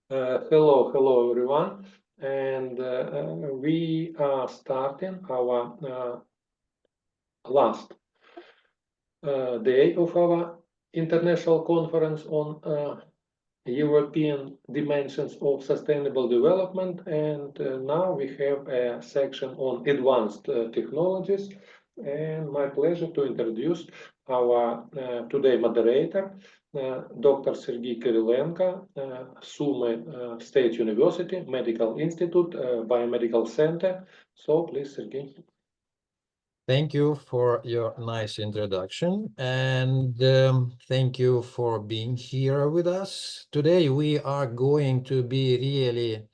Hello everyone, and we are starting our last day of our international conference on European dimensions of sustainable development, and now we have a section on advanced technologies, and my pleasure to introduce our today moderator, Dr. Sergei Kirilenko, Sumy State University Medical Institute, Biomedical Center. So please, Sergei. Thank you for your nice introduction, and thank you for being here with us. Today we are going to be really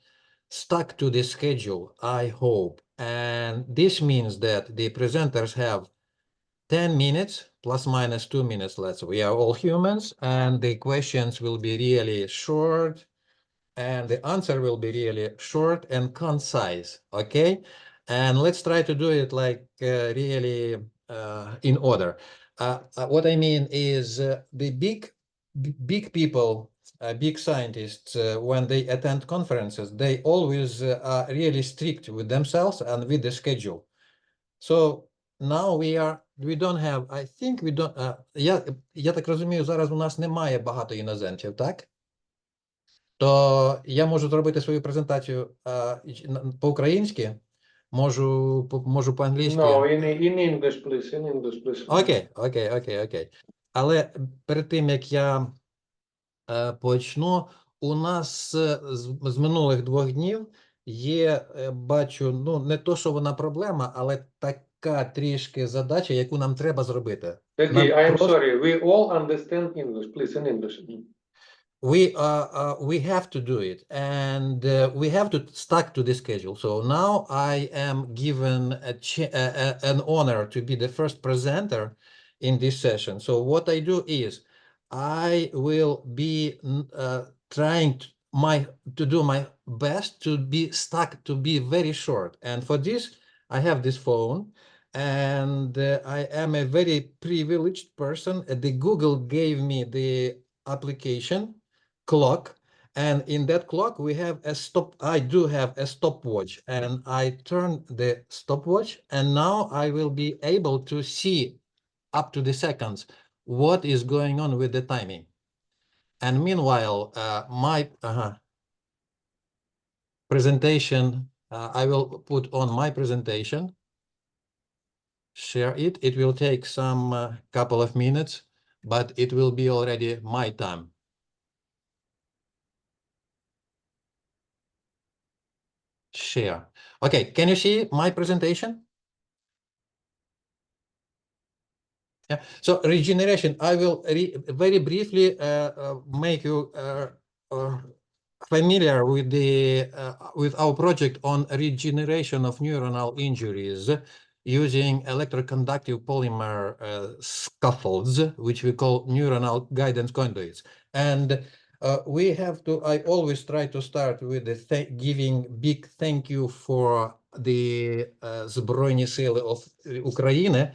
stuck to the schedule, I hope. And this means that the presenters have 10 minutes, plus minus 2 minutes, we are all humans, and the questions will be really short, and the answer will be really short and concise, okay? And let's try to do it like really in order. What I mean is the big people, big scientists, when they attend conferences, they always are really strict with themselves and with the schedule. So now we don't have, I think we don't, я так розумію, зараз у нас немає багато іноземців, так? То я можу зробити свою презентацію по-українськи, можу по-англійськи. No, in English, please, in English, please. Окей. Але перед тим, як я почну, у нас з минулих 2 днів є, бачу, ну, не то, що вона проблема, але така трішки задача, яку нам треба зробити. Sergei, I am sorry, we all understand English, please, in English. We have to do it, and we have to stuck to the schedule. So now I am given an honor to be the first presenter in this session. So what I do is I will be trying to do my best to be stuck, to be very short. And for this, I have this phone, and I am a very privileged person. The Google gave me the application clock, and in that clock we have a stop. I do have a stopwatch, and I turn the stopwatch, and now I will be able to see up to the seconds what is going on with the timing. And meanwhile, my presentation, I will put on my presentation, share it. It will take some couple of minutes, but it will be already my time. Share. Okay, can you see my presentation? Yeah. So regeneration, I will very briefly make you familiar with the with our project on regeneration of neuronal injuries using electroconductive polymer scaffolds, which we call neuronal guidance conduits. And we have to, I always try to start with the giving big thank you for the Збройні Сили of Ukraine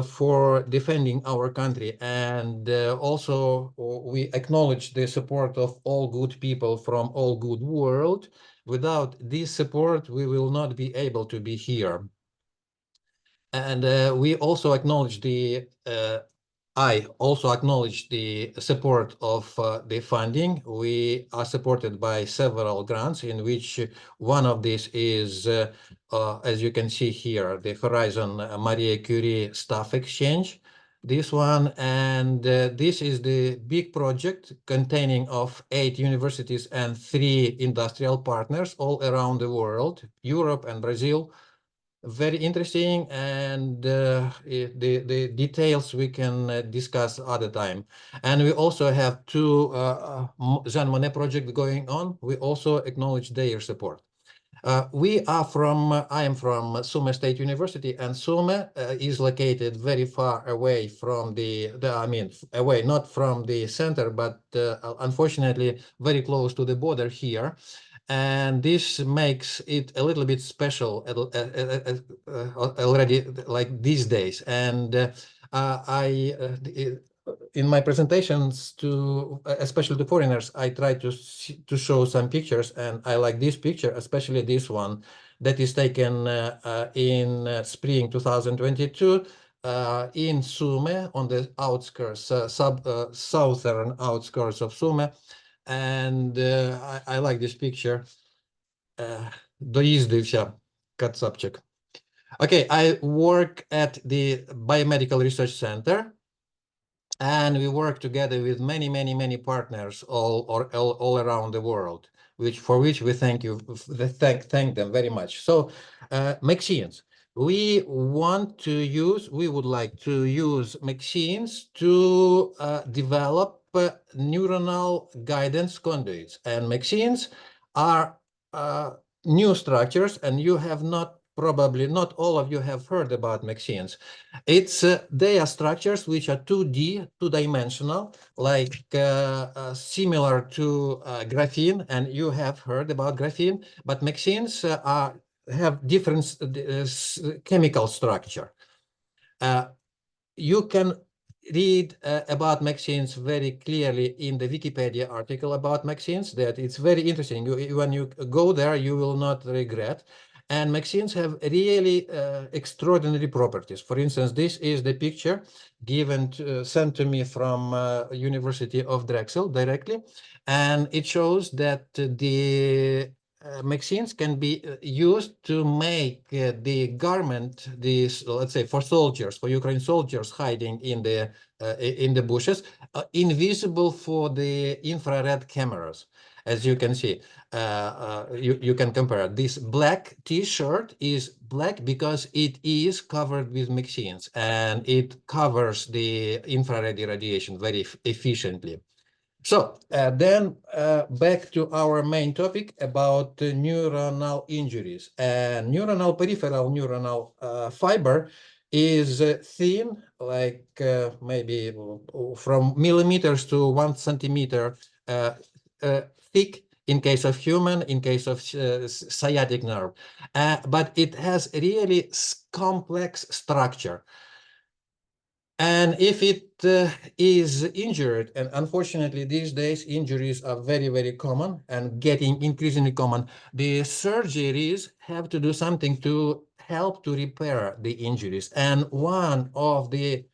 for defending our country. And also we acknowledge the support of all good people from all good world. Without this support, we will not be able to be here. And we also acknowledge the I also acknowledge the support of the funding. We are supported by several grants, in which one of these is, as you can see here, the Horizon Marie Curie Staff Exchange. This one, and this is the big project containing of 8 universities and 3 industrial partners all around the world, Europe and Brazil. Very interesting, and the details we can discuss other time. And we also have 2 Jean Monnet project going on. We also acknowledge their support. I am from Sumy State University, and Sumy is located very far away from away, not from the center, but unfortunately very close to the border here. And this makes it a little bit special already, like these days. And in my presentations to especially to foreigners, I try to show some pictures, and I like this picture, especially this one that is taken in spring 2022 in Sume, on the outskirts, southern outskirts of Sume, and I like this picture. Доїздився Кацапчик. Okay, I work at the Biomedical Research Center, and we work together with many partners all around the world, for which we thank them very much. So, machines. We would like to use machines to develop neuronal guidance conduits, and machines are new structures, and you have probably not all of you have heard about machines. They are structures which are 2D, two-dimensional, like similar to graphene, and you have heard about graphene, but machines have different chemical structure. You can read about machines very clearly in the Wikipedia article about machines. That it's very interesting. When you go there, you will not regret. And machines have really extraordinary properties. For instance, this is the picture sent to me from University of Drexel directly, and it shows that the machines can be used to make the garment, let's say for soldiers, for Ukraine soldiers hiding in the bushes, invisible for the infrared cameras. As you can see, you can compare. This black T-shirt is black because it is covered with machines, and it covers the infrared irradiation very efficiently. So then back to our main topic about neuronal injuries. And peripheral neuronal fiber is thin, like maybe from millimeters to 1 centimeter thick in case of human, in case of sciatic nerve. But it has really complex structure. And if it is injured, and unfortunately these days injuries are very common and getting increasingly common, the surgeries have to do something to help to repair the injuries. And one of the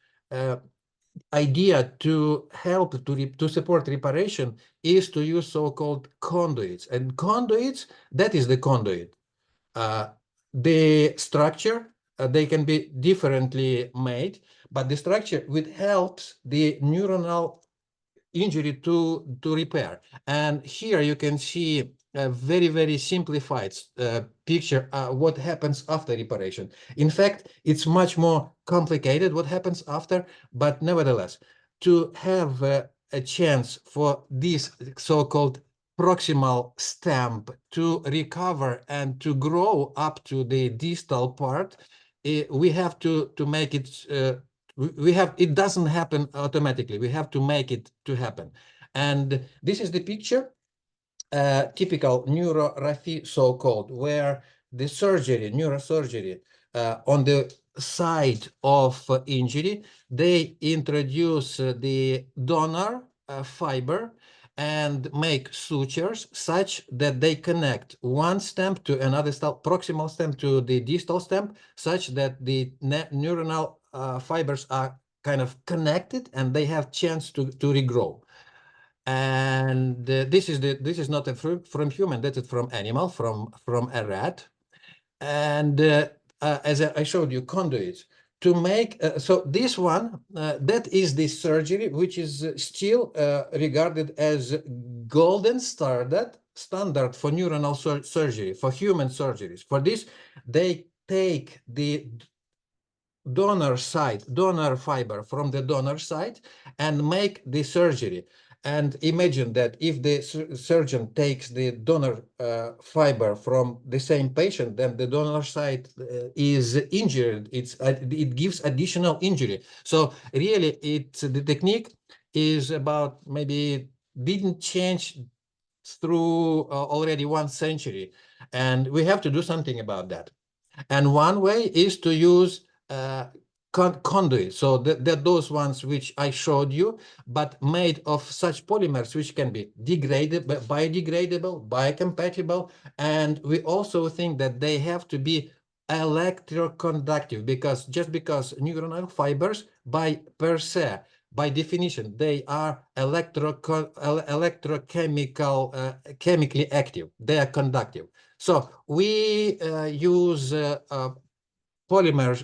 idea to help to support reparation is to use so-called conduits. And conduits, that is the conduit. The structure, they can be differently made, but the structure which helps the neuronal injury to repair. And here you can see a very simplified picture what happens after reparation. In fact, it's much more complicated what happens after, but nevertheless, to have a chance for this so-called proximal stem to recover and to grow up to the distal part, we have to make it it doesn't happen automatically. We have to make it to happen. And this is the picture, typical neuroraphy, so-called, where the neurosurgery, on the side of injury, they introduce the donor fiber and make sutures such that they connect one stem to another stem, proximal stem to the distal stem, such that the neuronal fibers are kind of connected and they have chance to regrow. And this is not from human, that is from animal, from a rat. And as I showed you, conduits to make so this one that is the surgery which is still regarded as golden standard for neuronal surgery, for human surgeries. For this, they take the donor fiber from the donor side and make the surgery. And imagine that if the surgeon takes the donor fiber from the same patient, then the donor side is injured. It gives additional injury. So really, the technique is about maybe didn't change through already 1 century, and we have to do something about that. And one way is to use conduits. So those ones which I showed you, but made of such polymers which can be degradable, biodegradable, biocompatible, and we also think that they have to be electroconductive, because just because neuronal fibers by per se, by definition, they are chemically active. They are conductive. So we use polymer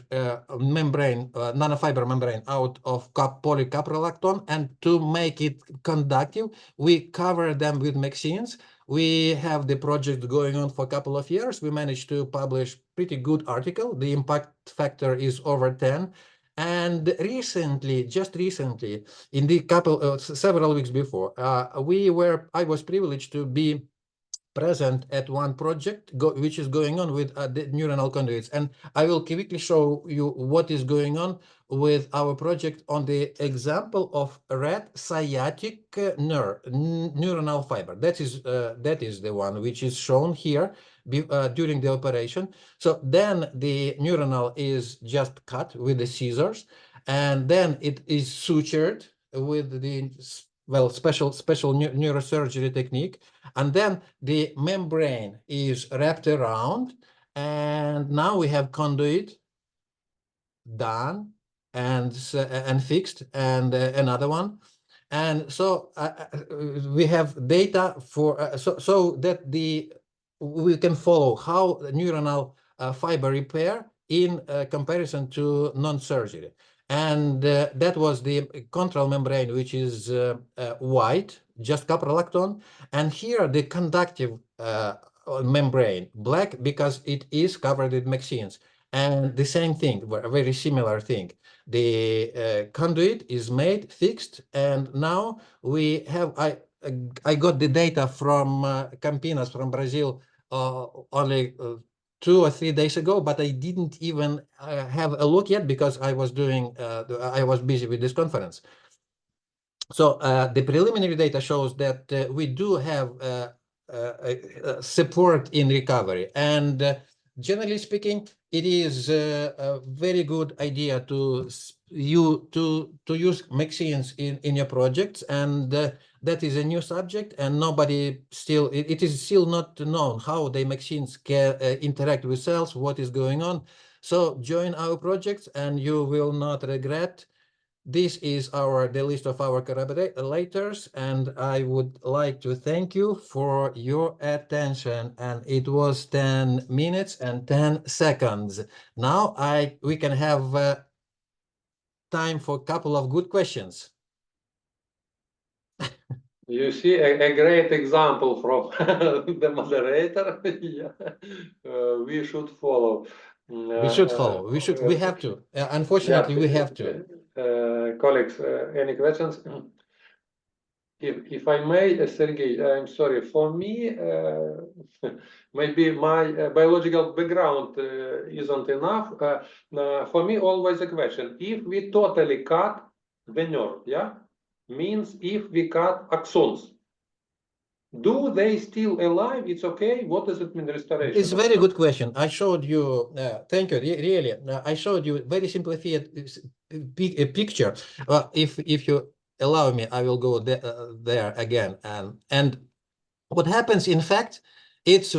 membrane, nanofiber membrane out of polycaprolactone, and to make it conductive, we cover them with mexins. We have the project going on for a couple of years. We managed to publish pretty good article. The impact factor is over 10. And recently, just recently, in the several weeks before, I was privileged to be present at one project which is going on with the neuronal conduits, and I will quickly show you what is going on with our project on the example of red sciatic nerve neuronal fiber. That is the one which is shown here during the operation. So then the neuronal is just cut with the scissors, and then it is sutured with the special neurosurgery technique, and then the membrane is wrapped around, and now we have conduit done and fixed, and another one. And so we have data for so that we can follow how the neuronal fiber repair in comparison to non-surgery. And that was the control membrane, which is white, just caprolactone. And here the conductive membrane, black, because it is covered with mexins. And the same thing, a very similar thing. The conduit is made, fixed, and now we have, I got the data from Campinas from Brazil only 2 or 3 days ago, but I didn't even have a look yet because I was busy with this conference. So the preliminary data shows that we do have support in recovery, and generally speaking, it is a very good idea to use mexins in your projects, and that is a new subject, and it is still not known how the mexins can interact with cells, what is going on. So join our projects and you will not regret. This is the list of our collaborators, and I would like to thank you for your attention. And it was 10 minutes and 10 seconds. Now we can have time for a couple of good questions. You see a great example from the moderator. Yeah. We should follow. We should follow. We have to. Unfortunately, we have to. Colleagues, any questions? If I may, Sergey, I'm sorry. For me, maybe my biological background isn't enough. For me, always a question: if we totally cut the nerve, yeah, means if we cut axons, do they still alive? It's okay. What does it mean, restoration? It's a very good question. I showed you. Thank you. Really, I showed you very simplified picture. If you allow me, I will go there again. And what happens, in fact, it's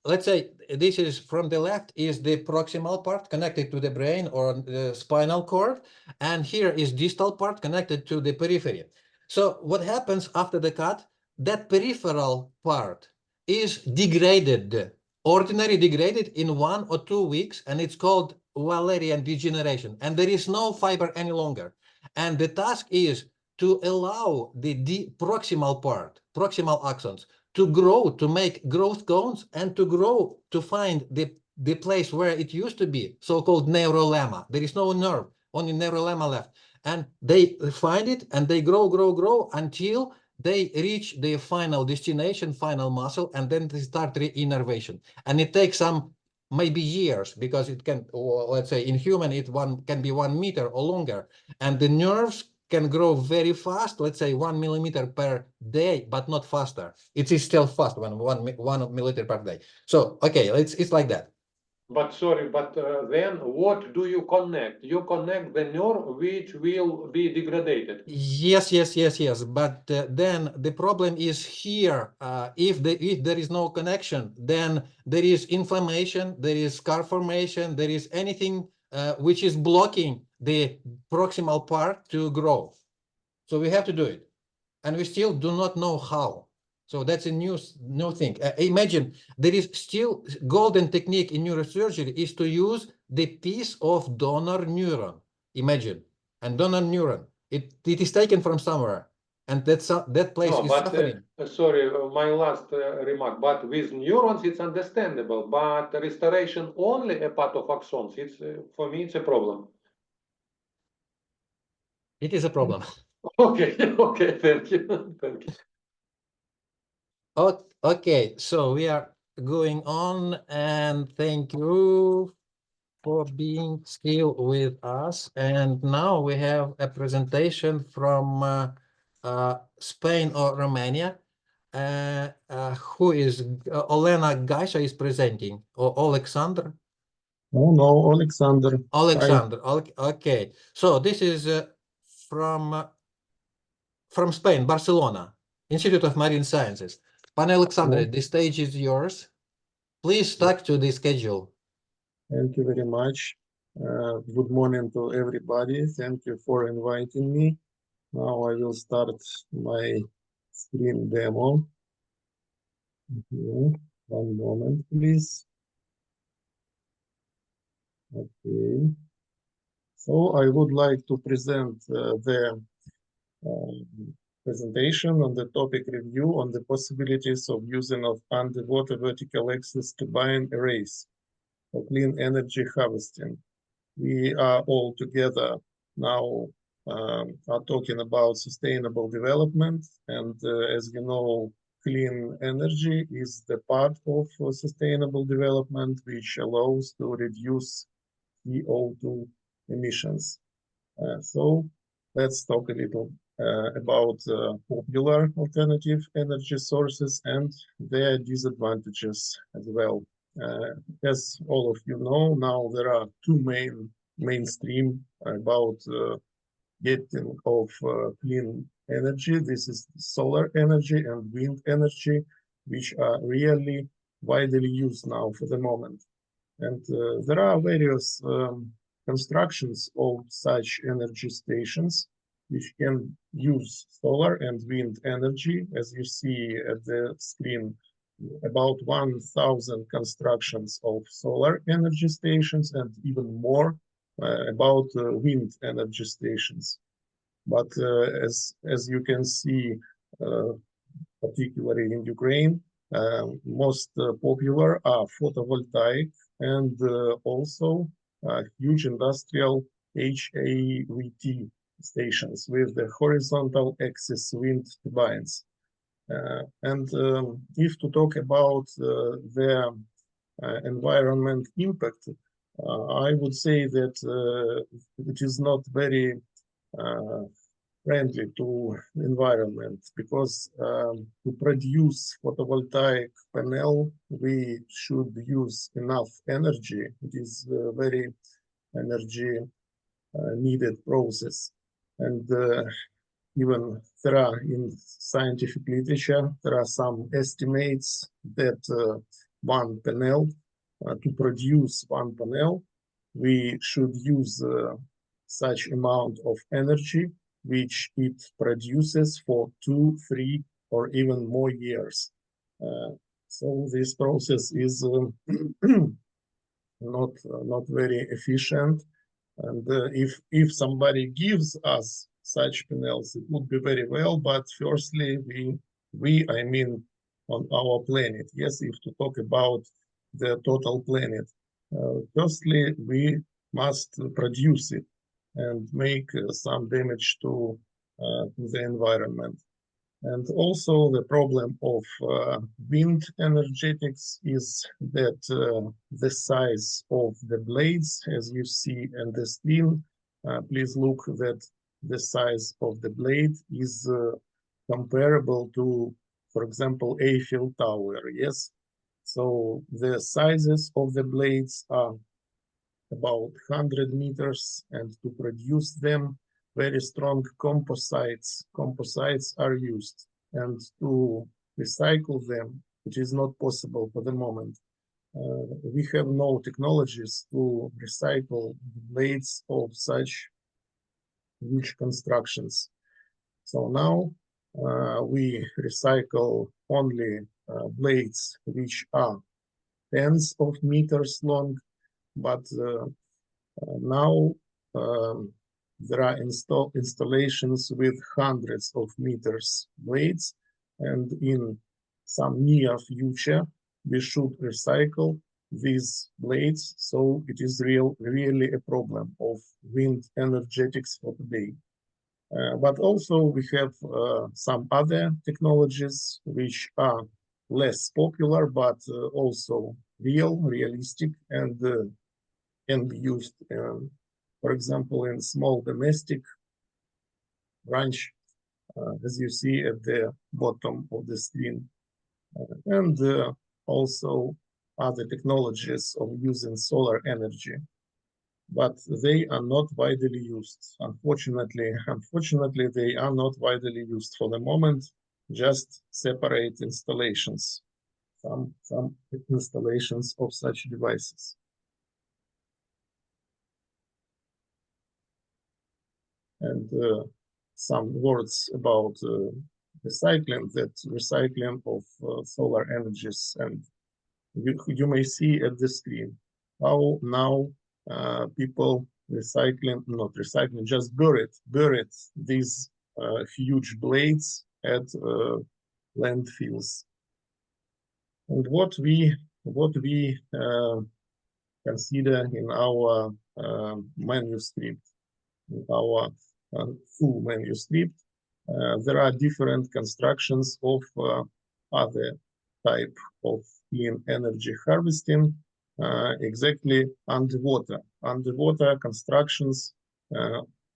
let's say this is from the left is the proximal part connected to the brain or the spinal cord, and here is distal part connected to the periphery. So what happens after the cut? That peripheral part is degraded, ordinarily degraded in 1 or 2 weeks, and it's called Wallerian degeneration, and there is no fiber any longer. And the task is to allow the proximal part, proximal axons, to grow, to make growth cones, and to grow, to find the place where it used to be, so-called neurolemma. There is no nerve, only neurolemma left. And they find it, and they grow until they reach the final destination, final muscle, and then they start re-innervation. And it takes some maybe years, because it can, let's say in human, it can be 1 meter or longer. And the nerves can grow very fast, let's say 1 millimeter per day, but not faster. It is still fast, 1 millimeter per day. So, okay, it's like that. But sorry, but then what do you connect? You connect the nerve which will be degraded. Yes, yes, yes, yes. But then the problem is here. If there is no connection, then there is inflammation, there is scar formation, there is anything which is blocking the proximal part to grow. So we have to do it, and we still do not know how. So that's a new thing. Imagine there is still golden technique in neurosurgery is to use the piece of donor neuron. Imagine, and donor neuron. It is taken from somewhere, and that place No, is but suffering. sorry, my last remark. But with neurons, it's understandable. But restoration only a part of axons, it's for me, it's a problem. It is a problem. Okay, okay, thank you, thank you. Okay, so we are going on, and thank you for being still with us. And now we have a presentation from Spain or Romania. Who is Olena Gaisha is presenting, or Alexander? Oh, no, Alexander. Alexander. Okay. So this is from Spain, Barcelona, Institute of Marine Sciences. Pane Alexandre, the stage is yours. Please stuck to the schedule. Thank you very much. Good morning to everybody. Thank you for inviting me. Now I will start my screen demo. Okay. One moment, please. Okay. So I would like to present the presentation on the topic review on the possibilities of using of underwater vertical axis turbine arrays for clean energy harvesting. We are all together now are talking about sustainable development, and as you know, clean energy is the part of sustainable development which allows to reduce CO2 emissions. So let's talk a little about popular alternative energy sources and their disadvantages as well. As all of you know, now there are two mainstream about getting of clean energy. This is solar energy and wind energy, which are really widely used now for the moment. And there are various constructions of such energy stations which can use solar and wind energy. As you see at the screen, about 1,000 constructions of solar energy stations and even more about wind energy stations. But as you can see, particularly in Ukraine, most popular are photovoltaic and also huge industrial HAVT stations with the horizontal axis wind turbines. And if to talk about their environment impact, I would say that it is not very friendly to environment, because to produce photovoltaic panel, we should use enough energy. It is a very energy needed process. And even there are in scientific literature, there are some estimates that one panel, to produce one panel, we should use such amount of energy which it produces for 2, 3, or even more years. So this process is not very efficient. And if somebody gives us such panels, it would be very well. But firstly, I mean, on our planet, yes, if to talk about the total planet, firstly, we must produce it and make some damage to the environment. And also the problem of wind energetics is that the size of the blades, as you see in the screen, please look that the size of the blade is comparable to, for example, Eiffel Tower, yes? So the sizes of the blades are about 100 meters, and to produce them, very strong composites are used, and to recycle them, it is not possible for the moment. We have no technologies to recycle blades of such huge constructions. So now we recycle only blades which are tens of meters long, but now there are installations with hundreds of meters blades, and in some near future we should recycle these blades. So it is really a problem of wind energetics for today. But also we have some other technologies which are less popular, but also realistic, and can be used, for example, in small domestic branch, as you see at the bottom of the screen, and also other technologies of using solar energy. But they are not widely used. Unfortunately, they are not widely used for the moment, just separate installations, some installations of such devices. And some words about recycling, of solar energies. And you may see at the screen how now people just buried these huge blades at landfills. And what we consider in our manuscript, in our full manuscript, there are different constructions of other type of clean energy harvesting, exactly underwater constructions.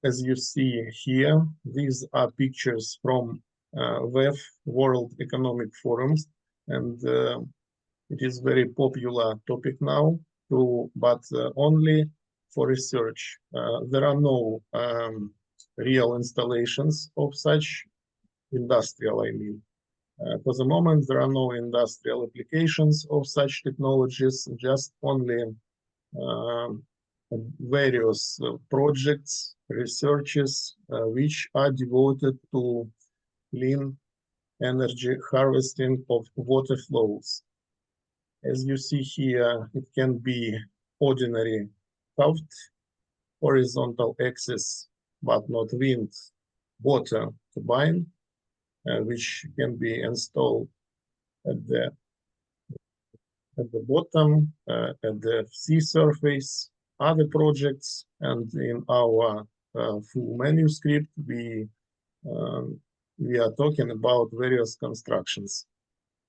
As you see here, these are pictures from WEF, World Economic Forums, and it is very popular topic now, but only for research. There are no real installations of such industrial, I mean. For the moment, there are no industrial applications of such technologies, just only various projects, researches, which are devoted to clean energy harvesting of water flows. As you see here, it can be ordinary shaft, horizontal axis, but not wind, water turbine, which can be installed at the bottom, at the sea surface, other projects, and in our full manuscript, we are talking about various constructions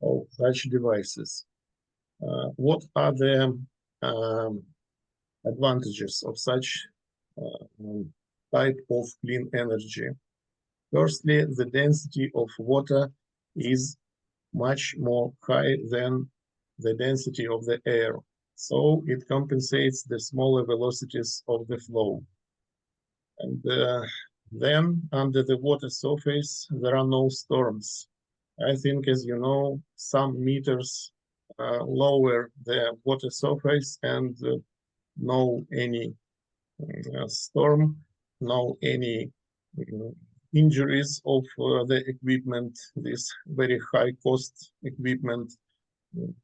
of such devices. What are the advantages of such type of clean energy? Firstly, the density of water is much more high than the density of the air, so it compensates the smaller velocities of the flow. And then under the water surface, there are no storms. I think, as you know, some meters lower the water surface, and no any storm, no any injuries of the equipment, this very high cost equipment,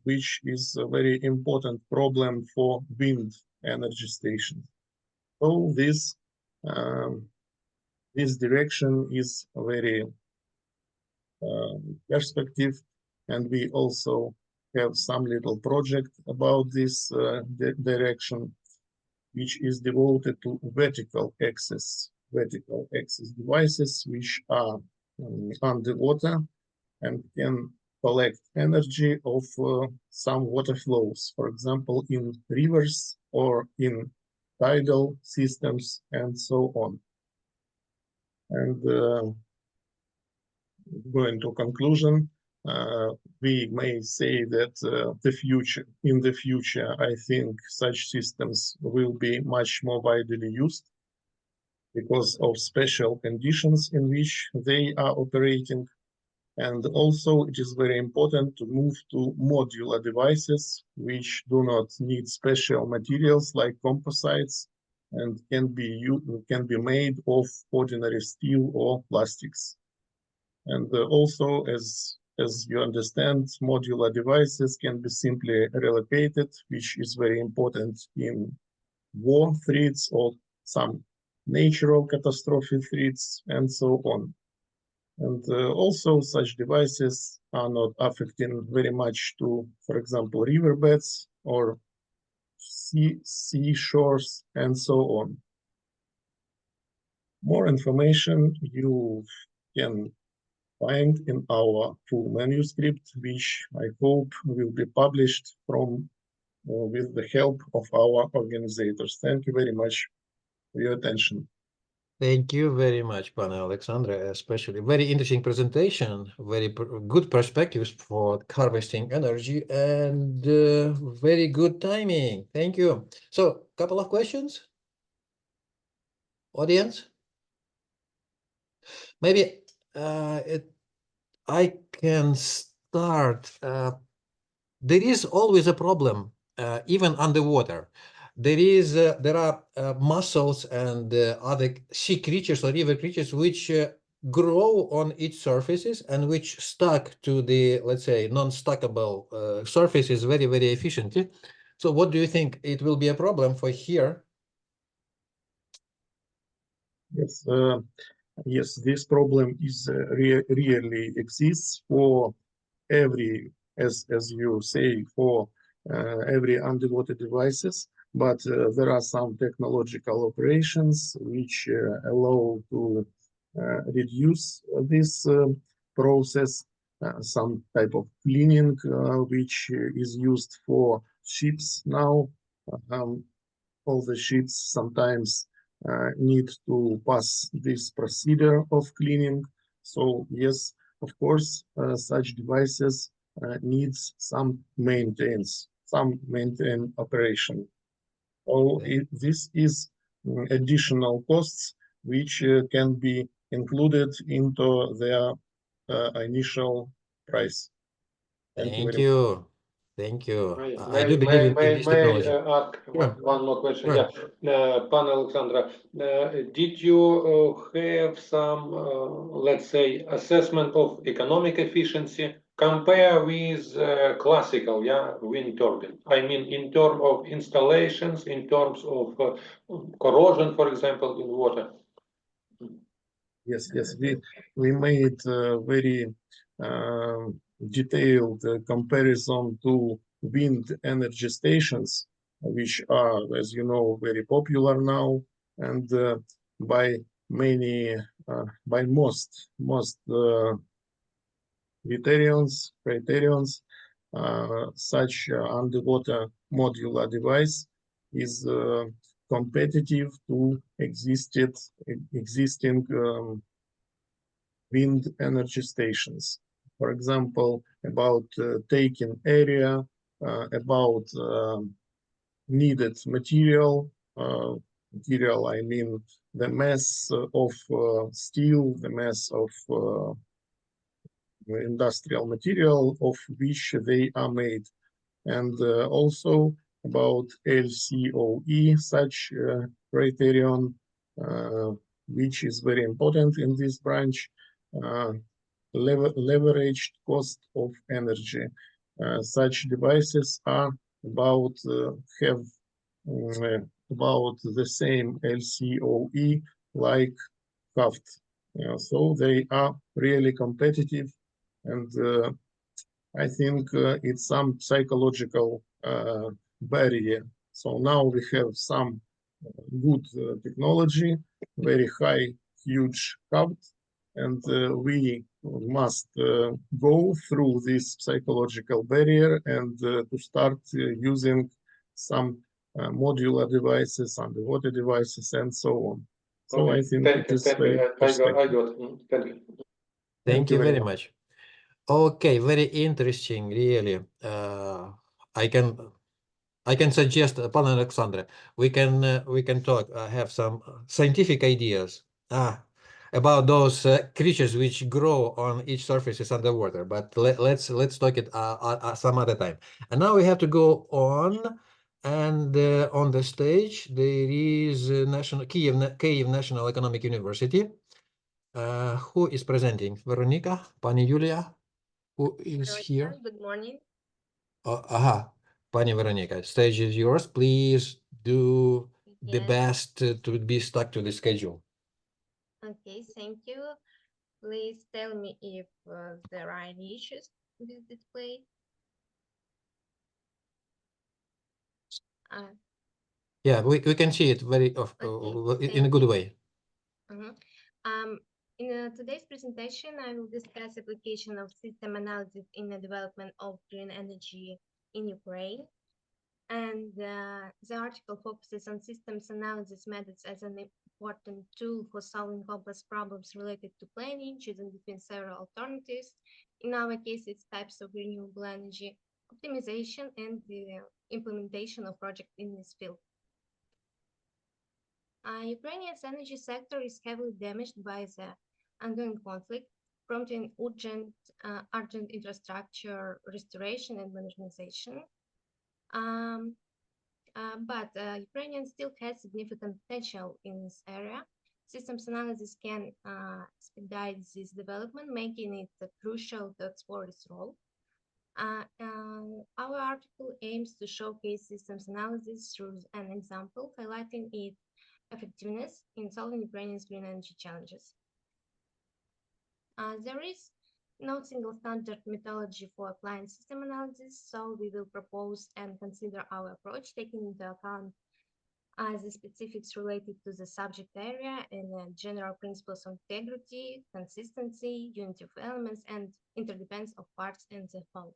which is a very important problem for wind energy stations. So this direction is very perspective, and we also have some little project about this direction, which is devoted to vertical access devices, which are underwater and can collect energy of some water flows, for example, in rivers or in tidal systems, and so on. And going to conclusion, we may say that in the future, I think such systems will be much more widely used because of special conditions in which they are operating. And also, it is very important to move to modular devices, which do not need special materials like composites and can be made of ordinary steel or plastics. And also, as you understand, modular devices can be simply relocated, which is very important in war threats or some natural catastrophe threats, and so on. And also, such devices are not affecting very much to, for example, riverbeds or sea shores, and so on. More information you can find in our full manuscript, which I hope will be published with the help of our organizers. Thank you very much for your attention. Thank you very much, Pane Alexandre, especially very interesting presentation, very good perspectives for harvesting energy, and very good timing. Thank you. So, couple of questions, audience. Maybe I can start. There is always a problem, even underwater. There are mussels and other sea creatures or river creatures which grow on its surfaces and which stuck to the, let's say, non-stackable surfaces very, very efficiently. So what do you think? It will be a problem for here? Yes, yes, this problem is really exists for every, as you say, for every underwater devices, but there are some technological operations which allow to reduce this process, some type of cleaning which is used for ships now. All the ships sometimes need to pass this procedure of cleaning. So yes, of course, such devices needs some maintenance operation. So this is additional costs which can be included into their initial price. Thank you. Thank you. I May do believe in this technology. ask Sure. one more question? Sure. Yeah, Pane Alexandra, did you have some, let's say, assessment of economic efficiency compare with classical, wind turbine? I mean, in terms of installations, in terms of corrosion, for example, in water. Yes, we made very detailed comparison to wind energy stations, which are, as you know, very popular now, and by most criterions, such underwater modular device is competitive to existing wind energy stations. For example, about taking area, about needed material. Material, I mean the mass of steel, the mass of industrial material of which they are made, and also about LCOE, such criterion, which is very important in this branch, leveraged cost of energy. Such devices are about about the same LCOE like Haft. So they are really competitive, and I think it's some psychological barrier. So now we have some good technology, very high, huge Haft, and we must go through this psychological barrier and to start using some modular devices, underwater devices, and so on. So Okay. I think it is very I got. Thank you. Thank you very much. Okay, very interesting, really. I can suggest, Pan Alexandre, we can talk, have some scientific ideas about those creatures which grow on each surfaces underwater. But let's talk it some other time. And now we have to go on, and on the stage there is Kyiv National Economic University. Who is presenting? Veronica, Pani Julia, who is here? Good morning. Pani Veronica, stage is yours. Please do the Yes. best to be stuck to the schedule. Okay, thank you. Please tell me if there are any issues with this display. Yeah, we can see it very in a good way. In today's presentation, I will discuss application of system analysis in the development of green energy in Ukraine. And the article focuses on systems analysis methods as an important tool for solving complex problems related to planning, choosing between several alternatives. In our case, it's types of renewable energy, optimization, and the implementation of projects in this field. Ukraine's energy sector is heavily damaged by the ongoing conflict, prompting urgent infrastructure restoration and modernization. But Ukraine still has significant potential in this area. Systems analysis can expedite this development, making it crucial to explore its role. Our article aims to showcase systems analysis through an example, highlighting its effectiveness in solving Ukraine's green energy challenges. There is no single standard methodology for applying system analysis, so we will propose and consider our approach, taking into account the specifics related to the subject area and general principles of integrity, consistency, unity of elements, and interdependence of parts and the whole.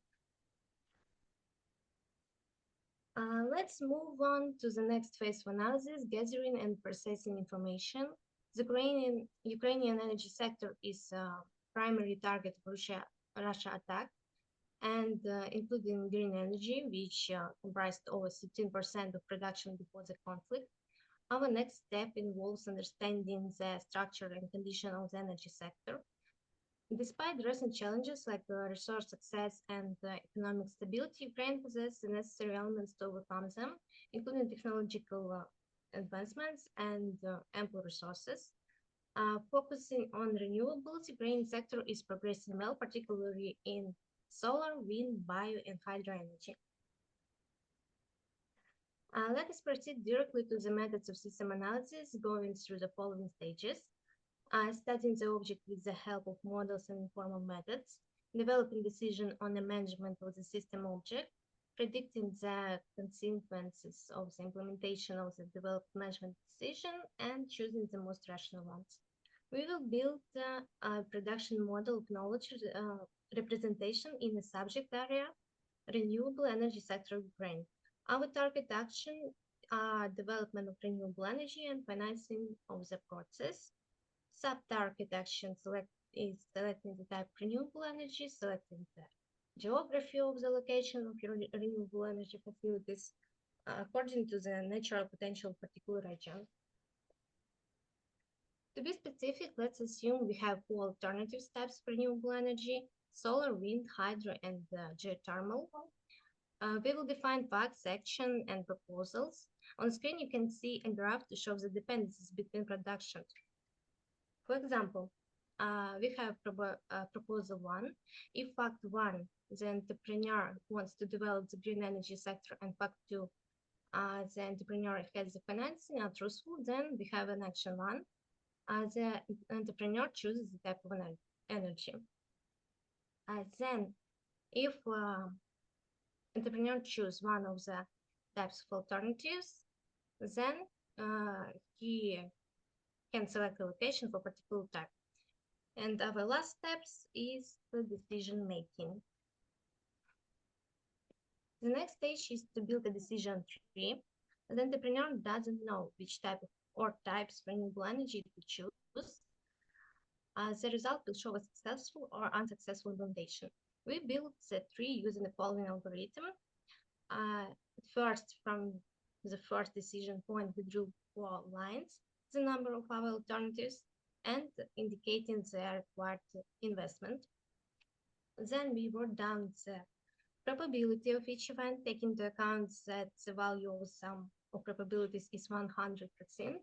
Let's move on to the next phase of analysis, gathering and processing information. The Ukrainian energy sector is primary target of Russia attack, and including green energy, which comprised over 16% of production before the conflict. Our next step involves understanding the structure and condition of the energy sector. Despite recent challenges like resource access and economic stability, Ukraine possesses the necessary elements to overcome them, including technological advancements and ample resources. Focusing on renewables, the Ukraine sector is progressing well, particularly in solar, wind, bio, and hydro energy. Let us proceed directly to the methods of system analysis, going through the following stages. Studying the object with the help of models and informal methods, developing decision on the management of the system object, predicting the consequences of the implementation of the developed management decision, and choosing the most rational ones. We will build a production model of knowledge representation in the subject area, renewable energy sector of Ukraine. Our target action are development of renewable energy and financing of the process. Sub-target action is selecting the type of renewable energy, selecting the geography of the location of your renewable energy facilities according to the natural potential of particular region. To be specific, let's assume we have four alternative types of renewable energy: solar, wind, hydro, and geothermal. We will define facts, action, and proposals. On screen, you can see a graph to show the dependencies between production. For example, we have proposal 1. If fact 1, the entrepreneur wants to develop the green energy sector, and fact 2, the entrepreneur has the financing are truthful, then we have an action 1. The entrepreneur chooses the type of energy. Then, if entrepreneur chooses one of the types of alternatives, then he can select a location for particular type. And our last steps is the decision making. The next stage is to build a decision tree. The entrepreneur doesn't know which type or types of renewable energy to choose. The result will show a successful or unsuccessful implementation. We built the tree using the following algorithm. First, from the first decision point, we drew 4 lines, the number of our alternatives, and indicating the required investment. Then we wrote down the probability of each event, taking into account that the value of sum of probabilities is 100%.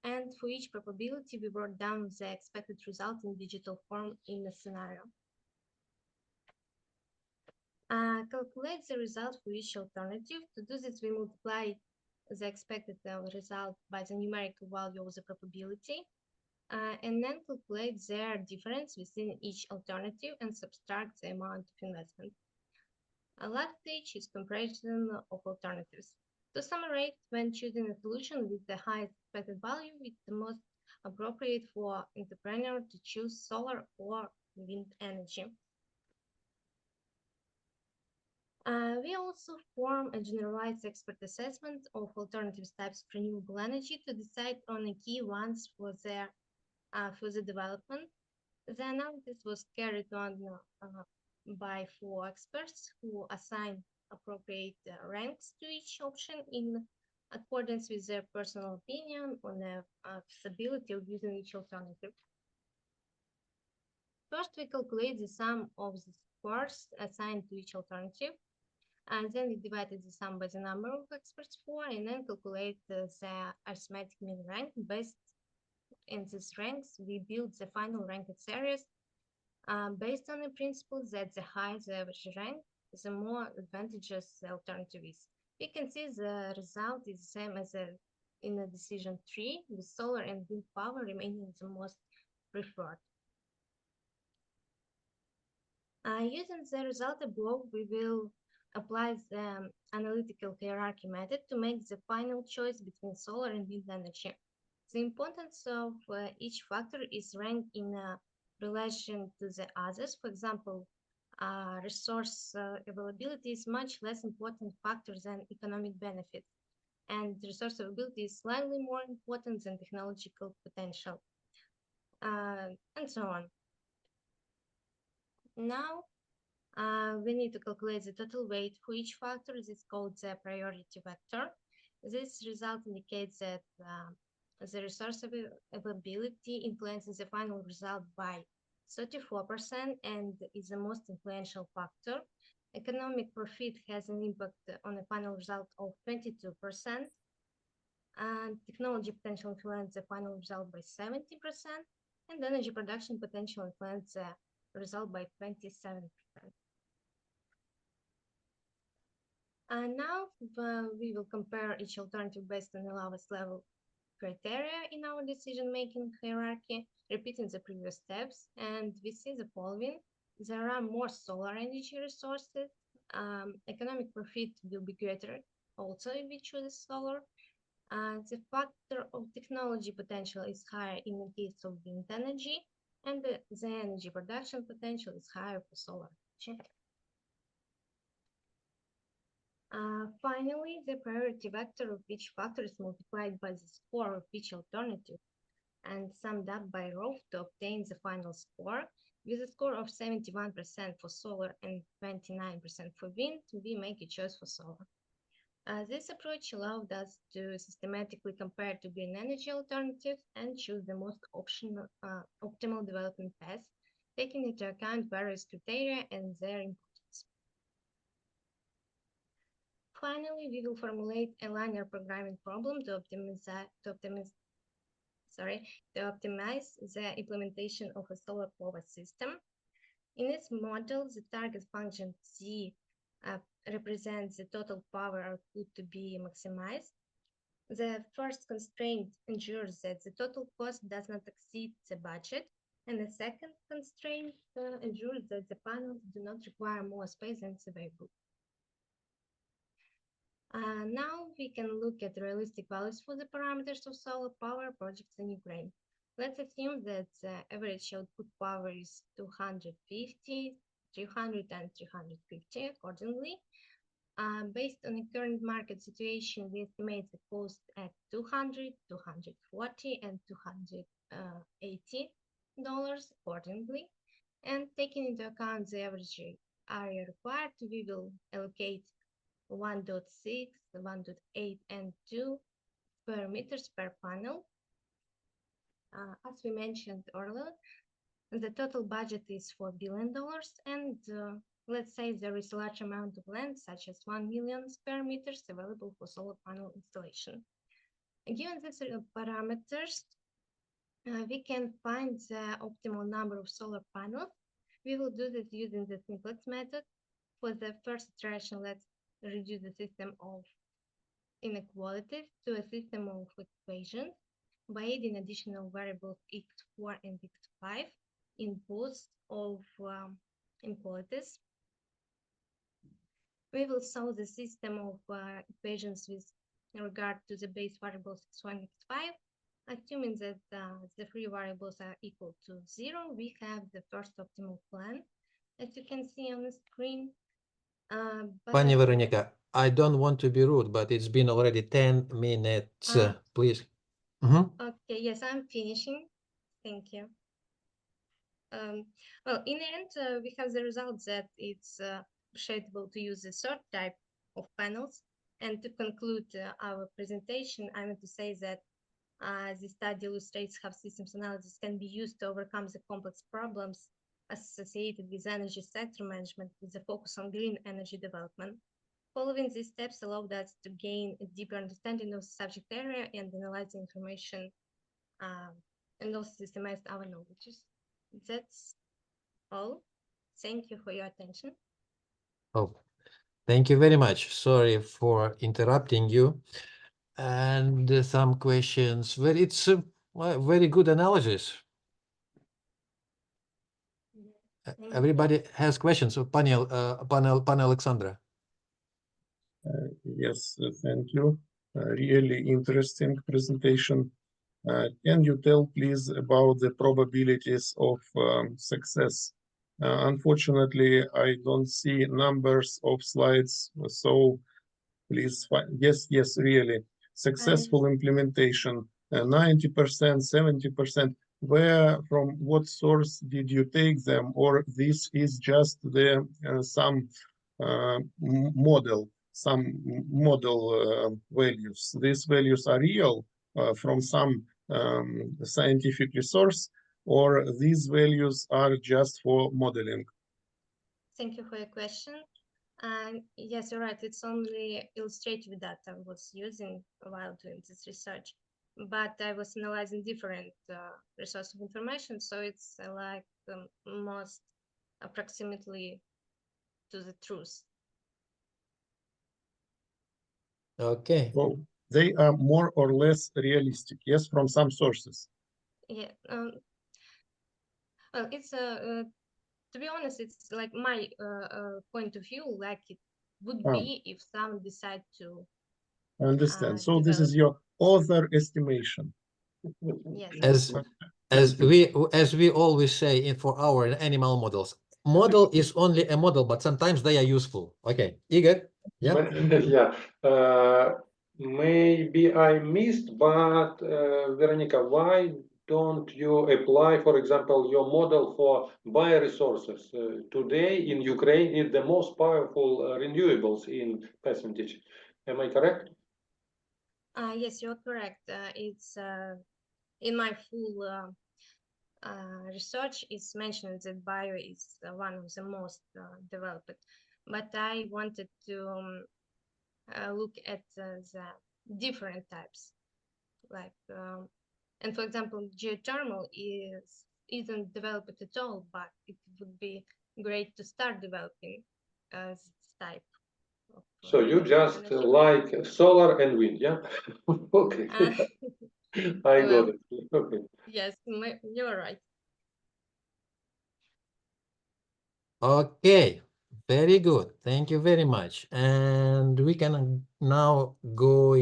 And for each probability, we wrote down the expected result in digital form in the scenario. Calculate the result for each alternative. To do this, we multiply the expected result by the numerical value of the probability, and then calculate their difference within each alternative and subtract the amount of investment. Last stage is comparison of alternatives. To summarize, when choosing a solution with the highest expected value, it's the most appropriate for entrepreneur to choose solar or wind energy. We also form a generalized expert assessment of alternative types of renewable energy to decide on the key ones for the development. The analysis was carried on by 4 experts who assigned appropriate ranks to each option in accordance with their personal opinion on the feasibility of using each alternative. First, we calculate the sum of the scores assigned to each alternative, and then we divided the sum by the number of experts 4, and then calculate the arithmetic mean rank. Based in these ranks, we build the final ranked series based on the principle that the higher the average rank, the more advantageous the alternative is. We can see the result is the same as in the decision tree, with solar and wind power remaining the most preferred. Using the result above, we will apply the analytical hierarchy method to make the final choice between solar and wind energy. The importance of each factor is ranked in relation to the others. For example, resource availability is much less important factor than economic benefit, and resource availability is slightly more important than technological potential, and so on. Now, we need to calculate the total weight for each factor. This is called the priority vector. This result indicates that the resource availability influences the final result by 34% and is the most influential factor. Economic profit has an impact on the final result of 22%, and technology potential influences the final result by 70%, and energy production potential influences the result by 27%. And now we will compare each alternative based on the lowest level criteria in our decision-making hierarchy, repeating the previous steps, and we see the following. There are more solar energy resources. Economic profit will be greater also if we choose solar. The factor of technology potential is higher in the case of wind energy, and the energy production potential is higher for solar energy. Finally, the priority vector of each factor is multiplied by the score of each alternative and summed up by rho to obtain the final score. With a score of 71% for solar and 29% for wind, we make a choice for solar. This approach allowed us to systematically compare to green energy alternatives and choose the most optimal development path, taking into account various criteria and their importance. Finally, we will formulate a linear programming problem to optimize the implementation of a solar power system. In this model, the target function Z represents the total power output to be maximized. The first constraint ensures that the total cost does not exceed the budget, and the second constraint ensures that the panels do not require more space than is available. Now we can look at realistic values for the parameters of solar power projects in Ukraine. Let's assume that the average output power is 250, 300, and 350 accordingly. Based on the current market situation, we estimate the cost at $200, $240, and $280 accordingly. And taking into account the average area required, we will allocate 1.6, 1.8, and 2 square meters per panel. As we mentioned earlier, the total budget is $4 billion, and let's say there is a large amount of land, such as 1 million square meters, available for solar panel installation. Given these parameters, we can find the optimal number of solar panels. We will do this using the simplex method. For the first iteration, let's reduce the system of inequalities to a system of equations by adding additional variables x4 and x5 in both of inequalities. We will solve the system of equations with regard to the base variables x1 and x5. Assuming that the three variables are equal to 0, we have the first optimal plan, as you can see on the screen. Pani Veronica, I don't want to be rude, but it's been already 10 minutes, please. Okay, yes, I'm finishing. Thank you. Well, in the end, we have the result that it's appreciable to use the third type of panels. And to conclude our presentation, I want to say that the study illustrates how systems analysis can be used to overcome the complex problems associated with energy sector management with a focus on green energy development. Following these steps allowed us to gain a deeper understanding of the subject area and analyze the information and also systemize our knowledge. That's all. Thank you for your attention. Oh, thank you very much. Sorry for interrupting you. And some questions, but it's a very good analysis. Everybody has questions. So, Pani Alexandra. Yes, thank you. Really interesting presentation. Can you tell, please, about the probabilities of success? Unfortunately, I don't see numbers of slides, so please, yes, really. Successful implementation, 90%, 70%. Where, from what source did you take them? Or this is just the some model values? These values are real from some scientific resource, or these values are just for modeling? Thank you for your question. Yes, you're right. It's only illustrative data I was using while doing this research, but I was analyzing different resources of information, so it's like most approximately to the truth. Okay. So they are more or less realistic, yes, from some sources. Yeah. Well, it's to be honest, it's like my point of view, like it would be if some decide to. I understand. So this is your author estimation. Yes. As we always say for our animal models, model is only a model, but sometimes they are useful. Okay, Igor. Yeah. Yeah. Maybe I missed, but Veronica, why don't you apply, for example, your model for bioresources? Today in Ukraine is the most powerful renewables in percentage. Am I correct? Yes, you're correct. It's in my full research, it's mentioned that bio is one of the most developed, but I wanted to look at the different types, like and for example, geothermal isn't developed at all, but it would be great to start developing this type of, so you just energy. like solar and wind, yeah? Okay. I got it. Okay. Yes, you're right. Okay, very good. Thank you very much. And we can now go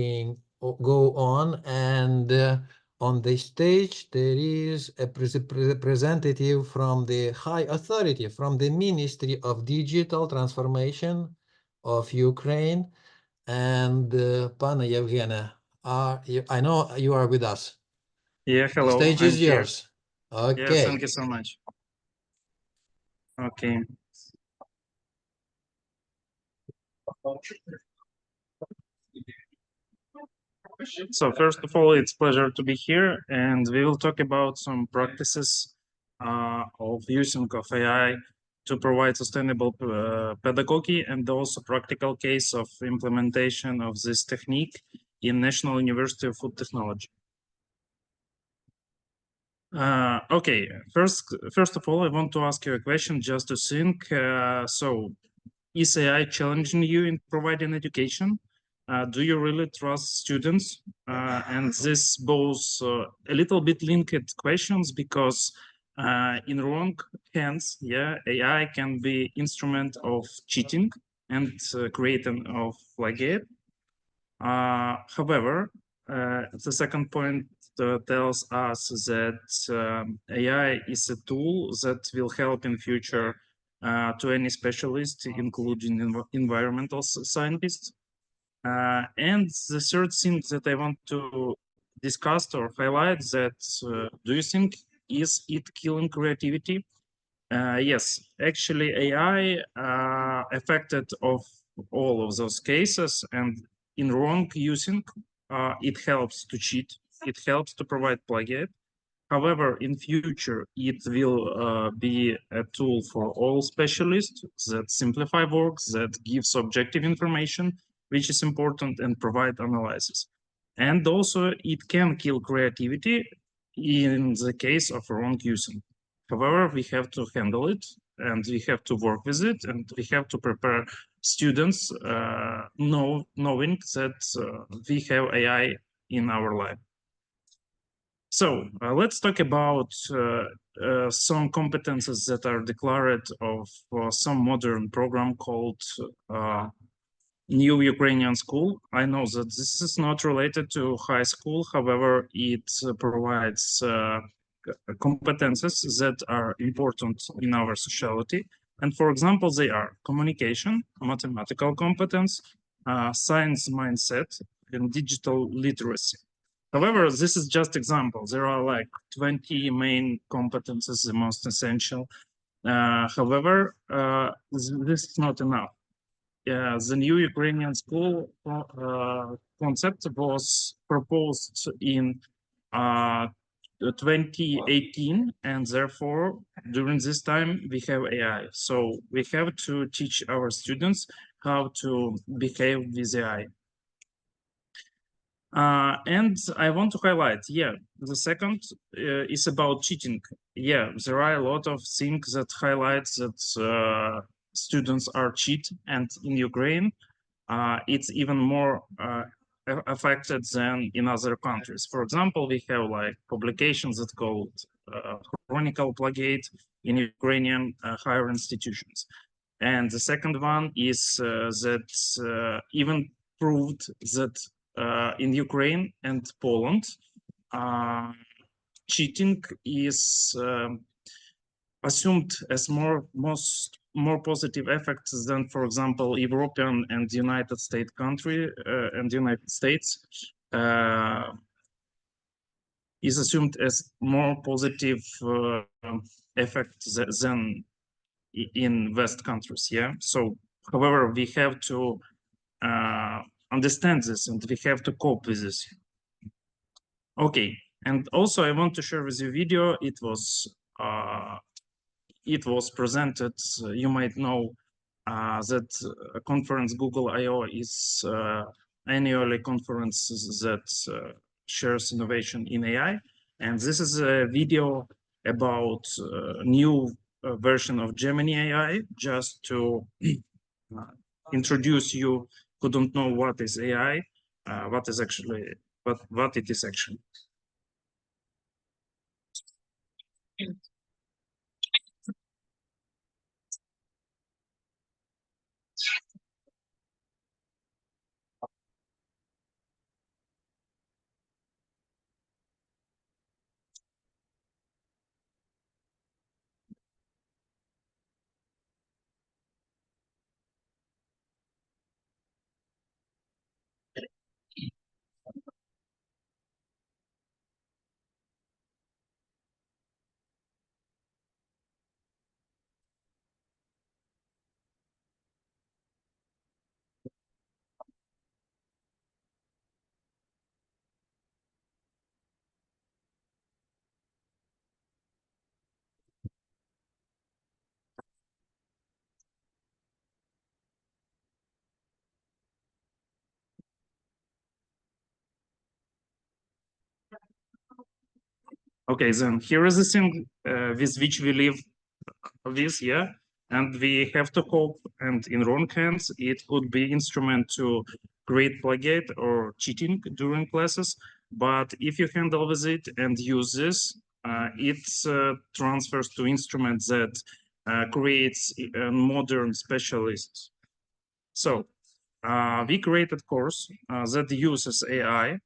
on, and on the stage there is a representative from the high authority from the Ministry of Digital Transformation of Ukraine, and Pana Yevgenia. I know you are with us. Yeah, hello. The stage is yours. Okay. Yeah, thank you so much. Okay. So first of all, it's pleasure to be here, and we will talk about some practices of using of AI to provide sustainable pedagogy, and also practical case of implementation of this technique in National University of Food Technology. Okay, first of all, I want to ask you a question just to think. So, is AI challenging you in providing education? Do you really trust students? And this both a little bit linked questions because in wrong hands, yeah, AI can be instrument of cheating and creating of plagiate. However, the second point tells us that AI is a tool that will help in future to any specialist, including environmental scientists. And the third thing that I want to discuss or highlight that do you think is it killing creativity? Yes, actually AI affected of all of those cases, and in wrong using, it helps to cheat, it helps to provide plagiate. However, in future, it will be a tool for all specialists that simplify work, that gives objective information, which is important, and provide analysis. And also, it can kill creativity in the case of wrong using. However, we have to handle it, and we have to work with it, and we have to prepare students knowing that we have AI in our life. So let's talk about some competences that are declared of some modern program called New Ukrainian School. I know that this is not related to high school. However, it provides competences that are important in our society. And for example, they are communication, mathematical competence, science mindset, and digital literacy. However, this is just example. There are like 20 main competences, the most essential. However, this is not enough. The new Ukrainian school concept was proposed in 2018, and therefore, during this time, we have AI. So we have to teach our students how to behave with AI. And I want to highlight, the second is about cheating. Yeah, there are a lot of things that highlight that students are cheat, and in Ukraine, it's even more affected than in other countries. For example, we have like publications that called chronicle plagiate in Ukrainian higher institutions. And the second one is that even proved that in Ukraine and Poland, cheating is assumed as more positive effects than, for example, European and United States country and United States is assumed as more positive effect than in West countries. Yeah. So, however, we have to understand this, and we have to cope with this. Okay, and also I want to share with you video. It was presented. You might know that conference Google I/O is annually conference that shares innovation in AI, and this is a video about new version of Gemini AI, just to introduce you who don't know what is AI, what it is actually. Okay, then here is the thing with which we live with, yeah, and we have to cope. And in wrong hands, it could be instrument to create plagiate or cheating during classes. But if you handle with it and use this, it transfers to instruments that creates a modern specialists. So we created course that uses AI,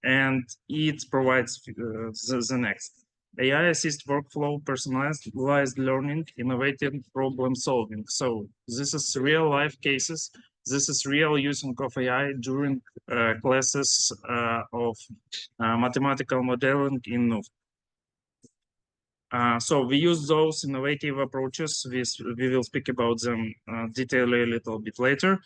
and it provides the next. AI assist workflow, personalized learning, innovative problem solving. So this is real life cases. This is real using of AI during classes of mathematical modeling in NUF. So we use those innovative approaches. We will speak about them detailedly a little bit later.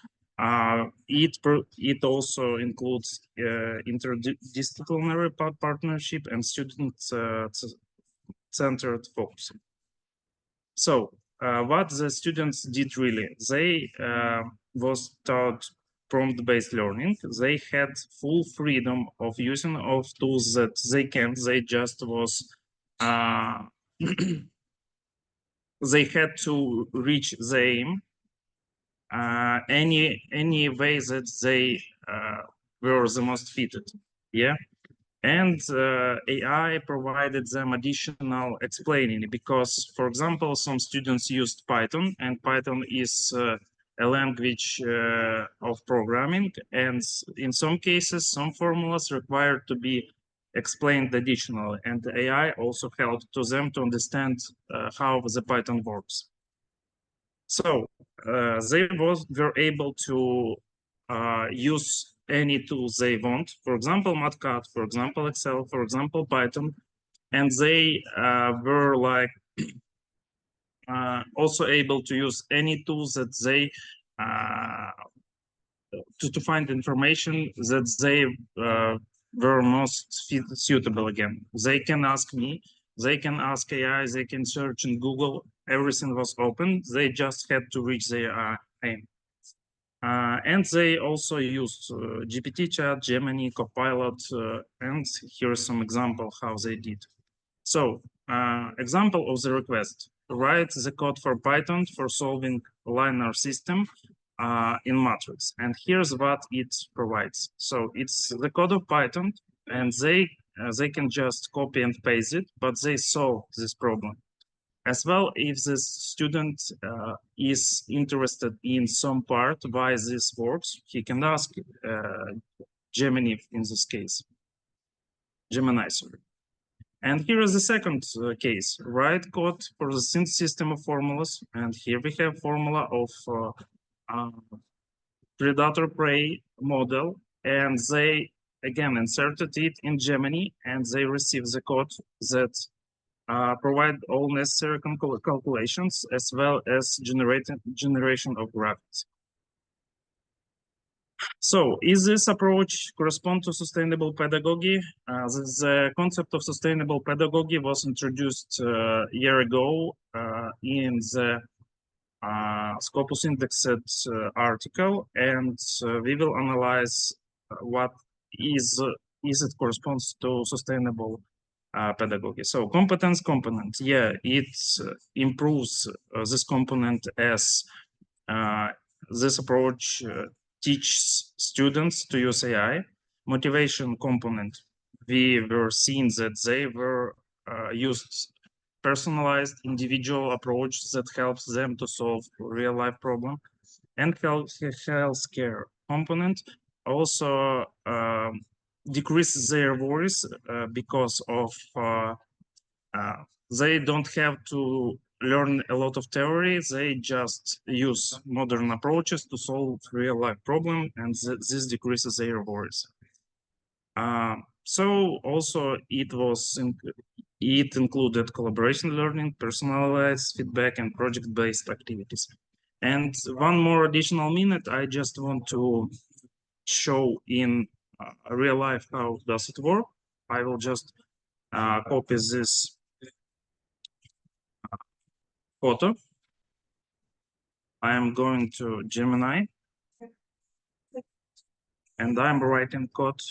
It also includes interdisciplinary partnership and student-centered focus. So what the students did really, they was taught prompt-based learning. They had full freedom of using of tools that they just was they had to reach the aim any way that they were the most fitted, yeah. And AI provided them additional explaining because, for example, some students used Python, and Python is a language of programming, and in some cases, some formulas require to be explained additionally, and the AI also helped to them to understand how the Python works. So they were able to use any tools they want, for example, Matcat, for example, Excel, for example, Python, and they were like also able to use any tools that they to find information that they were most suitable again. They can ask me, they can ask AI, they can search in Google, everything was open. They just had to reach their aim. And they also used GPT chat, Gemini, Copilot, and here's some example how they did. So example of the request, write the code for Python for solving linear system in matrix. And here's what it provides. So it's the code of Python, and they can just copy and paste it, but they solve this problem. As well, if the student is interested in some part why this works, he can ask Gemini in this case, Gemini, sorry. And here is the second case, write code for the system of formulas. And here we have formula of predator-prey model. And they, again, inserted it in Gemini, and they receive the code that provide all necessary calculations as well as generation of graphics. So, is this approach correspond to sustainable pedagogy? The concept of sustainable pedagogy was introduced a year ago in the Scopus Indexed article, and we will analyze what is it corresponds to sustainable pedagogy. So competence component, yeah, it improves this component as this approach teaches students to use AI. Motivation component, we were seeing that they were used personalized individual approach that helps them to solve real life problem. And healthcare component also decreases their worries because of they don't have to learn a lot of theory. They just use modern approaches to solve real life problem, and this decreases their worries. So also it included collaboration learning, personalized feedback, and project-based activities. And one more additional minute, I just want to show in real life how does it work. I will just copy this photo. I am going to Gemini, and I'm writing code.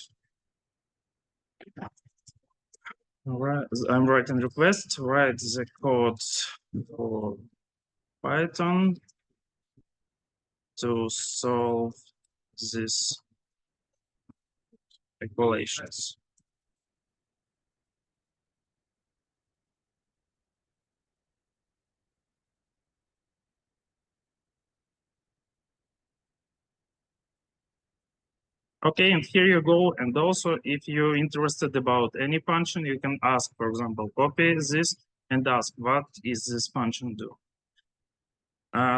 All right, I'm writing request, write the code for Python to solve these equations. Okay, and here you go. And also, if you're interested about any function, you can ask, for example, copy this and ask, what is this function do?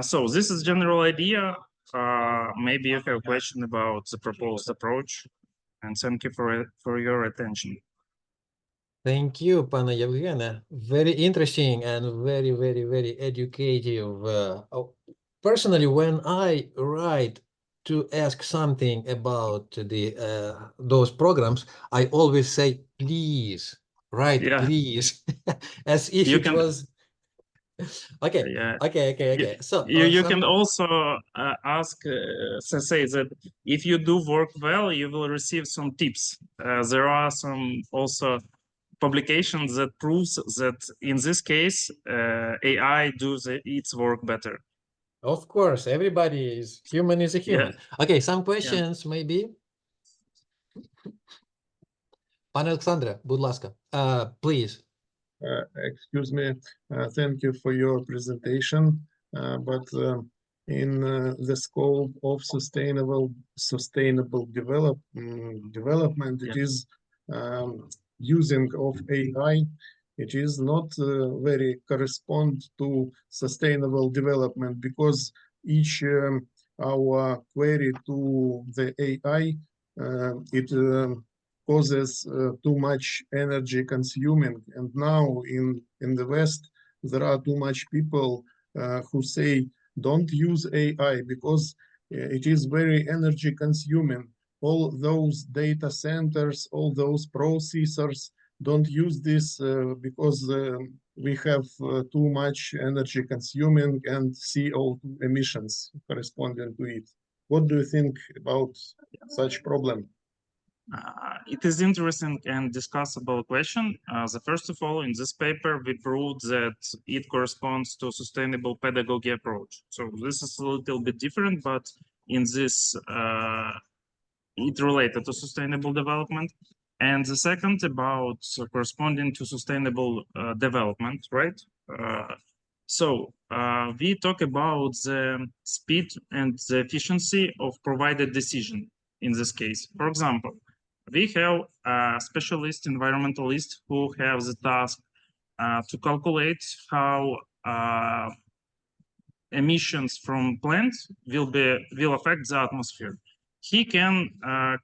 So this is general idea. Maybe you have a question about the proposed approach. And thank you for your attention. Thank you, Pana Yevgena. Very interesting and very, very, very educative. Personally, when I write to ask something about the those programs, I always say, please, write, Yeah. please, as if You it can- was. Okay, Yeah. okay. So You can also ask, say that if you do work well, you will receive some tips. There are some also publications that proves that in this case, AI do its work better. Of course, everybody is human is a human. Okay, some questions maybe. Pане Олександре, будь ласка, please. Excuse me, thank you for your presentation, but in the scope of sustainable development, it is using of AI. It is not very correspond to sustainable development because each our query to the AI it causes too much energy consuming, and now in the West there are too much people who say don't use AI because it is very energy consuming. All those data centers, all those processors, don't use this because we have too much energy consuming and CO2 emissions corresponding to it. What do you think about such problem? It is interesting and discussable question. First of all, in this paper, we proved that it corresponds to sustainable pedagogy approach. So this is a little bit different, but in this, it related to sustainable development. And the second about corresponding to sustainable development, right? We talk about the speed and the efficiency of provided decision in this case. For example, we have a specialist environmentalist who have the task to calculate how emissions from plants will affect the atmosphere. He can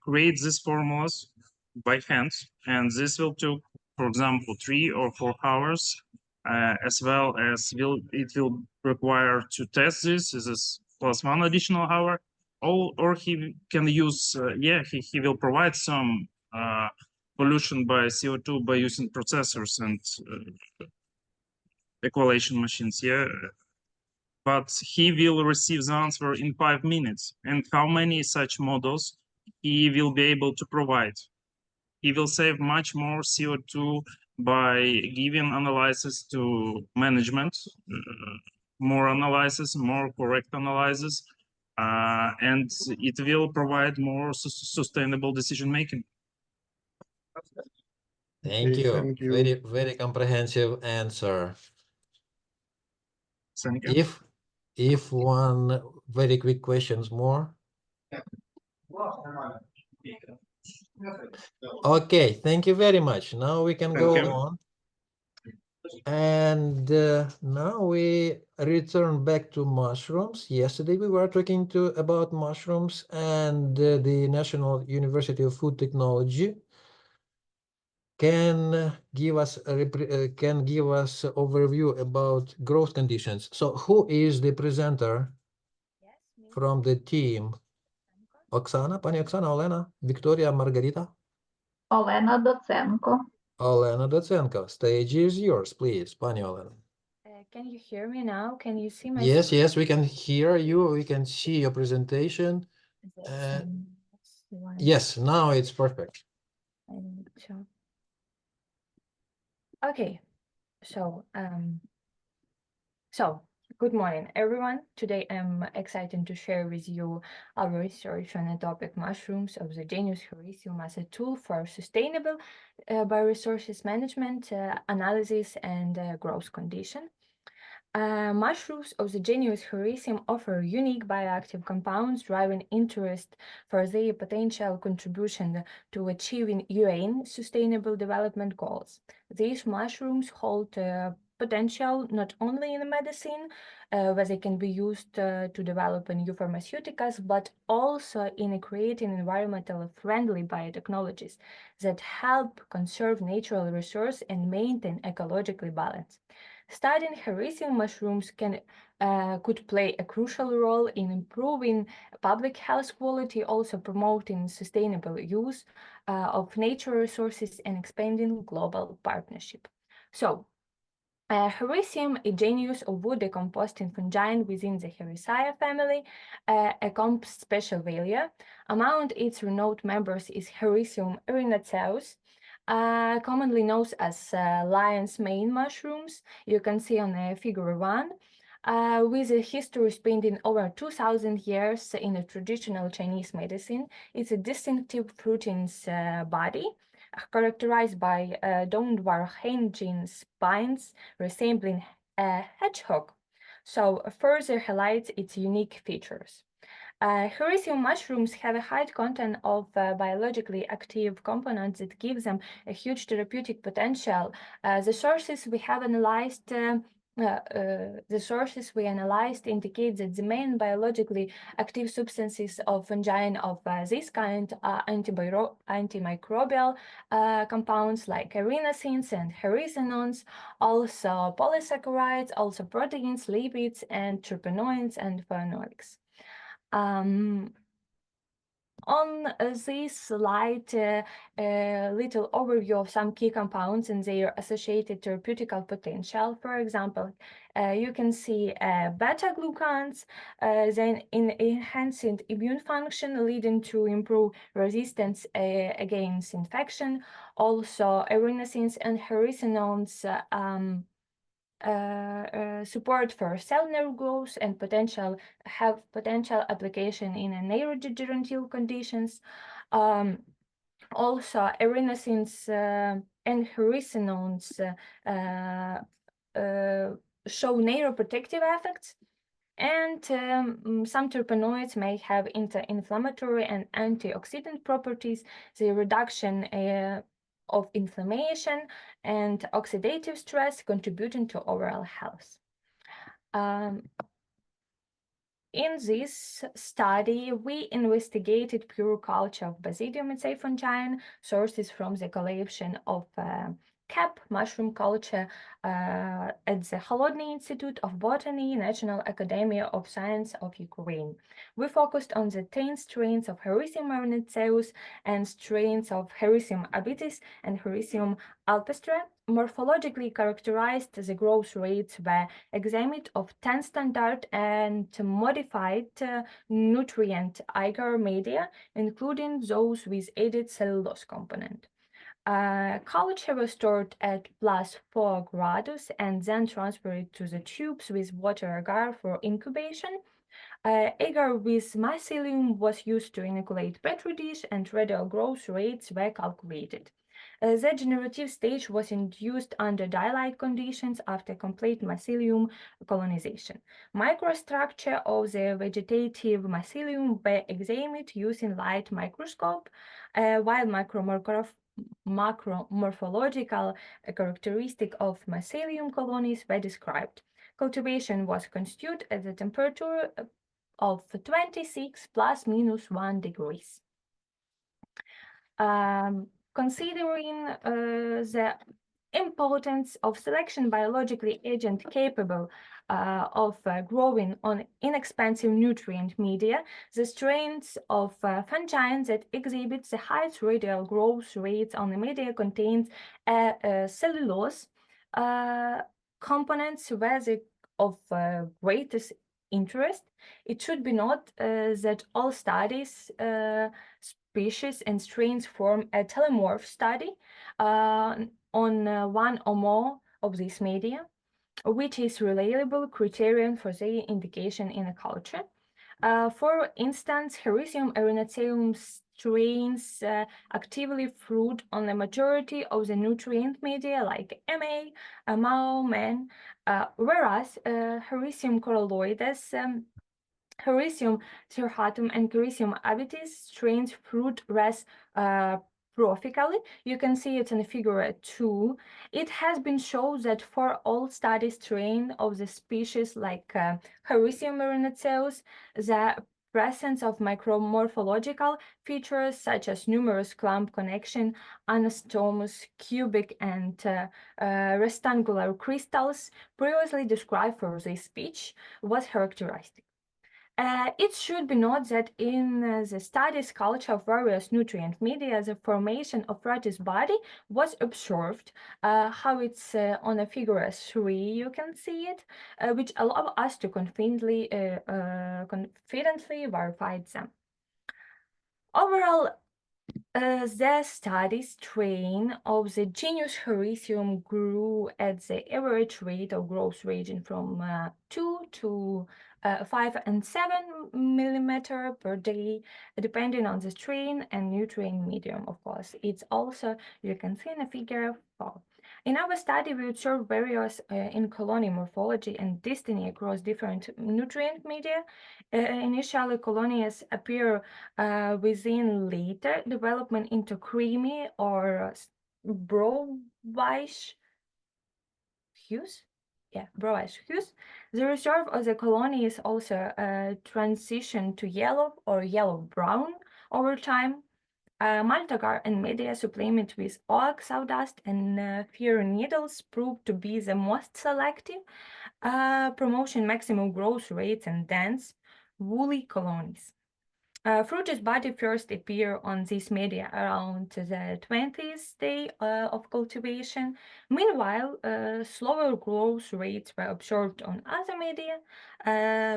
create these formulas by hand, and this will take, for example, 3 or 4 hours, as well as it will require to test this is plus 1 additional hour. Or he can use, he will provide some pollution by CO2 by using processors and equation machines, but he will receive the answer in 5 minutes. And how many such models he will be able to provide? He will save much more CO2 by giving analysis to management, more analysis, more correct analysis, and it will provide more sustainable decision making. Thank Okay, you. thank you. Very, very comprehensive answer. Thank you. If one very quick questions more. Okay, thank you very much. Now we can go on. And now we return back to mushrooms. Yesterday we were talking about mushrooms, and the National University of Food Technology can give us overview about growth conditions. So who is the presenter from the team? Oksana, Pani Oksana, Olena, Victoria, Margarita? Олена Доценко. Olena Docenko, stage is yours, please, Pani Olena. Can you hear me now? Can you see my Yes, yes, we can hear you. We can see your presentation. Yes, now it's perfect. Okay, so good morning, everyone. Today I'm excited to share with you our research on the topic mushrooms of the genus Hericium as a tool for sustainable bioresources management, analysis, and growth condition. Mushrooms of the genus Hericium offer unique bioactive compounds, driving interest for their potential contribution to achieving UN Sustainable Development Goals. These mushrooms hold potential not only in medicine, where they can be used to develop new pharmaceuticals, but also in creating environmentally friendly biotechnologies that help conserve natural resources and maintain ecological balance. Studying hericium mushrooms could play a crucial role in improving public health quality, also promoting sustainable use of nature resources and expanding global partnership. So, Hericium, a genus of wood decomposing fungi within the Hericiae family, a special value. Among its renowned members is Hericium erinaceus, commonly known as lion's mane mushrooms. You can see on figure 1. With a history spanning over 2,000 years in a traditional Chinese medicine, it's a distinctive fruiting body, characterized by downward hanging spines resembling a hedgehog. So further highlights its unique features. Hericium mushrooms have a high content of biologically active components that gives them a huge therapeutic potential. The sources we analyzed indicate that the main biologically active substances of fungi of this kind are antimicrobial compounds like erinacins and hericenones, also polysaccharides, also proteins, lipids, and terpenoids and phenolics. On this slide, a little overview of some key compounds and their associated therapeutical potential. For example, you can see beta-glucans, then enhancing immune function, leading to improved resistance against infection. Also, erinacins and hericenones support for cell nerve growth and have potential application in neurodegenerative conditions. Also, erinacins and hericenones show neuroprotective effects, and some terpenoids may have anti-inflammatory and antioxidant properties. The reduction of inflammation and oxidative stress contributing to overall health. In this study, we investigated pure culture of Basidium fungi, sources from the collection of CAP mushroom culture at the Holodny Institute of Botany, National Academy of Science of Ukraine. We focused on the 10 strains of Hericium erinaceus and strains of Hericium abitus and Hericium alpestre. Morphologically characterized, the growth rates were examined of 10 standard and modified nutrient agar media, including those with added cellulose component. Culture was stored at +4 degrees and then transferred to the tubes with water agar for incubation. Agar with mycelium was used to inoculate petri dish, and radial growth rates were calculated. The generative stage was induced under daylight conditions after complete mycelium colonization. Microstructure of the vegetative mycelium were examined using light microscope, while macromorphological characteristic of mycelium colonies were described. Cultivation was conducted at the temperature of 26 ±1 degrees. Considering the importance of selection biologically agent capable of growing on inexpensive nutrient media, the strains of fungi that exhibit the highest radial growth rates on the media contains cellulose components were of greatest interest. It should be noted that all studies species and strains form a telomorph study. on one or more of these media, which is reliable criterion for the indication in a culture. For instance, Hericium erinaceum strains actively fruit on the majority of the nutrient media like Ma, MAO, MEN, whereas Hericium coralloides, Hericium cirrhatum, and Hericium abitis strains fruit less prophically. You can see it in the figure 2. It has been shown that for all study strain of the species like Hericium erinaceus, the presence of micromorphological features such as numerous clump connection, anastomos, cubic, and rectangular crystals previously described for this species was characteristic. It should be noted that in the studies culture of various nutrient media, the formation of radius body was observed, how it's on a figure 3, you can see it, which allow us to confidently verify them. Overall, the study strain of the genus Hericium grew at the average rate of growth ranging from 2 to 5 and 7 millimeter per day, depending on the strain and nutrient medium, of course. It's also, you can see in the figure 4. In our study, we observed various in colony morphology and destiny across different nutrient media. Initially, colonies appear within later development into creamy or brownish hues. Yeah, brownish hues. The reserve of the colony is also transition to yellow or yellow-brown over time. Maltagar and media supplement with oak sawdust and fir needles proved to be the most selective, promotion maximum growth rates and dense, woolly colonies. Fruitage body first appear on this media around the 20th day of cultivation. Meanwhile, slower growth rates were observed on other media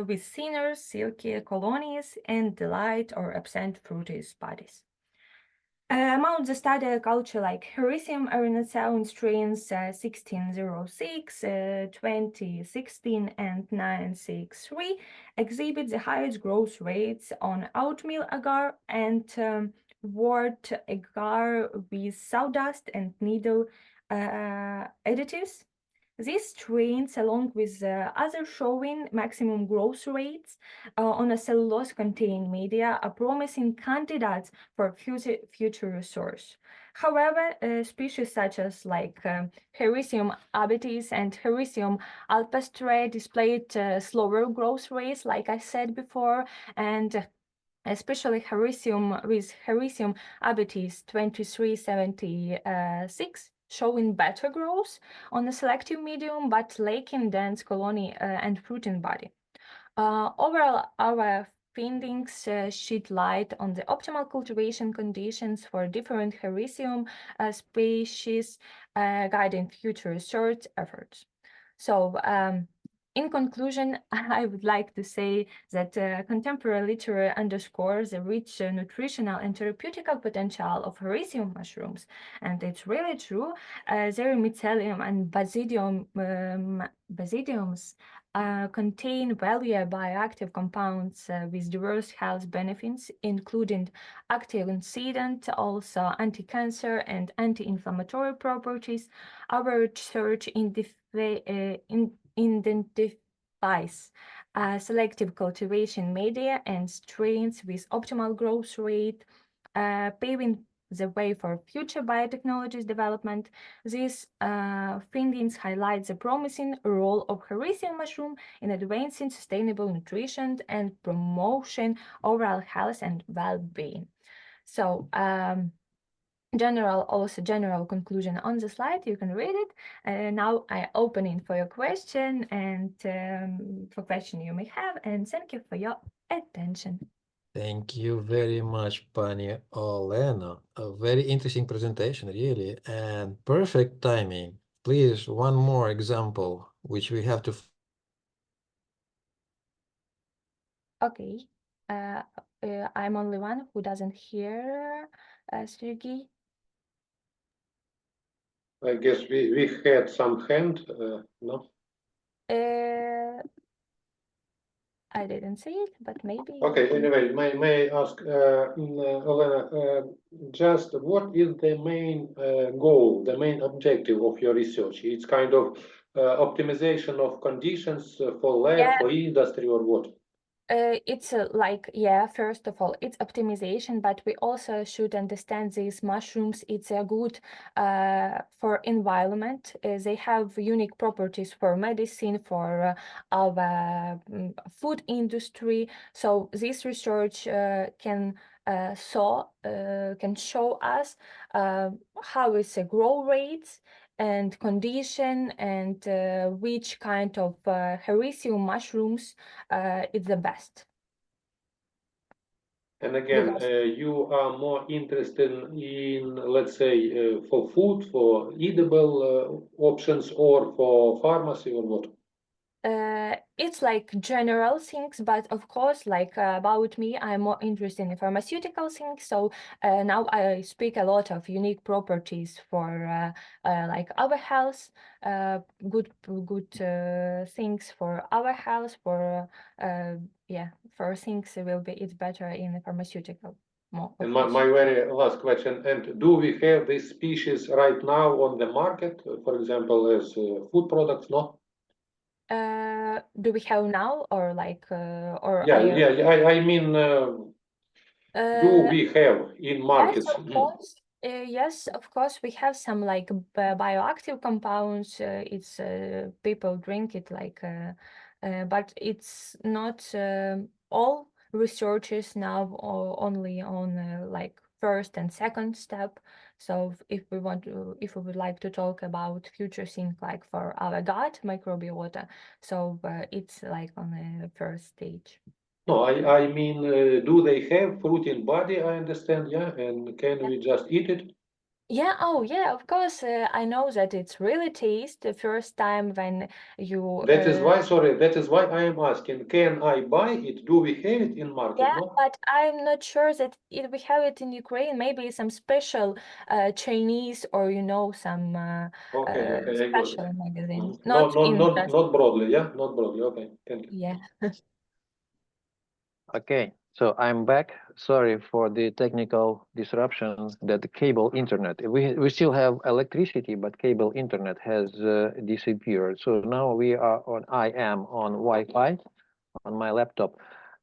with thinner, silky colonies and light or absent fruitage bodies. Among the study culture like Hericium erinaceum strains 1606, 2016, and 963 exhibit the highest growth rates on oatmeal agar and wort agar with sawdust and needle additives. These strains, along with other showing maximum growth rates on a cellulose-containing media, are promising candidates for future research. However, species such as like Hericium abitis and Hericium alpestre displayed slower growth rates, like I said before, and especially Hericium with Hericium abitis 2376 showing better growth on a selective medium but lacking dense colony and fruiting body. Overall, our findings shed light on the optimal cultivation conditions for different Hericium species, guiding future research efforts. So, in conclusion, I would like to say that contemporary literature underscores the rich nutritional and therapeutical potential of Hericium mushrooms, and it's really true. Their mycelium and basidiums contain valuable bioactive compounds with diverse health benefits, including antioxidant, also anti-cancer and anti-inflammatory properties. Our research identifies selective cultivation media and strains with optimal growth rate, paving the way for future biotechnologies development. These findings highlight the promising role of Hericium mushroom in advancing sustainable nutrition and promotion overall health and well-being. So, general conclusion on the slide, you can read it. Now I open it for your question and for question you may have, and thank you for your attention. Thank you very much, Pani Olena. A very interesting presentation, really, and perfect timing. Please, one more example, which we have to. Okay. I'm only one who doesn't hear Sergey. I guess we had some hand, no? I didn't see it, but maybe. Okay, anyway, may I ask, Elena, just what is the main goal, the main objective of your research? It's kind of optimization of conditions for lab, Yeah. for industry, or what? It's like, yeah, first of all, it's optimization, but we also should understand these mushrooms. It's a good for environment. They have unique properties for medicine, for our food industry. So this research can show us how is the growth rates and condition, and which kind of hericium mushrooms is the best. And again, Because- you are more interested in, let's say, for food, for edible options, or for pharmacy, or what? It's like general things, but of course, like about me, I'm more interested in pharmaceutical things. So now I speak a lot of unique properties for like our health, good things for our health, for yeah, for things will be it's better in the pharmaceutical. More, of And course. my very last question, and do we have this species right now on the market, for example, as food products, no? Do we have now or like or Yeah, I mean, do we have in markets? Yes, of course. Yes, of course, we have some like bioactive compounds. It's people drink it like, but it's not all researchers now only on like first and second step. So if we want to, if we would like to talk about future things like for our gut microbiota, so it's like on the first stage. No, I mean, do they have fruit in body? I understand, yeah, and can we just eat it? Yeah, oh yeah, of course. I know that it's really taste the first time when you. That is why, sorry, that is why I am asking, can I buy it? Do we have it in market? Yeah, No? but I'm not sure that we have it in Ukraine. Maybe some special Chinese or some Okay, I got it. special magazines, No, not in just not broadly, yeah, not broadly. Okay, thank you. yeah. Okay, so I'm back. Sorry for the technical disruption that the cable internet. We still have electricity, but cable internet has disappeared. So now I am on Wi-Fi on my laptop.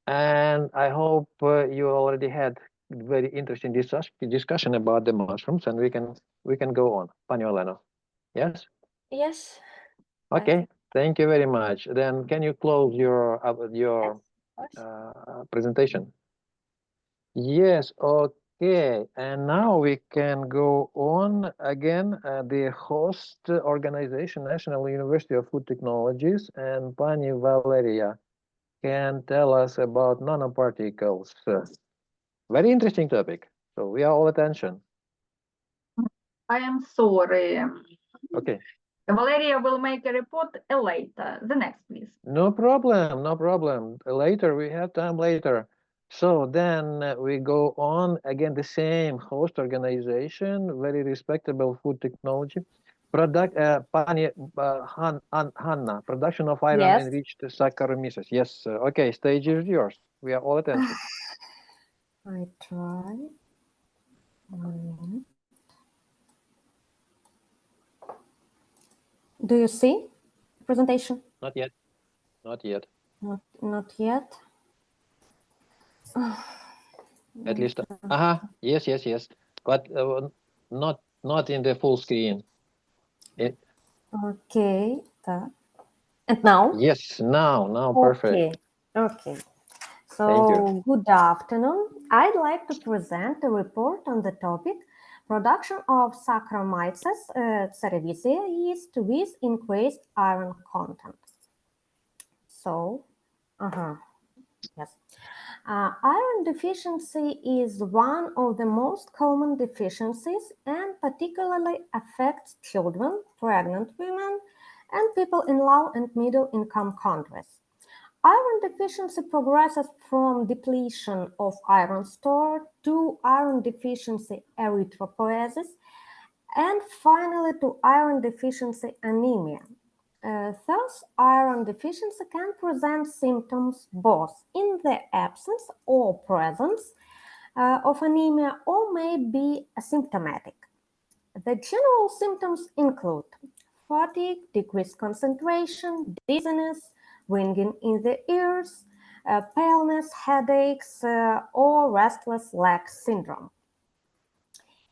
And I hope you already had very interesting discussion about the mushrooms, and we can go on. Pani Olena. Yes? Yes. Okay, thank you very much. Then can you close your presentation? Yes, okay. And now we can go on again. The host organization, National University of Food Technologies, and Pani Valeria can tell us about nanoparticles. Very interesting topic. So we are all attention. I am sorry. Okay. Valeria will make a report later. The next, please. No problem, no problem. Later, we have time later. So then we go on again, the same host organization, very respectable food technology. Pani Hanna, production of iron Yes. enriched Saccharomyces. Yes, okay, stage is yours. We are all attention. I try. Do you see the presentation? Not yet. Not yet. Not yet. At least. Yes, yes, yes. But not in the full screen. Okay. And now? Yes, now perfect. Okay. Thank you. So, good afternoon. I'd like to present a report on the topic production of Saccharomyces cerevisiae yeast with increased iron content. So, yes. Iron deficiency is one of the most common deficiencies and particularly affects children, pregnant women, and people in low and middle income countries. Iron deficiency progresses from depletion of iron store to iron deficiency erythropoiesis, And finally, to iron deficiency anemia. Thus, iron deficiency can present symptoms both in the absence or presence of anemia or may be asymptomatic. The general symptoms include fatigue, decreased concentration, dizziness, ringing in the ears, paleness, headaches, or restless leg syndrome.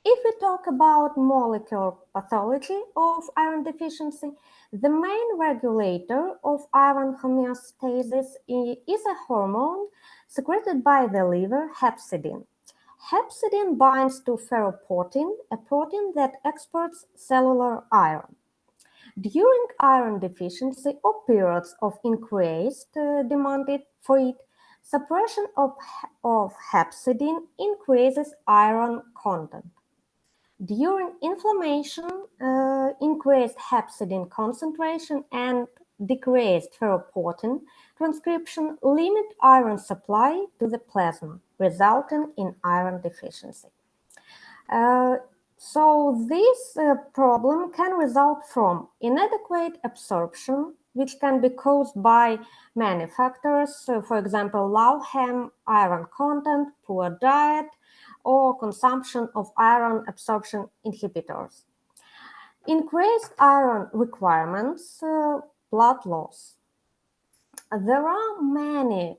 If we talk about molecular pathology of iron deficiency, the main regulator of iron homeostasis is a hormone secreted by the liver, hepcidin. Hepcidin binds to ferroportin, a protein that exports cellular iron. During iron deficiency or periods of increased demand for it, suppression of hepcidin increases iron content. During inflammation, increased hepcidin concentration and decreased ferroportin transcription limit iron supply to the plasma, resulting in iron deficiency. So this problem can result from inadequate absorption, which can be caused by many factors, for example, low heme iron content, poor diet, or consumption of iron absorption inhibitors. Increased iron requirements, blood loss. There are many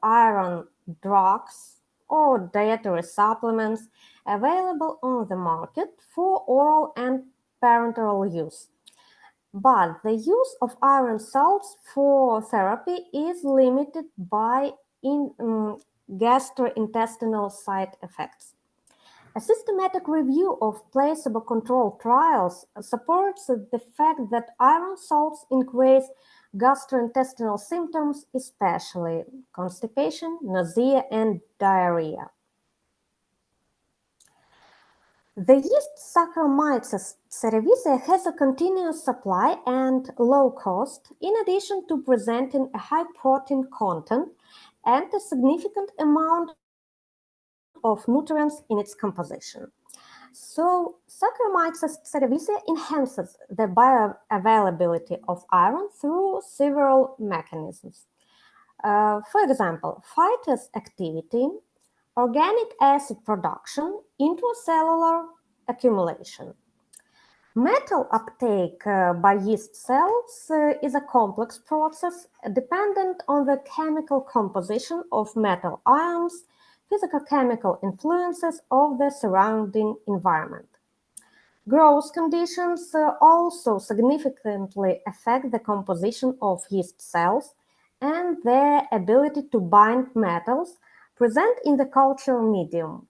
iron drugs or dietary supplements available on the market for oral and parenteral use. But the use of iron salts for therapy is limited by gastrointestinal side effects. A systematic review of placebo-controlled trials supports the fact that iron salts increase gastrointestinal symptoms, especially constipation, nausea, and diarrhea. The yeast Saccharomyces cerevisiae has a continuous supply and low cost, in addition to presenting a high protein content and a significant amount of nutrients in its composition. So, Saccharomyces cerevisiae enhances the bioavailability of iron through several mechanisms. For example, phytase activity, organic acid production, intracellular accumulation. Metal uptake by yeast cells is a complex process dependent on the chemical composition of metal ions, physicochemical influences of the surrounding environment. Growth conditions also significantly affect the composition of yeast cells and their ability to bind metals present in the culture medium,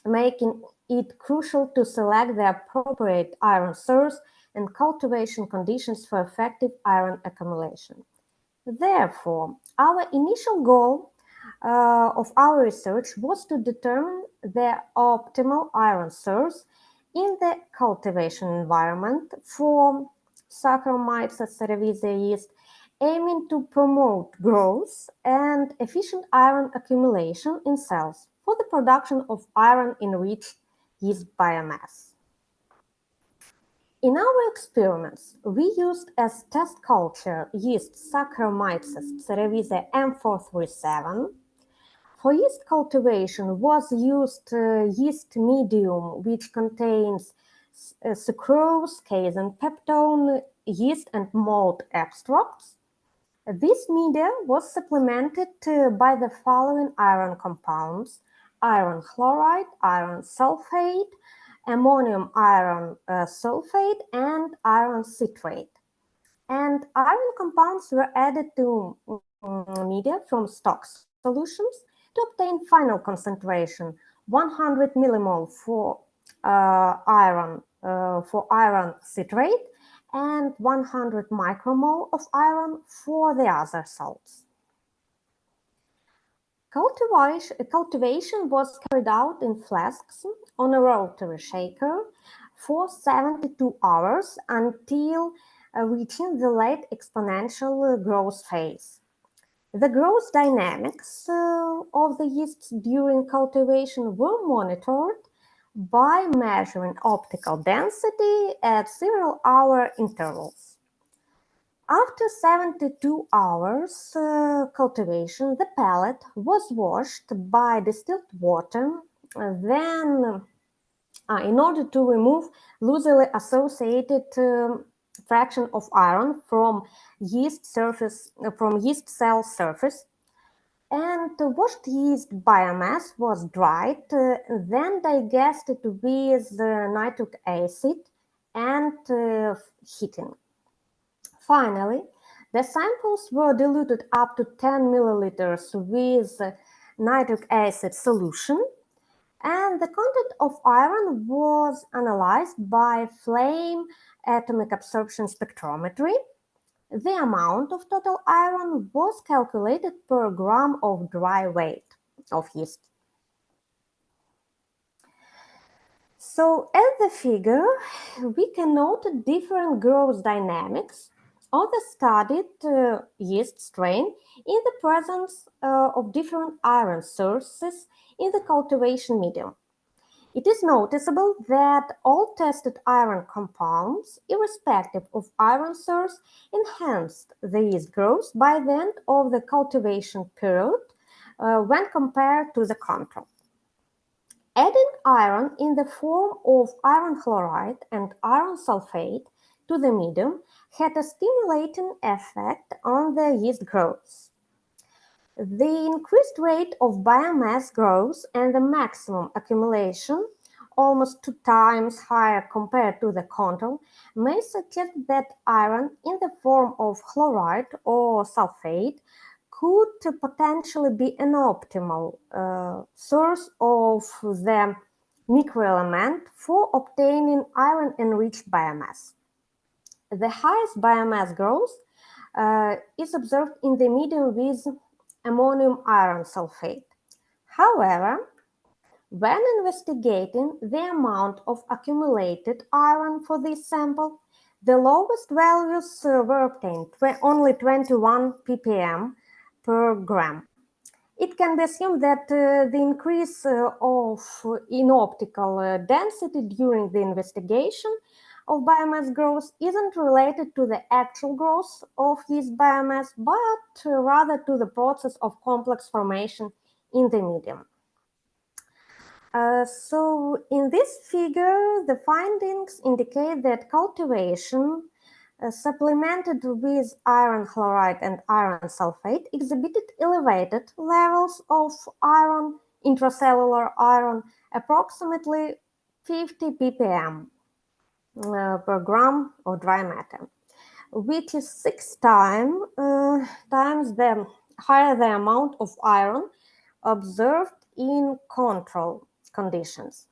making it crucial to select the appropriate iron source and cultivation conditions for effective iron accumulation. Therefore, our initial goal of our research was to determine the optimal iron source in the cultivation environment for Saccharomyces cerevisiae yeast, aiming to promote growth and efficient iron accumulation in cells for the production of iron-enriched yeast biomass. In our experiments, we used as test culture yeast Saccharomyces cerevisiae M437. For yeast cultivation was used yeast medium, which contains sucrose, casein, peptone, yeast, and malt extracts. This media was supplemented by the following iron compounds: iron chloride, iron sulfate, ammonium iron sulfate, and iron citrate. And iron compounds were added to media from stock solutions to obtain final concentration 100 millimole for iron citrate and 100 micromole of iron for the other salts. Cultivation was carried out in flasks on a rotary shaker for 72 hours until reaching the late exponential growth phase. The growth dynamics of the yeasts during cultivation were monitored by measuring optical density at several hour intervals. After 72 hours cultivation, the pellet was washed by distilled water. Then, in order to remove loosely associated fraction of iron from yeast cell surface, and washed yeast biomass was dried, then digested with nitric acid and heating. Finally, the samples were diluted up to 10 milliliters with nitric acid solution, and the content of iron was analyzed by flame atomic absorption spectrometry. The amount of total iron was calculated per gram of dry weight of yeast. So at the figure, we can note different growth dynamics of the studied yeast strain in the presence of different iron sources in the cultivation medium. It is noticeable that all tested iron compounds, irrespective of iron source, enhanced the yeast growth by the end of the cultivation period when compared to the control. Adding iron in the form of iron chloride and iron sulfate to the medium had a stimulating effect on the yeast growth. The increased rate of biomass growth and the maximum accumulation, almost 2 times higher compared to the control, may suggest that iron in the form of chloride or sulfate could potentially be an optimal source of the microelement for obtaining iron-enriched biomass. The highest biomass growth is observed in the medium with ammonium iron sulfate. However, when investigating the amount of accumulated iron for this sample, the lowest values were obtained, only 21 ppm per gram. It can be assumed that the increase in optical density during the investigation of biomass growth isn't related to the actual growth of yeast biomass, but rather to the process of complex formation in the medium. So in this figure, the findings indicate that cultivation supplemented with iron chloride and iron sulfate exhibited elevated levels of iron, intracellular iron, approximately 50 ppm per gram of dry matter, which is 6 times the higher the amount of iron observed in control conditions.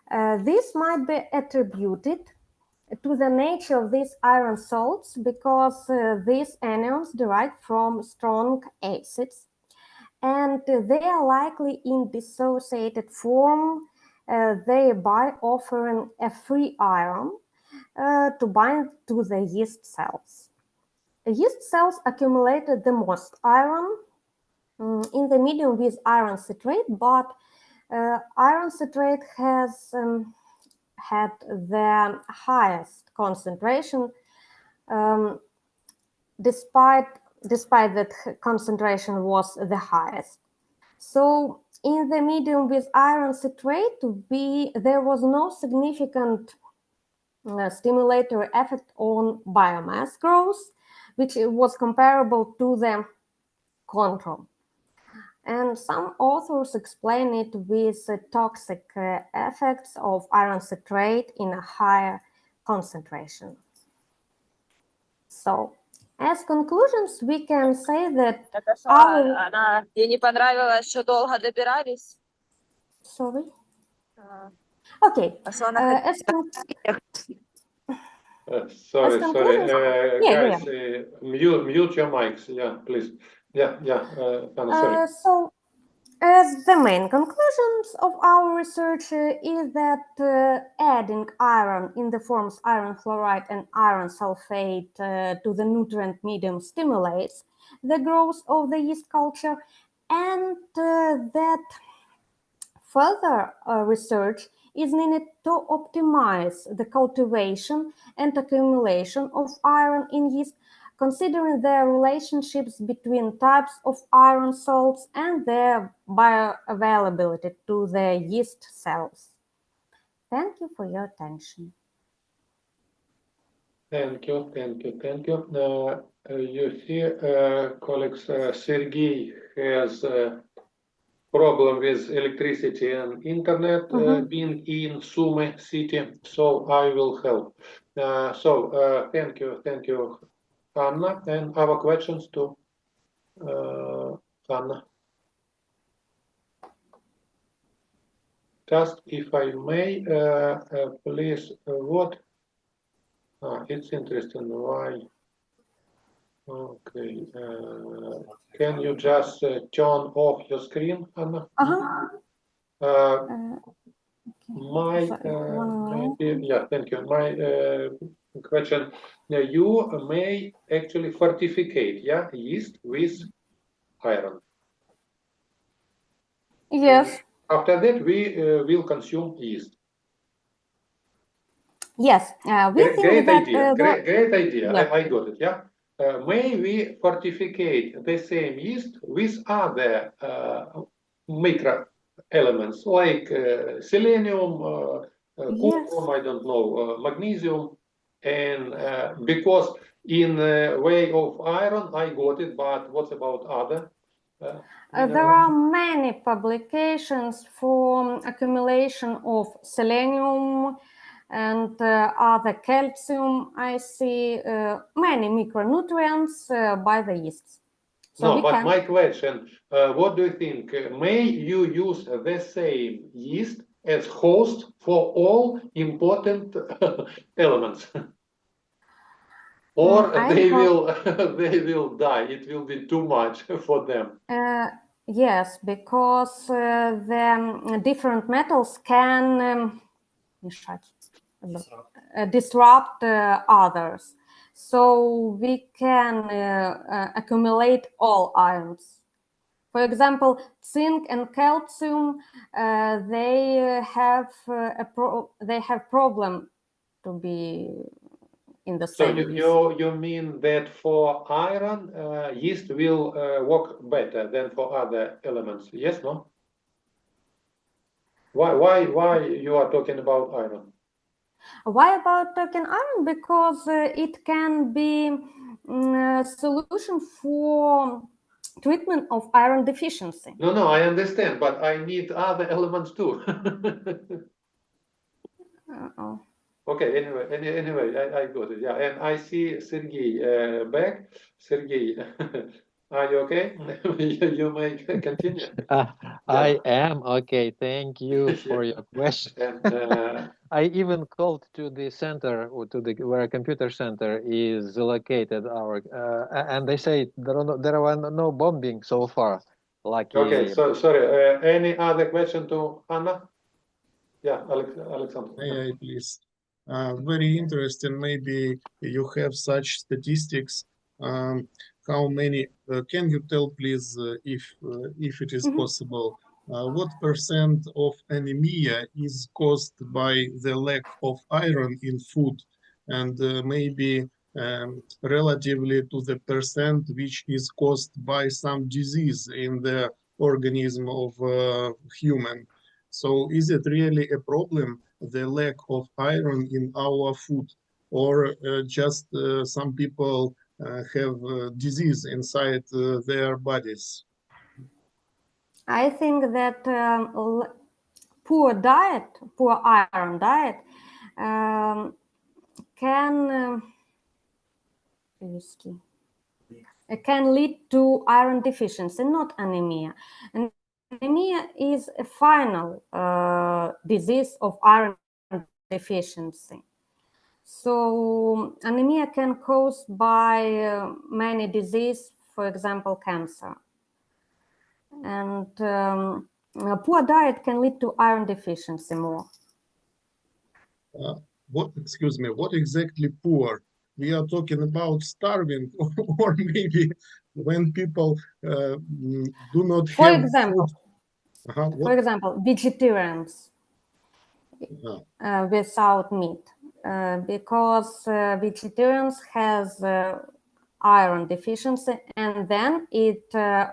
This might be attributed to the nature of these iron salts because these anions derive from strong acids and they are likely in dissociated form, thereby offering a free iron to bind to the yeast cells. Yeast cells accumulated the most iron in the medium with iron citrate, but iron citrate has had the highest concentration, despite that concentration was the highest. So in the medium with iron citrate, there was no significant stimulatory effect on biomass growth, which was comparable to the control. And some authors explain it with toxic effects of iron citrate in a higher concentration. So, as conclusions, we can say that ей не понравилось, что долго добирались. Sorry? Okay. Sorry, Yeah, guys, mute your mics. Yeah, please. Sorry. So, as the main conclusions of our research is that adding iron in the forms iron chloride and iron sulfate to the nutrient medium stimulates the growth of the yeast culture, and that further research is needed to optimize the cultivation and accumulation of iron in yeast, considering the relationships between types of iron salts and their bioavailability to the yeast cells. Thank you for your attention. Thank you. You see, colleagues, Sergey has a problem with electricity and internet being in Sumy city, so I will help. Thank you, Anna. And our questions to Anna. Just if I may, please, what? It's interesting why. Okay. Can you just turn off your screen, Anna? My maybe, yeah, thank you. My question: you may actually fortificate, yeah, yeast with iron. Yes. After that, we will consume yeast. Yes, we think Great that idea. Great idea. Yeah. I got it. Yeah. May we fortificate the same yeast with other micro elements like selenium, Yes. chromium, I don't know, magnesium, and because in way of iron I got it, but what about other? There are many publications for accumulation of selenium and other calcium. I see many micronutrients by the yeasts. So no, but my question, what do you think? May you use the same yeast as host for all important elements? Or they will die, it will be too much for them. Yes, because the different metals can disrupt others. So we can accumulate all ions. For example, zinc and calcium, they have problem to be in the So same yeast. you mean that for iron, yeast will work better than for other elements? Yes, no? Why you are talking about iron? Why about talking iron? Because it can be a solution for treatment of iron deficiency. No, I understand, but I need other elements too. Okay, anyway, I got it. Yeah, and I see Sergey back. Sergey, are you okay? You may continue. I am okay. Thank you for your question. I even called to the center, or to the where a computer center is located. And they say there were no bombing so far. Lucky. Okay, so sorry. Any other question to Anna? Yeah, Alexander. Yeah, please. Very interesting. Maybe you have such statistics. How many? Can you tell, please, if it is possible, what percent of anemia is caused by the lack of iron in food, and maybe relatively to the percent which is caused by some disease in the organism of human? So is it really a problem, the lack of iron in our food, or just some people have disease inside their bodies? I think that poor iron diet can lead to iron deficiency, not anemia. Anemia is a final disease of iron deficiency. So anemia can cause by many diseases, for example, cancer. And poor diet can lead to iron deficiency more. Excuse me, what exactly poor? We are talking about starving, or maybe when people do not have For example, food. for example, vegetarians. without meat, because vegetarians has iron deficiency, and then it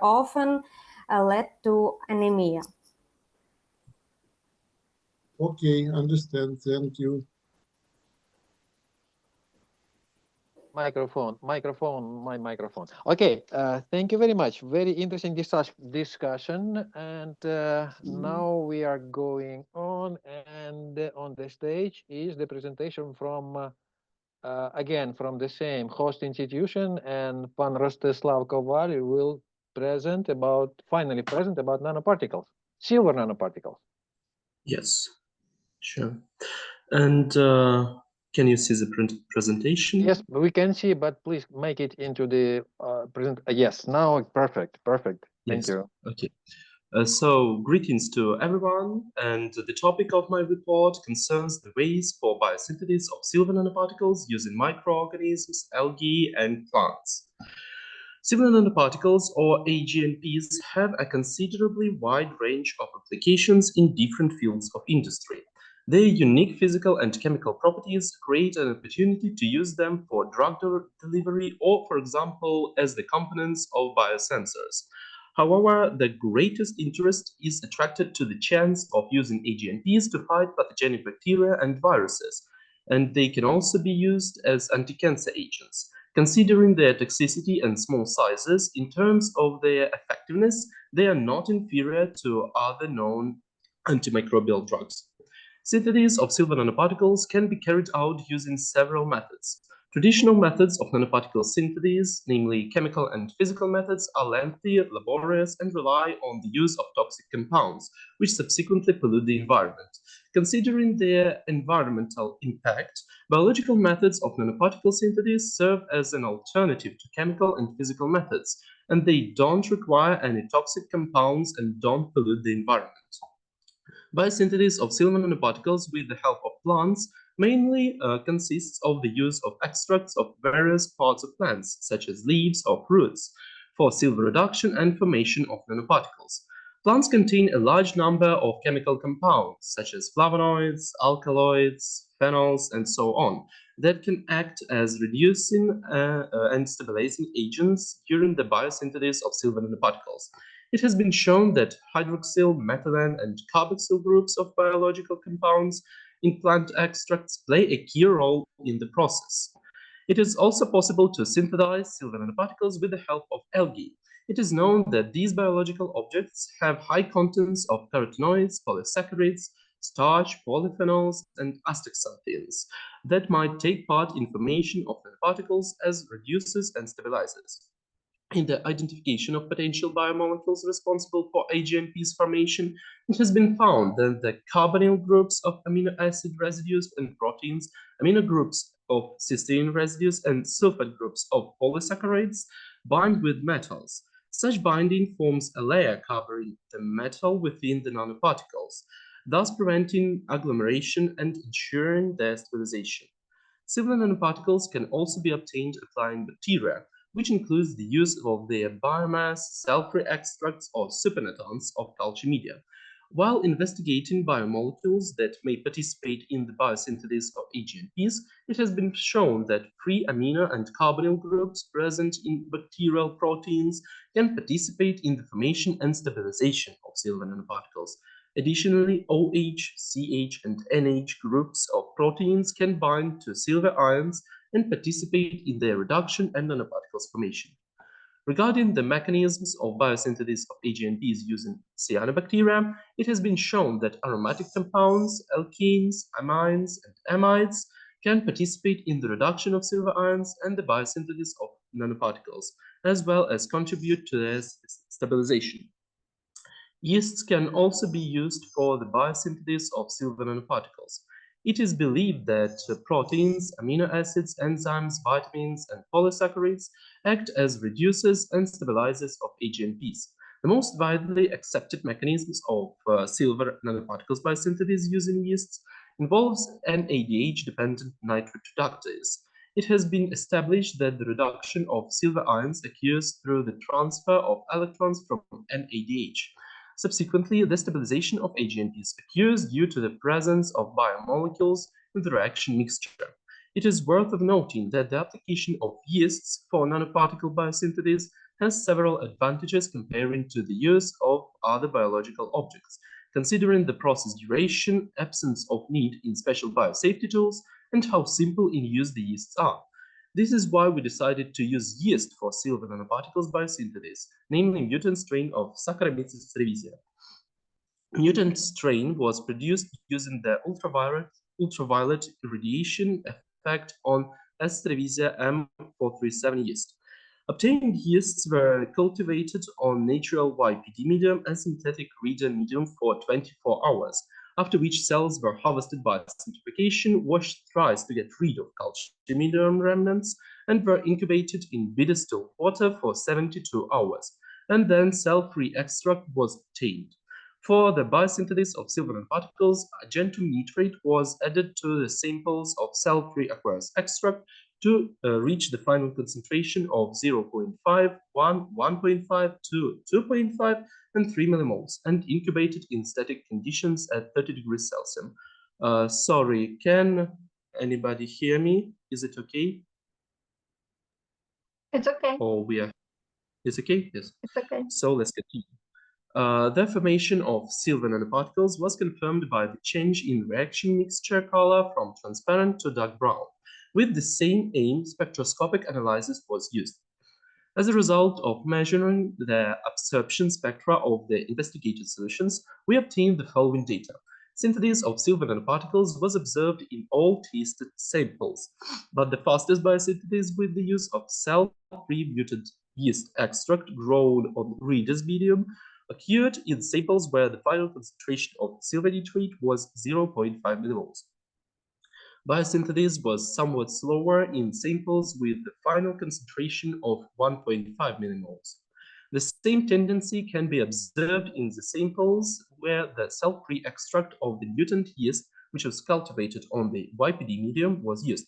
often led to anemia. Okay, understand. Thank you. My microphone. Okay, thank you very much. Very interesting discussion. And now we are going on, and on the stage is the presentation from, again, from the same host institution, and Pan Rostislav Koval will finally present about nanoparticles, silver nanoparticles. Yes, sure. And can you see the presentation? Yes, we can see, but please make it into the present. Yes, now perfect. Thank Yes. you. Okay. So greetings to everyone, and the topic of my report concerns the ways for biosynthesis of silver nanoparticles using microorganisms, algae, and plants. Silver nanoparticles, or AGNPs, have a considerably wide range of applications in different fields of industry. Their unique physical and chemical properties create an opportunity to use them for drug delivery or, for example, as the components of biosensors. However, the greatest interest is attracted to the chance of using AGNPs to fight pathogenic bacteria and viruses, and they can also be used as anti-cancer agents. Considering their toxicity and small sizes, in terms of their effectiveness, they are not inferior to other known antimicrobial drugs. Synthesis of silver nanoparticles can be carried out using several methods. Traditional methods of nanoparticle synthesis, namely chemical and physical methods, are lengthy, laborious, and rely on the use of toxic compounds, which subsequently pollute the environment. Considering their environmental impact, biological methods of nanoparticle synthesis serve as an alternative to chemical and physical methods, and they don't require any toxic compounds and don't pollute the environment. Biosynthesis of silver nanoparticles with the help of plants mainly consists of the use of extracts of various parts of plants, such as leaves or roots, for silver reduction and formation of nanoparticles. Plants contain a large number of chemical compounds, such as flavonoids, alkaloids, phenols, and so on, that can act as reducing and stabilizing agents during the biosynthesis of silver nanoparticles. It has been shown that hydroxyl, methylene, and carboxyl groups of biological compounds in plant extracts play a key role in the process. It is also possible to synthesize silver nanoparticles with the help of algae. It is known that these biological objects have high contents of carotenoids, polysaccharides, starch, polyphenols, and astaxanthins that might take part in formation of nanoparticles as reducers and stabilizers. In the identification of potential biomolecules responsible for AGNP's formation, it has been found that the carbonyl groups of amino acid residues and proteins, amino groups of cysteine residues, and sulfate groups of polysaccharides bind with metals. Such binding forms a layer covering the metal within the nanoparticles, thus preventing agglomeration and ensuring their stabilization. Silver nanoparticles can also be obtained applying bacteria, which includes the use of their biomass, cell-free extracts, or supernatons of culture media. While investigating biomolecules that may participate in the biosynthesis of AGNPs, it has been shown that free amino and carbonyl groups present in bacterial proteins can participate in the formation and stabilization of silver nanoparticles. Additionally, OH, CH, and NH groups of proteins can bind to silver ions and participate in their reduction and nanoparticles formation. Regarding the mechanisms of biosynthesis of AGNPs using cyanobacteria, it has been shown that aromatic compounds, alkenes, amines, and amides can participate in the reduction of silver ions and the biosynthesis of nanoparticles, as well as contribute to their stabilization. Yeasts can also be used for the biosynthesis of silver nanoparticles. It is believed that proteins, amino acids, enzymes, vitamins, and polysaccharides act as reducers and stabilizers of AGNPs. The most widely accepted mechanisms of silver nanoparticles biosynthesis using yeasts involves NADH-dependent nitrate reductase. It has been established that the reduction of silver ions occurs through the transfer of electrons from NADH. Subsequently, the stabilization of AGNPs occurs due to the presence of biomolecules in the reaction mixture. It is worth of noting that the application of yeasts for nanoparticle biosynthesis has several advantages comparing to the use of other biological objects, considering the process duration, absence of need in special biosafety tools, and how simple in use the yeasts are. This is why we decided to use yeast for silver nanoparticles biosynthesis, namely mutant strain of Saccharomyces cerevisiae. Mutant strain was produced using the ultraviolet irradiation effect on S. cerevisiae M437 yeast. Obtained yeasts were cultivated on natural YPD medium and synthetic reader medium for 24 hours, after which cells were harvested by centrifugation, washed thrice to get rid of culture medium remnants, and were incubated in bitter still water for 72 hours, and then cell-free extract was obtained. For the biosynthesis of silver nanoparticles, argentum nitrate was added to the samples of cell-free aqueous extract to reach the final concentration of 0.5, 1.5 to 2.5, and 3 millimoles, and incubated in static conditions at 30 degrees Celsius. Sorry, can anybody hear me? Is it okay? It's okay. Or we are? It's okay? Yes. It's okay. So let's continue. The formation of silver nanoparticles was confirmed by the change in reaction mixture color from transparent to dark brown. With the same aim, spectroscopic analysis was used. As a result of measuring the absorption spectra of the investigated solutions, we obtained the following data. Synthesis of silver nanoparticles was observed in all tested samples, but the fastest biosynthesis with the use of cell-free mutant yeast extract grown on reader's medium occurred in samples where the final concentration of silver nitrate was 0.5 millimoles. Biosynthesis was somewhat slower in samples with the final concentration of 1.5 millimoles. The same tendency can be observed in the samples where the cell-free extract of the mutant yeast, which was cultivated on the YPD medium, was used.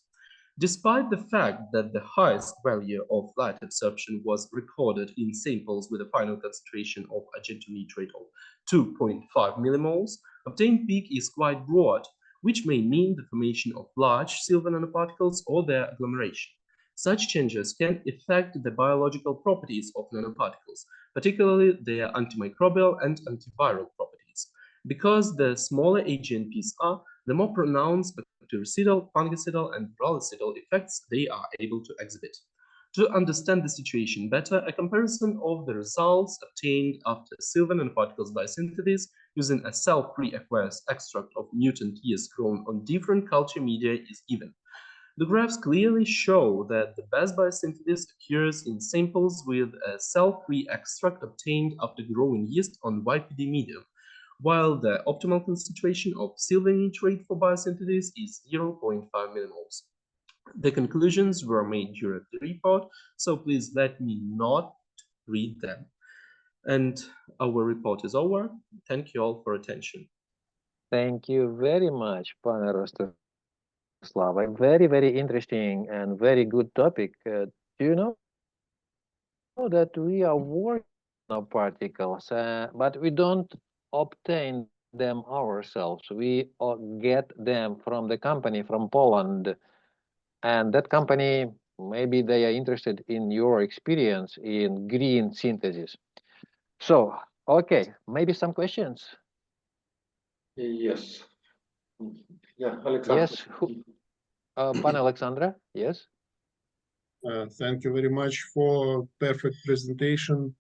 Despite the fact that the highest value of light absorption was recorded in samples with a final concentration of argentum nitrate of 2.5 millimoles, obtained peak is quite broad, which may mean the formation of large silver nanoparticles or their agglomeration. Such changes can affect the biological properties of nanoparticles, particularly their antimicrobial and antiviral properties. Because the smaller AGNPs are, the more pronounced bactericidal, fungicidal, and viralicidal effects they are able to exhibit. To understand the situation better, a comparison of the results obtained after silver nanoparticles biosynthesis using a cell-free aqueous extract of mutant yeast grown on different culture media is given. The graphs clearly show that the best biosynthesis occurs in samples with a cell-free extract obtained after growing yeast on YPD medium, while the optimal concentration of silver nitrate for biosynthesis is 0.5 millimoles. The conclusions were made during the report, so please let me not read them. And our report is over. Thank you all for attention. Thank you very much, Pane Rostislav. A very, very interesting and very good topic. Do you know that we are working on particles, but we don't obtain them ourselves. We get them from the company from Poland. And that company, maybe they are interested in your experience in green synthesis. So, okay, maybe some questions. Yes. Yeah, Alexander. Yes, Pan Alexandra, yes. Thank you very much for perfect presentation.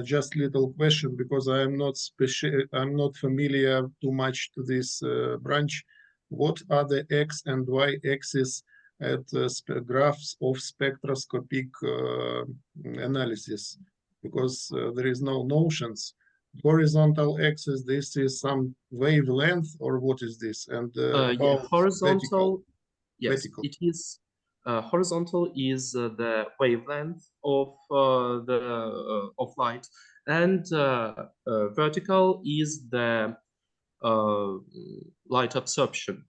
Just little question because I'm not familiar too much to this branch. What are the X and Y axis at graphs of spectroscopic analysis? Because there is no notions. Horizontal axis, this is some wavelength, or what is this? And Yeah, horizontal, yes, vertical. it is. Horizontal is the wavelength of of light, and vertical is the light absorption.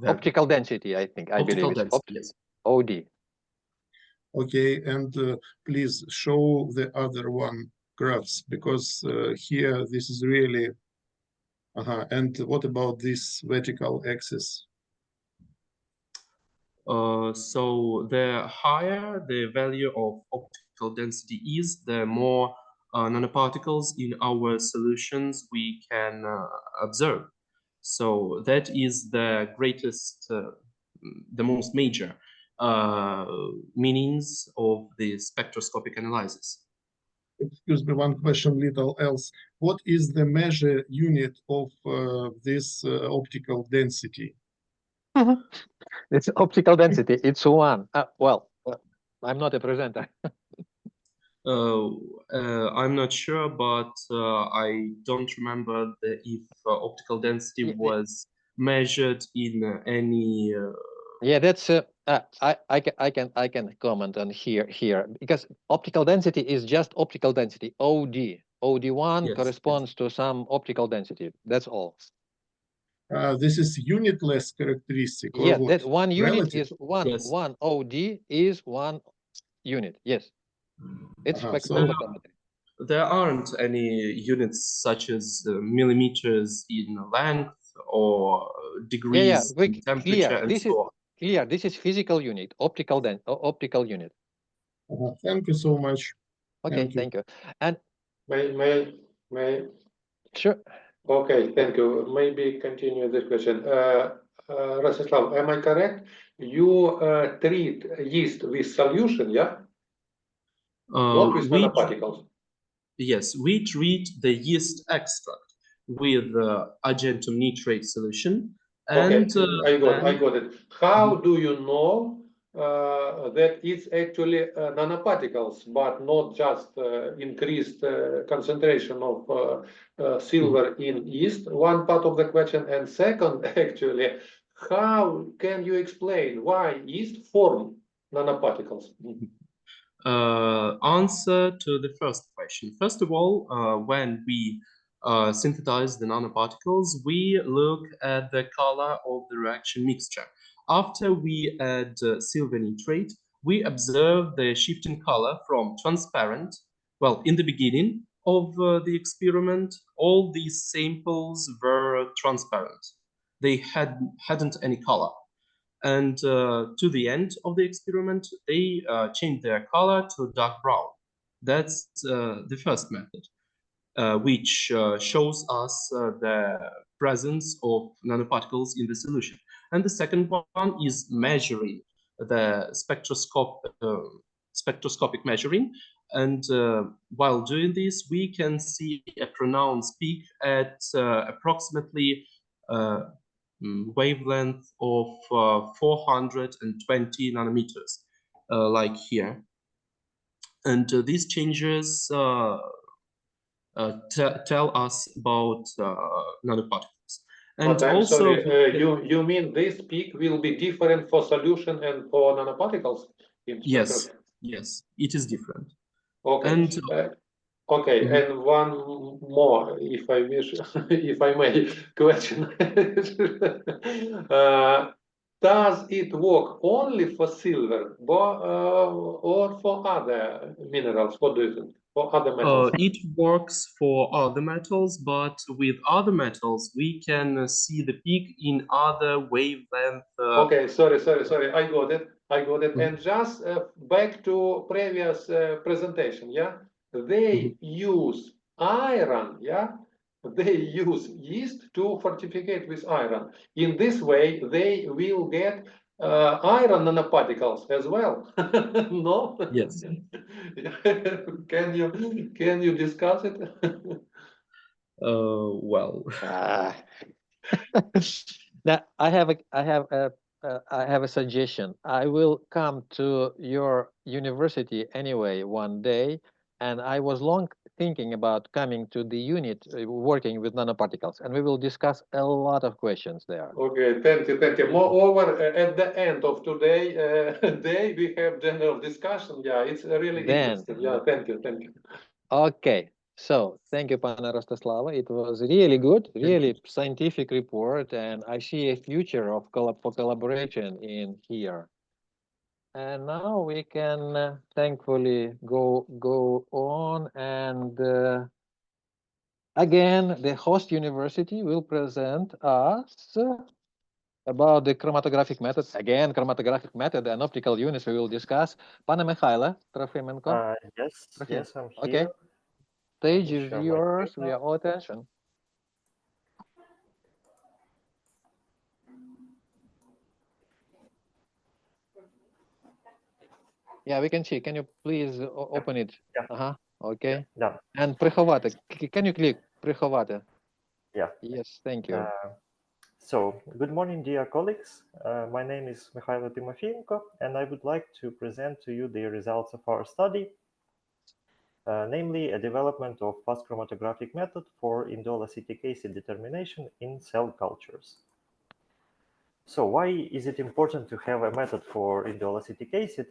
Optical density, I think. I Optical believe density, yes. OD. Okay, and please show the other one graphs? Because here this is really. And what about this vertical axis? So the higher the value of optical density is, the more nanoparticles in our solutions we can observe. So that is the greatest, the most major meanings of the spectroscopic analysis. Excuse me, one question, little else. What is the measure unit of this optical density? It's optical density. It's one. I'm not a presenter. I'm not sure, but I don't remember if optical density was measured in any. Yeah, that's I can comment on here because optical density is just optical density, OD. OD1 Yes, corresponds to some optical density. That's all. This is unitless characteristic. Or Yeah, what? that one unit Relative? is one. Yes. One OD is one unit. Yes, it's So spectrophotometry. There aren't any units such as millimeters in length or degrees in temperature and so on. Clear. This is physical unit, optical unit. Thank you so much. Okay, thank you. And May sure. Okay, thank you. Maybe continue this question. Rostislav, am I correct? You treat yeast with solution, yeah? Not with nanoparticles. Yes, we treat the yeast extract with argentum nitrate solution. And I got it. How do you know that it's actually nanoparticles, but not just increased concentration of silver in yeast? One part of the question. And second, actually, how can you explain why yeast form nanoparticles? Answer to the first question. First of all, when we synthesize the nanoparticles, we look at the color of the reaction mixture. After we add silver nitrate, we observe the shifting color from transparent. Well, in the beginning of the experiment, all these samples were transparent. They hadn't any color. And to the end of the experiment, they changed their color to dark brown. That's the first method, which shows us the presence of nanoparticles in the solution. And the second one is measuring the spectroscopic measuring. And while doing this, we can see a pronounced peak at approximately wavelength of 420 nanometers, like here. And these changes tell us about nanoparticles. And But I'm also, sorry, you mean this peak will be different for solution and for nanoparticles? Yes, it is different. Okay. And okay, and one more, if I wish, if I may, question. Does it work only for silver, or for other minerals? What do you think? For other metals? It works for other metals, but with other metals, we can see the peak in other wavelength. Okay, sorry. I got it. And just back to previous presentation, yeah? They use iron, yeah? They use yeast to fortificate with iron. In this way, they will get iron nanoparticles as well. No? Yes. Can you discuss it? Well. Now I have a suggestion. I will come to your university anyway one day, and I was long thinking about coming to the unit working with nanoparticles, and we will discuss a lot of questions there. Okay, thank you. Moreover, at the end of today day, we have general discussion. Yeah, it's really interesting. Yeah, thank you. Okay, so thank you, Pana Rostislava. It was really good, really scientific report, and I see a future of for collaboration in here. And now we can thankfully go on, and again, the host university will present us about the chromatographic method. Again, chromatographic method and optical units we will discuss. Pane Mikhaila Trofimenko. Yes, I'm here. Okay. Stage will is share my yours. screen We now. are all attention. Yeah, we can see. Can you please open it? Yeah. Okay. Done. And приховати. Can you click приховати? Yeah. Yes, thank you. So, good morning, dear colleagues. My name is Mikhailo Timofeyenko, and I would like to present to you the results of our study, namely a development of fast chromatographic method for indole acetic acid determination in cell cultures. So, why is it important to have a method for indole acetic acid?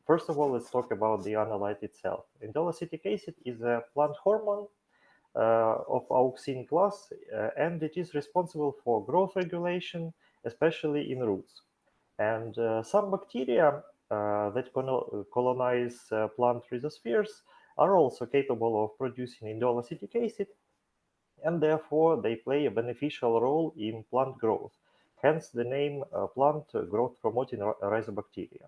First of all, let's talk about the analyte itself. Indole acetic acid is a plant hormone of auxin class, and it is responsible for growth regulation, especially in roots. And some bacteria that colonize plant rhizospheres are also capable of producing indole acetic acid, and therefore they play a beneficial role in plant growth. Hence the name plant growth promoting rhizobacteria.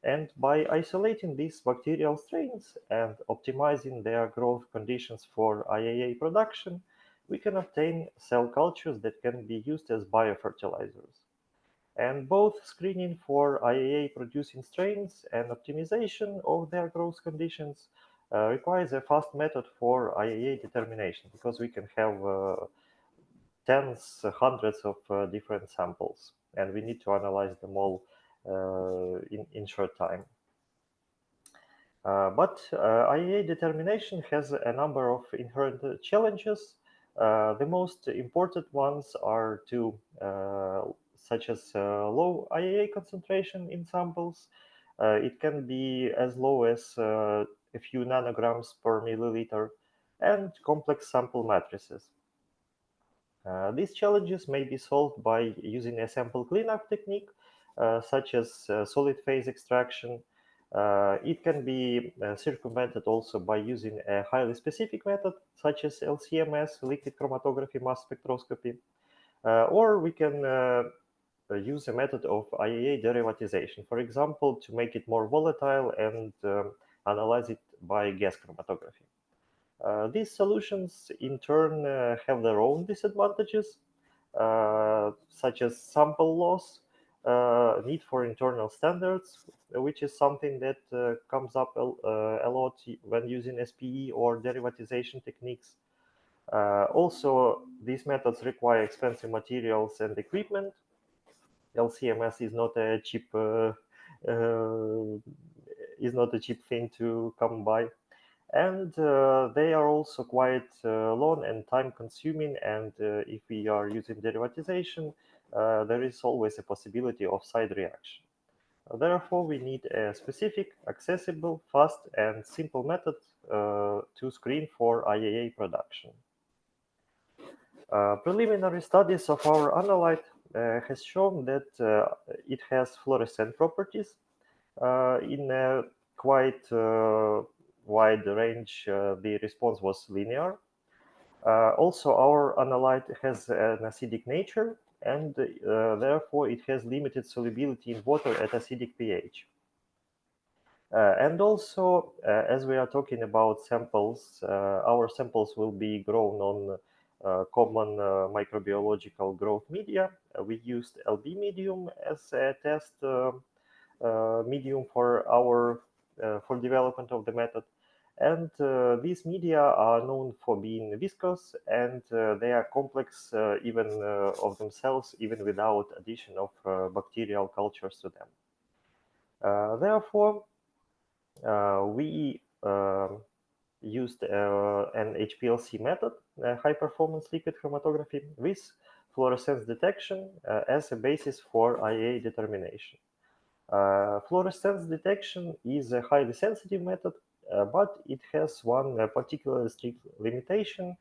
And by isolating these bacterial strains and optimizing their growth conditions for IAA production, we can obtain cell cultures that can be used as biofertilizers. And both screening for IAA producing strains and optimization of their growth conditions requires a fast method for IAA determination, because we can have tens, hundreds of different samples, and we need to analyze them all in short time. But IAA determination has a number of inherent challenges. The most important ones are two, such as low IAA concentration in samples. It can be as low as a few nanograms per milliliter, and complex sample matrices. These challenges may be solved by using a sample cleanup technique, such as solid phase extraction. It can be circumvented also by using a highly specific method, such as LCMS, liquid chromatography mass spectroscopy, or we can use a method of IAA derivatization, for example, to make it more volatile and analyze it by gas chromatography. These solutions, in turn, have their own disadvantages, such as sample loss, need for internal standards, which is something that comes up a lot when using SPE or derivatization techniques. Also, these methods require expensive materials and equipment. LCMS is not a cheap thing to come by, and they are also quite long and time consuming, and if we are using derivatization, there is always a possibility of side reaction. Therefore, we need a specific, accessible, fast, and simple method to screen for IAA production. Preliminary studies of our analyte has shown that it has fluorescent properties in a quite wide range. The response was linear. Also, our analyte has an acidic nature, and therefore it has limited solubility in water at acidic pH. And also, as we are talking about samples, our samples will be grown on common microbiological growth media. We used LB medium as a test medium for our for development of the method, and these media are known for being viscous, and they are complex even of themselves, even without addition of bacterial cultures to them. Therefore, we used an HPLC method, high performance liquid chromatography, with fluorescence detection as a basis for IAA determination. Fluorescence detection is a highly sensitive method, but it has one particularly strict limitation,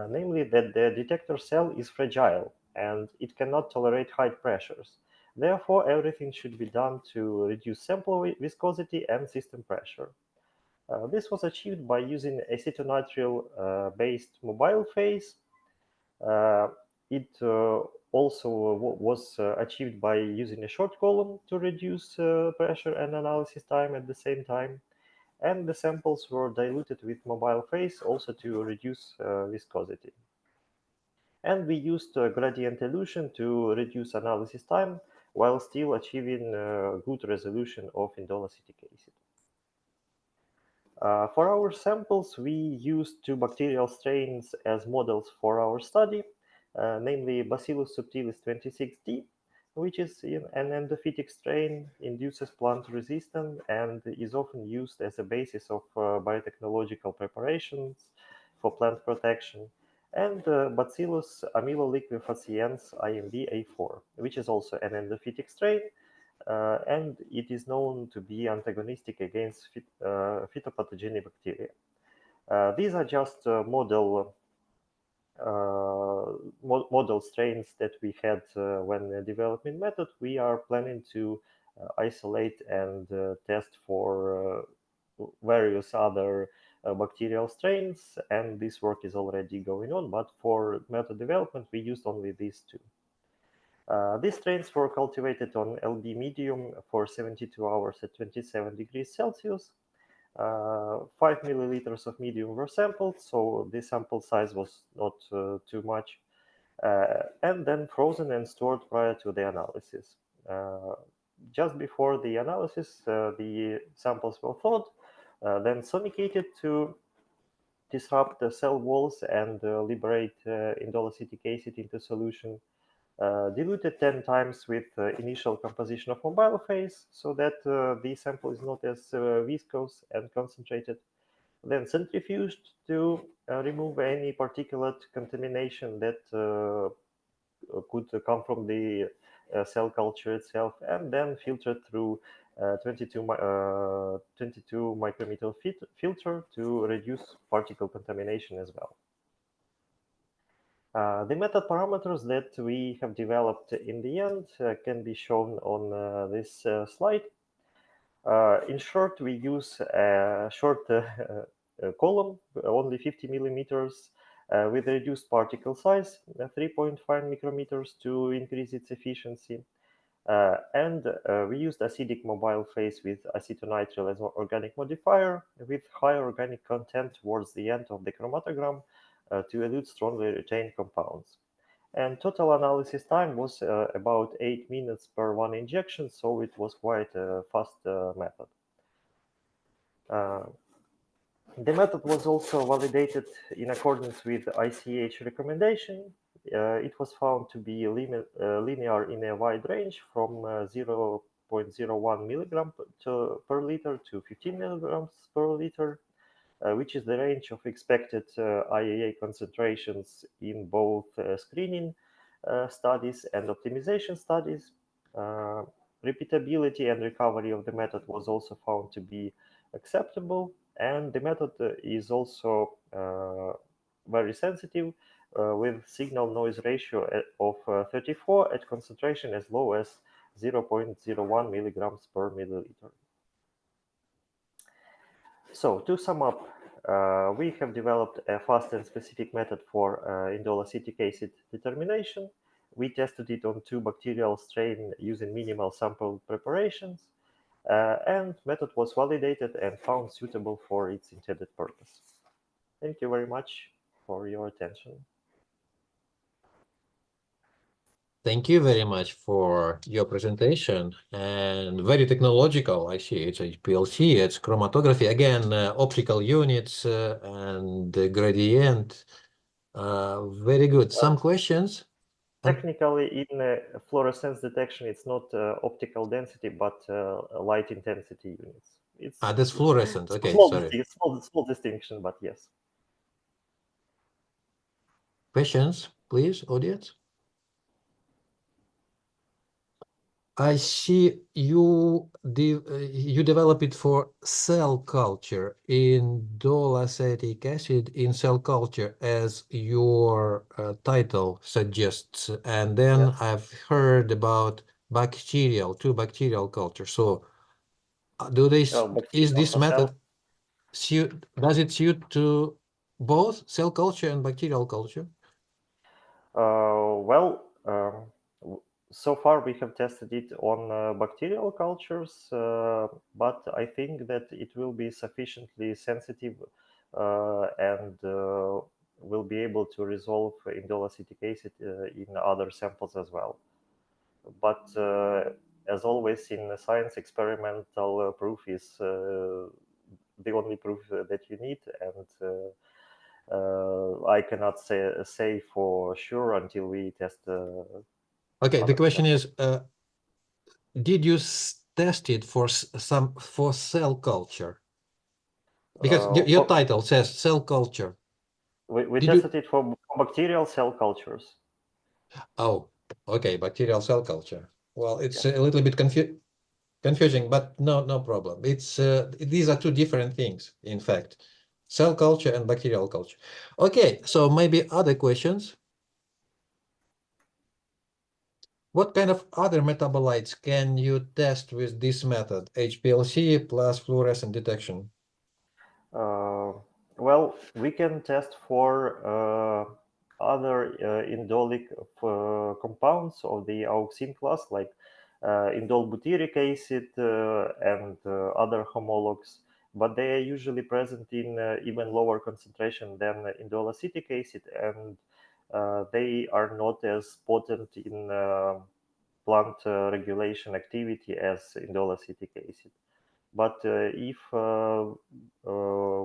namely that the detector cell is fragile and it cannot tolerate high pressures. Therefore, everything should be done to reduce sample viscosity and system pressure. This was achieved by using acetonitrile-based mobile phase. It also was achieved by using a short column to reduce pressure and analysis time at the same time. And the samples were diluted with mobile phase also to reduce viscosity. And we used gradient elution to reduce analysis time while still achieving good resolution of indole-acetic acid. For our samples, we used two bacterial strains as models for our study, namely Bacillus subtilis 26D, which is an endophytic strain, induces plant resistance, and is often used as a basis of biotechnological preparations for plant protection, and Bacillus amyloliquefaciens IMB-A4, which is also an endophytic strain, and it is known to be antagonistic against phytopathogenic bacteria. These are just model strains that we had when developing method. We are planning to isolate and test for various other bacterial strains, and this work is already going on, but for method development we used only these two. These strains were cultivated on LB medium for 72 hours at 27 degrees Celsius. 5 milliliters of medium were sampled, so the sample size was not too much, and then frozen and stored prior to the analysis. Just before the analysis, the samples were thawed, then sonicated to disrupt the cell walls and liberate indole-acetic acid into solution. Diluted 10 times with initial composition of mobile phase so that the sample is not as viscous and concentrated. Then centrifuged to remove any particulate contamination that could come from the cell culture itself, and then filtered through 22 micrometer filter to reduce particle contamination as well. The method parameters that we have developed in the end can be shown on this slide. In short, we use a short column, only 50 millimeters, with reduced particle size, 3.5 micrometers to increase its efficiency. And we used acidic mobile phase with acetonitrile as an organic modifier with high organic content towards the end of the chromatogram to elute strongly retained compounds. And total analysis time was about 8 minutes per one injection, so it was quite a fast method. The method was also validated in accordance with ICH recommendation. It was found to be linear in a wide range from 0.01 milligram per liter to 15 milligrams per liter, which is the range of expected IAA concentrations in both screening studies and optimization studies. Repeatability and recovery of the method was also found to be acceptable, and the method is also very sensitive with signal noise ratio of 34 at concentration as low as 0.01 milligrams per milliliter. So to sum up, we have developed a fast and specific method for indole-acetic acid determination. We tested it on 2 bacterial strains using minimal sample preparations, and method was validated and found suitable for its intended purpose. Thank you very much for your attention. Thank you very much for your presentation, and very technological. I see it's HPLC, it's chromatography, again, optical units and the gradient. Very good. Some questions? Technically, in fluorescence detection, it's not optical density, but light intensity units. It's that's fluorescent. Okay, small, sorry. small distinction, but yes. Questions, please, audience? I see you develop it for cell culture in indole-acetic acid in cell culture, as your title suggests. And then I've heard about bacterial culture. So do they, is this method does it suit to both cell culture and bacterial culture? Well, so far we have tested it on bacterial cultures, but I think that it will be sufficiently sensitive and will be able to resolve indole acetic acid in other samples as well. But as always in science, experimental proof is the only proof that you need, and I cannot say for sure until we test. Okay, the question is, did you test it for for cell culture? Because your title says cell culture. We tested it for bacterial cell cultures. Oh, okay, bacterial cell culture. Well, it's a little bit confusing, but no problem. It's these are two different things, in fact, cell culture and bacterial culture. Okay, so maybe other questions. What kind of other metabolites can you test with this method, HPLC plus fluorescent detection? Well, we can test for other indolic compounds of the auxin class, like indole butyric acid and other homologs, but they are usually present in even lower concentration than indole acetic acid, and they are not as potent in plant regulation activity as indole acetic acid. But if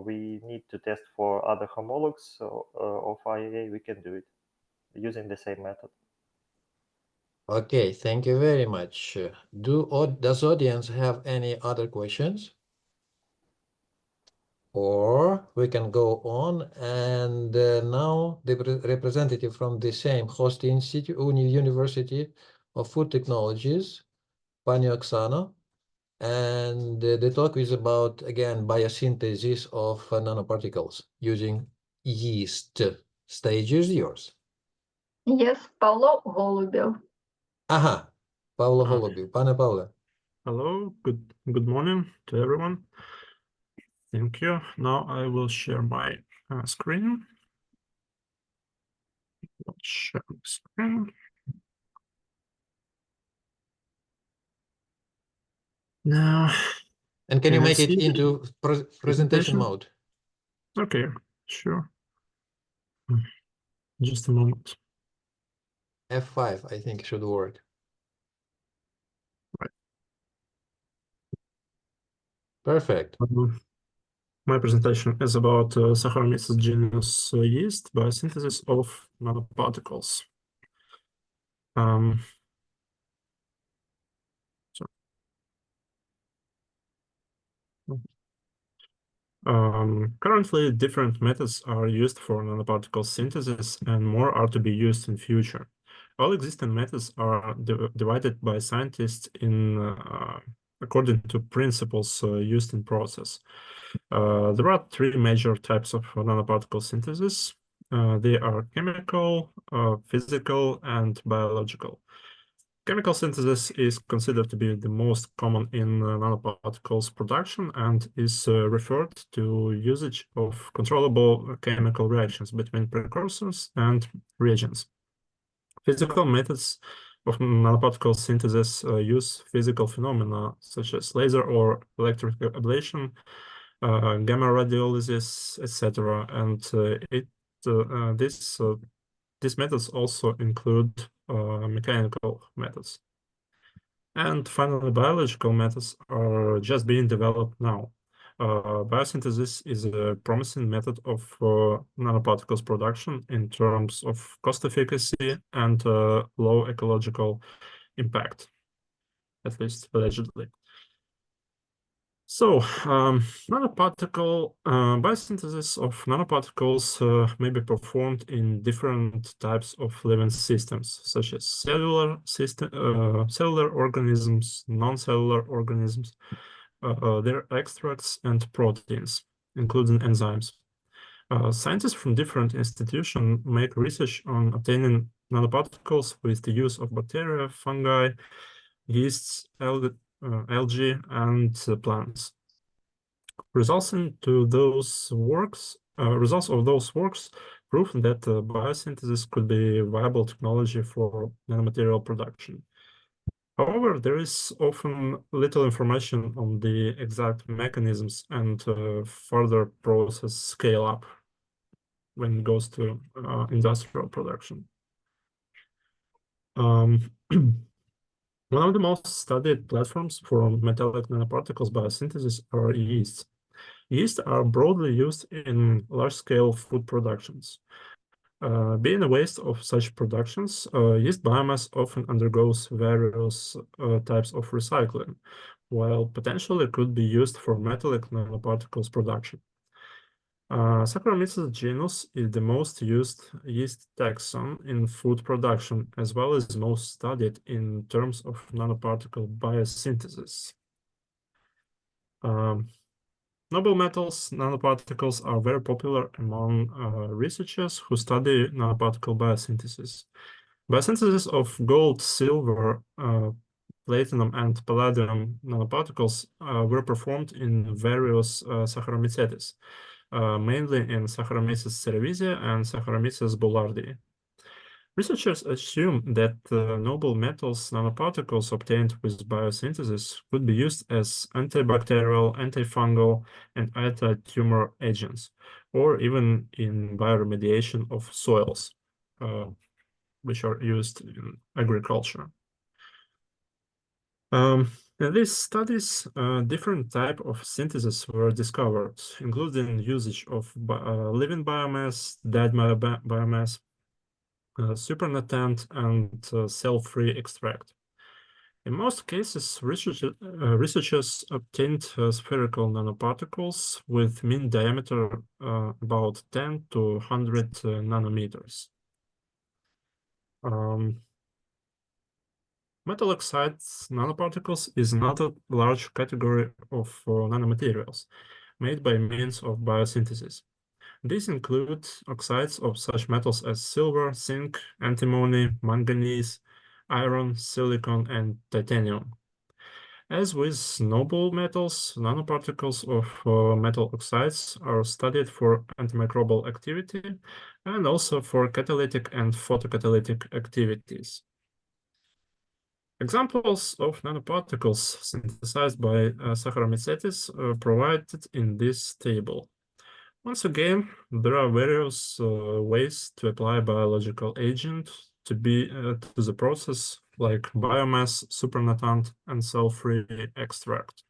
we need to test for other homologs of IAA, we can do it using the same method. Okay, thank you very much. Does audience have any other questions? Or we can go on, and now the representative from the same host institute, University of Food Technologies, Pani Oksana, and the talk is about, again, biosynthesis of nanoparticles using yeast. Stage is yours. Yes, Pavlo Golubov. Aha, Pavlo Golubov. Pane Pavle. Hello, good morning to everyone. Thank you. Now I will share my screen. Share my screen. Now, and can you make it into presentation mode? Okay, sure. Just a moment. F5, I think, should work. Right. Perfect. My presentation is about Saccharomyces genus yeast biosynthesis of nanoparticles. Currently, different methods are used for nanoparticle synthesis, and more are to be used in future. All existing methods are divided by scientists in according to principles used in process. There are three major types of nanoparticle synthesis. They are chemical, physical, and biological. Chemical synthesis is considered to be the most common in nanoparticles production and is referred to usage of controllable chemical reactions between precursors and reagents. Physical methods of nanoparticle synthesis use physical phenomena such as laser or electric ablation, gamma radiolysis, etc. And these methods also include mechanical methods. And finally, biological methods are just being developed now. Biosynthesis is a promising method of nanoparticles production in terms of cost efficacy and low ecological impact, at least allegedly. So, biosynthesis of nanoparticles may be performed in different types of living systems, such as cellular organisms, non-cellular organisms, their extracts and proteins, including enzymes. Scientists from different institutions make research on obtaining nanoparticles with the use of bacteria, fungi, yeasts, algae, and plants. Results of those works prove that biosynthesis could be a viable technology for nanomaterial production. However, there is often little information on the exact mechanisms and further process scale-up when it goes to industrial production. One of the most studied platforms for metallic nanoparticles biosynthesis are yeasts. Yeasts are broadly used in large-scale food productions. Being a waste of such productions, yeast biomass often undergoes various types of recycling, while potentially could be used for metallic nanoparticles production. Saccharomyces genus is the most used yeast taxon in food production, as well as most studied in terms of nanoparticle biosynthesis. Noble metals nanoparticles are very popular among researchers who study nanoparticle biosynthesis. Biosynthesis of gold, silver, platinum, and palladium nanoparticles were performed in various Saccharomycetes, mainly in Saccharomyces cerevisiae and Saccharomyces boulardii. Researchers assume that noble metals nanoparticles obtained with biosynthesis could be used as antibacterial, antifungal, and anti-tumor agents, or even in bioremediation of soils, which are used in agriculture. In these studies, different types of synthesis were discovered, including usage of living biomass, dead biomass, supernatant, and cell-free extract. In most cases, researchers obtained spherical nanoparticles with mean diameter about 10 to 100 nanometers. Metal oxides nanoparticles is another large category of nanomaterials made by means of biosynthesis. These include oxides of such metals as silver, zinc, antimony, manganese, iron, silicon, and titanium. As with noble metals, nanoparticles of metal oxides are studied for antimicrobial activity and also for catalytic and photocatalytic activities. Examples of nanoparticles synthesized by Saccharomycetes are provided in this table. Once again, there are various ways to apply biological agent to the process, like biomass, supernatant, and cell-free extract.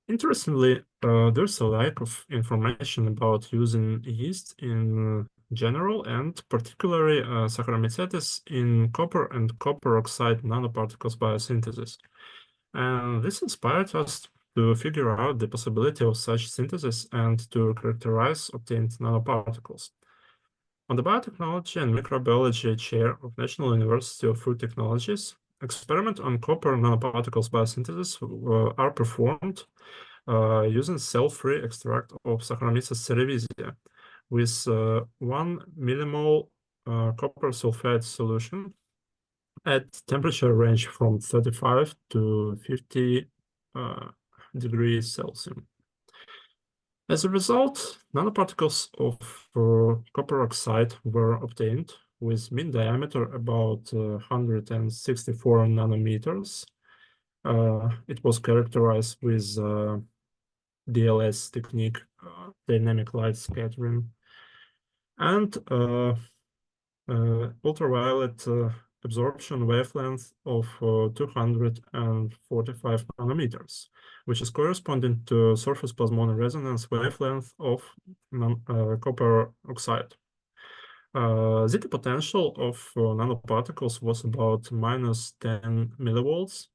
Interestingly, there's a lack of information about using yeast in general, and particularly Saccharomycetes in copper and copper oxide nanoparticles biosynthesis. And this inspired us to figure out the possibility of such synthesis and to characterize obtained nanoparticles. On the Biotechnology and Microbiology chair of National University of Food Technologies, experiments on copper nanoparticles biosynthesis are performed using cell-free extract of Saccharomyces cerevisiae with 1 millimole copper sulfate solution at temperature range from 35 to 50 degrees Celsius. As a result, nanoparticles of copper oxide were obtained with mean diameter about 164 nanometers. It was characterized with DLS technique, dynamic light scattering, and ultraviolet absorption wavelength of 245 nanometers, which is corresponding to surface plasmon resonance wavelength of copper oxide. The potential of nanoparticles was about -10 millivolts,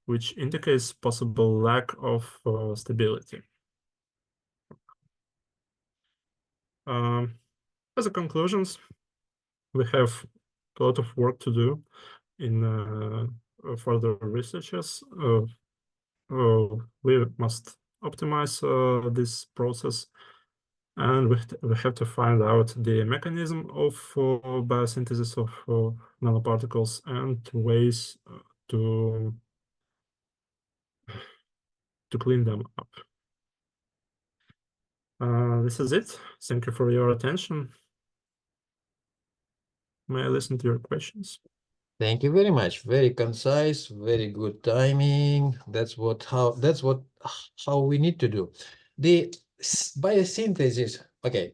which indicates possible lack of stability. As a conclusions, we have a lot of work to do in further researches. We must optimize this process, and we have to find out the mechanism of biosynthesis of nanoparticles and ways to clean them up. This is it. Thank you for your attention. May I listen to your questions? Thank you very much. Very concise, very good timing. That's how we need to do. The biosynthesis. Okay,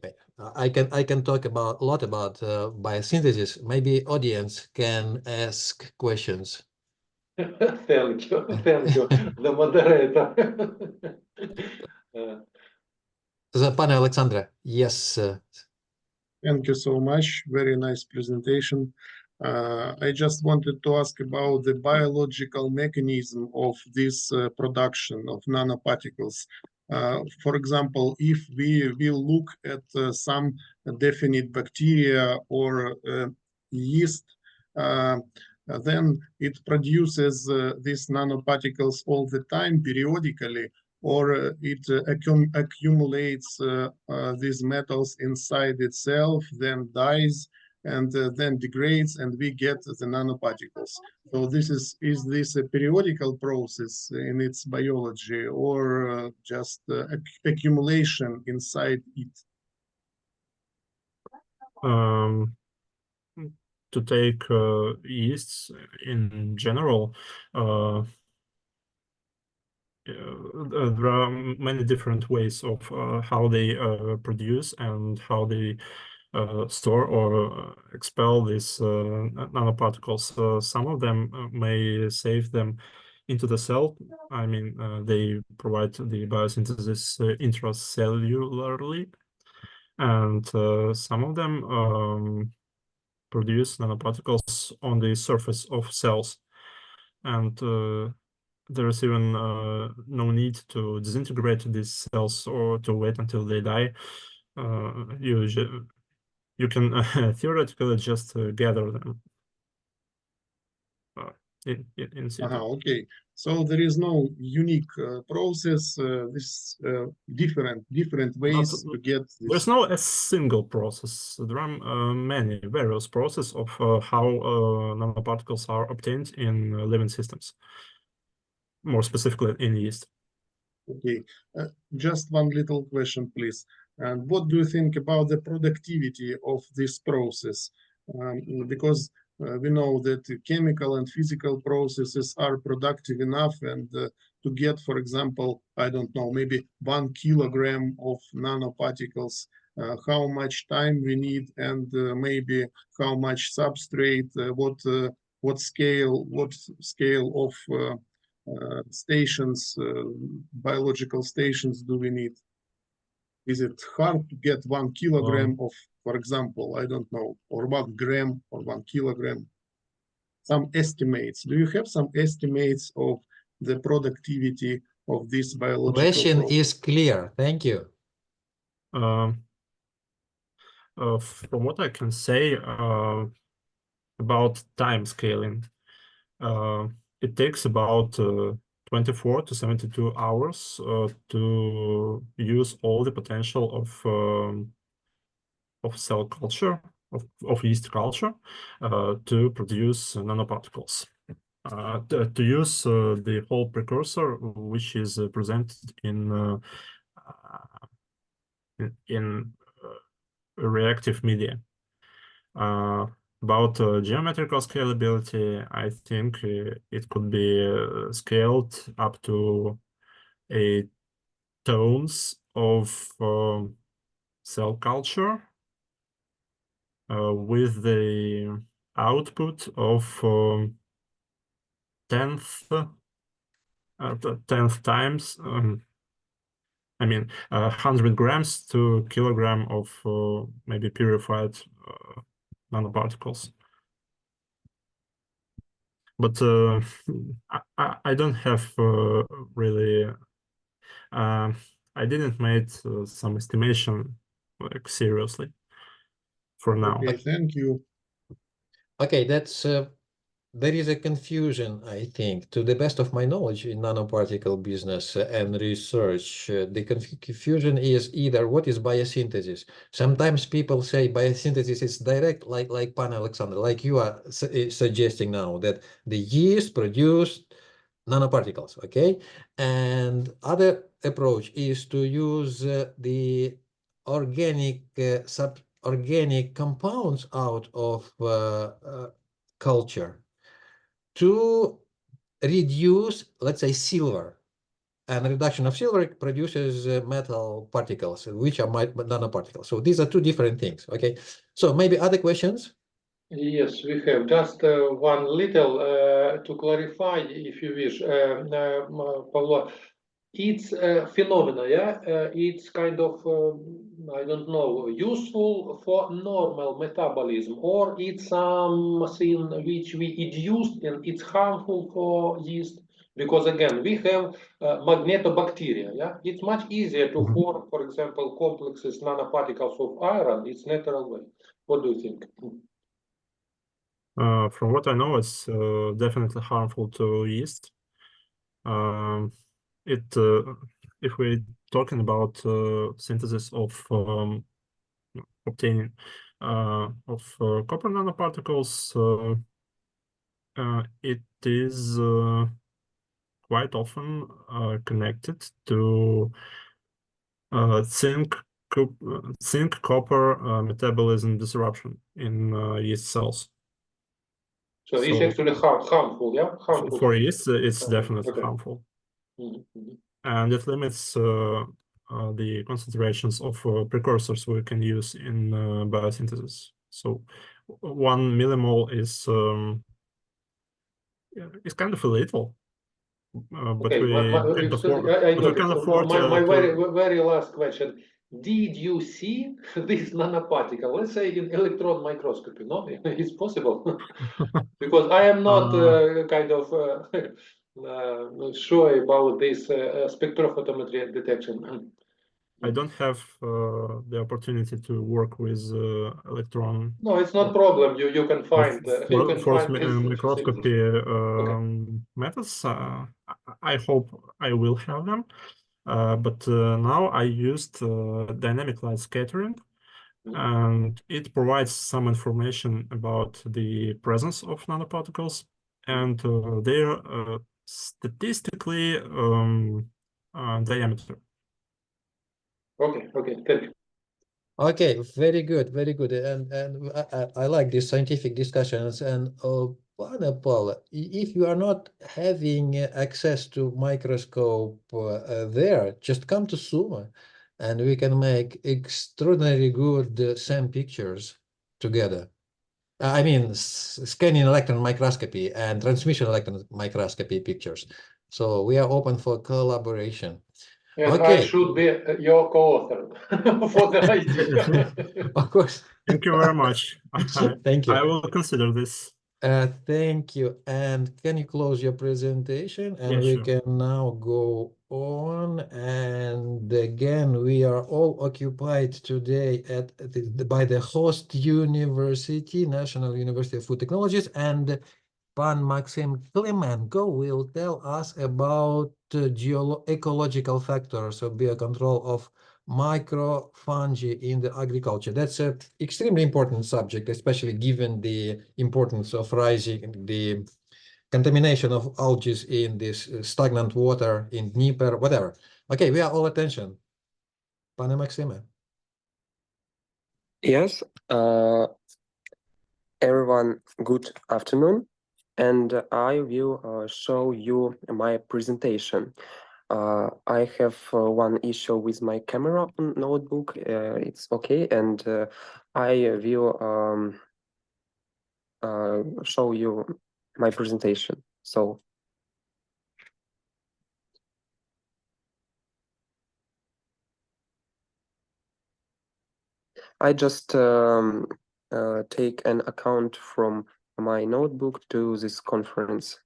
I can talk about a lot about biosynthesis. Maybe audience can ask questions. Thank you, the moderator. Pane Alexandra, yes. Thank you so much. Very nice presentation. I just wanted to ask about the biological mechanism of this production of nanoparticles. For example, if we will look at some definite bacteria or yeast, then it produces these nanoparticles all the time, periodically, or it accumulates these metals inside itself, then dies, and then degrades, and we get the nanoparticles. So this is this a periodical process in its biology, or just accumulation inside it? To take yeasts in general, there are many different ways of how they produce and how they store or expel these nanoparticles. Some of them may save them into the cell. I mean, they provide the biosynthesis intracellularly, and some of them produce nanoparticles on the surface of cells. And there is even no need to disintegrate these cells or to wait until they die. You can theoretically just gather them in situ. Okay, so there is no unique process. This different ways to get this. There's no a single process. There are many various processes of how nanoparticles are obtained in living systems, more specifically in yeast. Okay, just one little question, please. And what do you think about the productivity of this process? Because we know that chemical and physical processes are productive enough, and to get, for example, I don't know, maybe 1 kilogram of nanoparticles, how much time we need, and maybe how much substrate, what scale of stations, biological stations do we need? Is it hard to get 1 kilogram of, for example, I don't know, or 1 gram or 1 kilogram? Some estimates. Do you have some estimates of the productivity of this biological Question process? is clear. Thank you. From what I can say about time scaling, it takes about 24 to 72 hours to use all the potential of cell culture, of yeast culture, to produce nanoparticles. To use the whole precursor, which is presented in reactive media. About geometrical scalability, I think it could be scaled up to 8 tons of cell culture with the output of 10th times, I mean, 100 grams to kilogram of maybe purified nanoparticles. But I don't have really, I didn't make some estimation like seriously for now. Okay, thank you. Okay, that's there is a confusion, I think, to the best of my knowledge in nanoparticle business and research. The confusion is either what is biosynthesis. Sometimes people say biosynthesis is direct, like Pan Alexander, like you are suggesting now, that the yeast produced nanoparticles, okay? And other approach is to use the organic organic compounds out of culture to reduce, let's say, silver. And reduction of silver produces metal particles, which are nanoparticles. So these are two different things, okay? So maybe other questions? Yes, we have just one little to clarify, if you wish, Pavlo. It's a phenomena, yeah. It's kind of I don't know, useful for normal metabolism, or it's something which we induced and it's harmful for yeast. Because again, we have magnetobacteria. Yeah, it's much easier to form, for example, complexes, nanoparticles of iron. It's natural way. What do you think? From what I know, it's definitely harmful to yeast. If we're talking about synthesis of obtaining of copper nanoparticles, it is quite often connected to zinc copper metabolism disruption in yeast cells. So it's actually harmful, yeah? Harmful. For yeast, it's definitely Okay. harmful. Mm-hmm. And it limits the concentrations of precursors we can use in biosynthesis. So 1 millimole is kind of a little, but Okay, we can afford. I But got we can it. afford My to. very last question: did you see this nanoparticle? Let's say in electron microscopy. No, it's possible because I am not kind of sure about this spectrophotometry detection. I don't have the opportunity to work with electron. No, it's not problem. You can find force this microscopy methods. I hope I will have them. But now I used dynamic light scattering, and it provides some information about the presence of nanoparticles and their statistically diameter. Okay, thank you. Okay, very good, very good. And I like these scientific discussions. And Paul, if you are not having access to microscope there, just come to Suma and we can make extraordinarily good SEM pictures together. I mean, scanning electron microscopy and transmission electron microscopy pictures. So we are open for collaboration. And okay. I should be your co-author for the idea. Of course. Thank you very much. Thank you. I will consider this. Thank you. And can you close your presentation? And we can now go on. And again, we are all occupied today by the host university, National University of Food Technologies, and Pan Maxim Klimenko will tell us about ecological factors of biocontrol of microfungi in the agriculture. That's an extremely important subject, especially given the importance of rising the contamination of algae in this stagnant water in Dnieper, whatever. Okay, we are all attention. Pane Maxime. Yes, everyone, good afternoon. And I will show you my presentation. I have one issue with my camera on notebook. It's okay, and I will show you my presentation. So I just take an account from my notebook to this conference.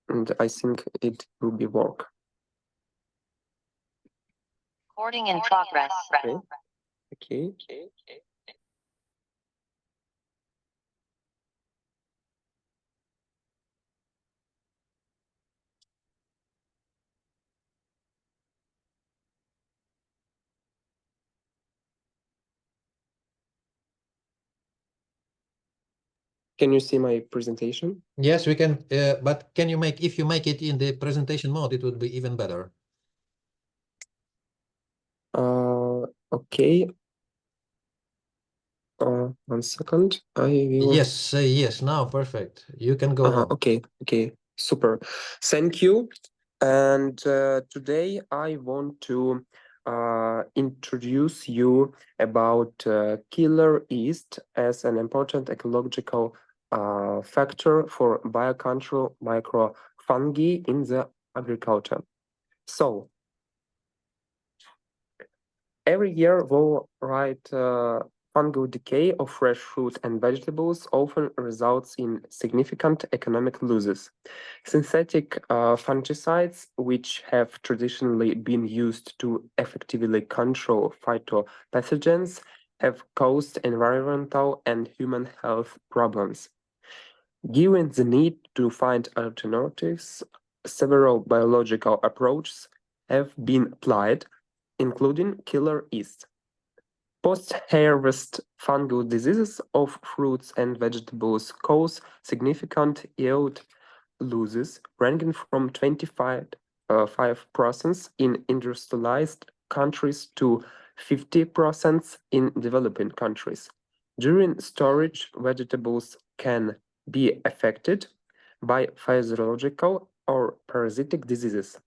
And I think it will be work. Recording in progress. Okay. Can you see my presentation? Yes, we can, but can you if you make it in the presentation mode, it would be even better. Okay. 1 second. I will. Yes, now perfect. You can go on. Okay, super. Thank you. And today I want to introduce you about killer yeast as an important ecological factor for biocontrol microfungi in the agriculture. So, every year, worldwide fungal decay of fresh fruit and vegetables often results in significant economic losses. Synthetic fungicides, which have traditionally been used to effectively control phytopathogens, have caused environmental and human health problems. Given the need to find alternatives, several biological approaches have been applied, including killer yeast. Post-harvest fungal diseases of fruits and vegetables cause significant yield losses, ranging from 25% in industrialized countries to 50% in developing countries. During storage, vegetables can be affected by physiological or parasitic diseases.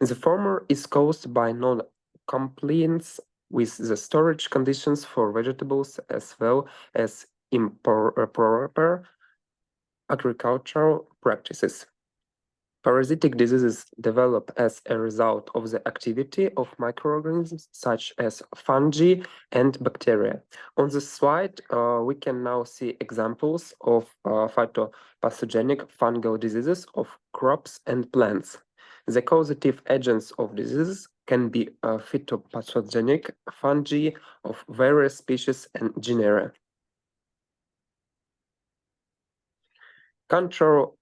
The former is caused by non-compliance with the storage conditions for vegetables as well as improper agricultural practices. Parasitic diseases develop as a result of the activity of microorganisms such as fungi and bacteria. On this slide, we can now see examples of phytopathogenic fungal diseases of crops and plants. The causative agents of diseases can be phytopathogenic fungi of various species and genera. Control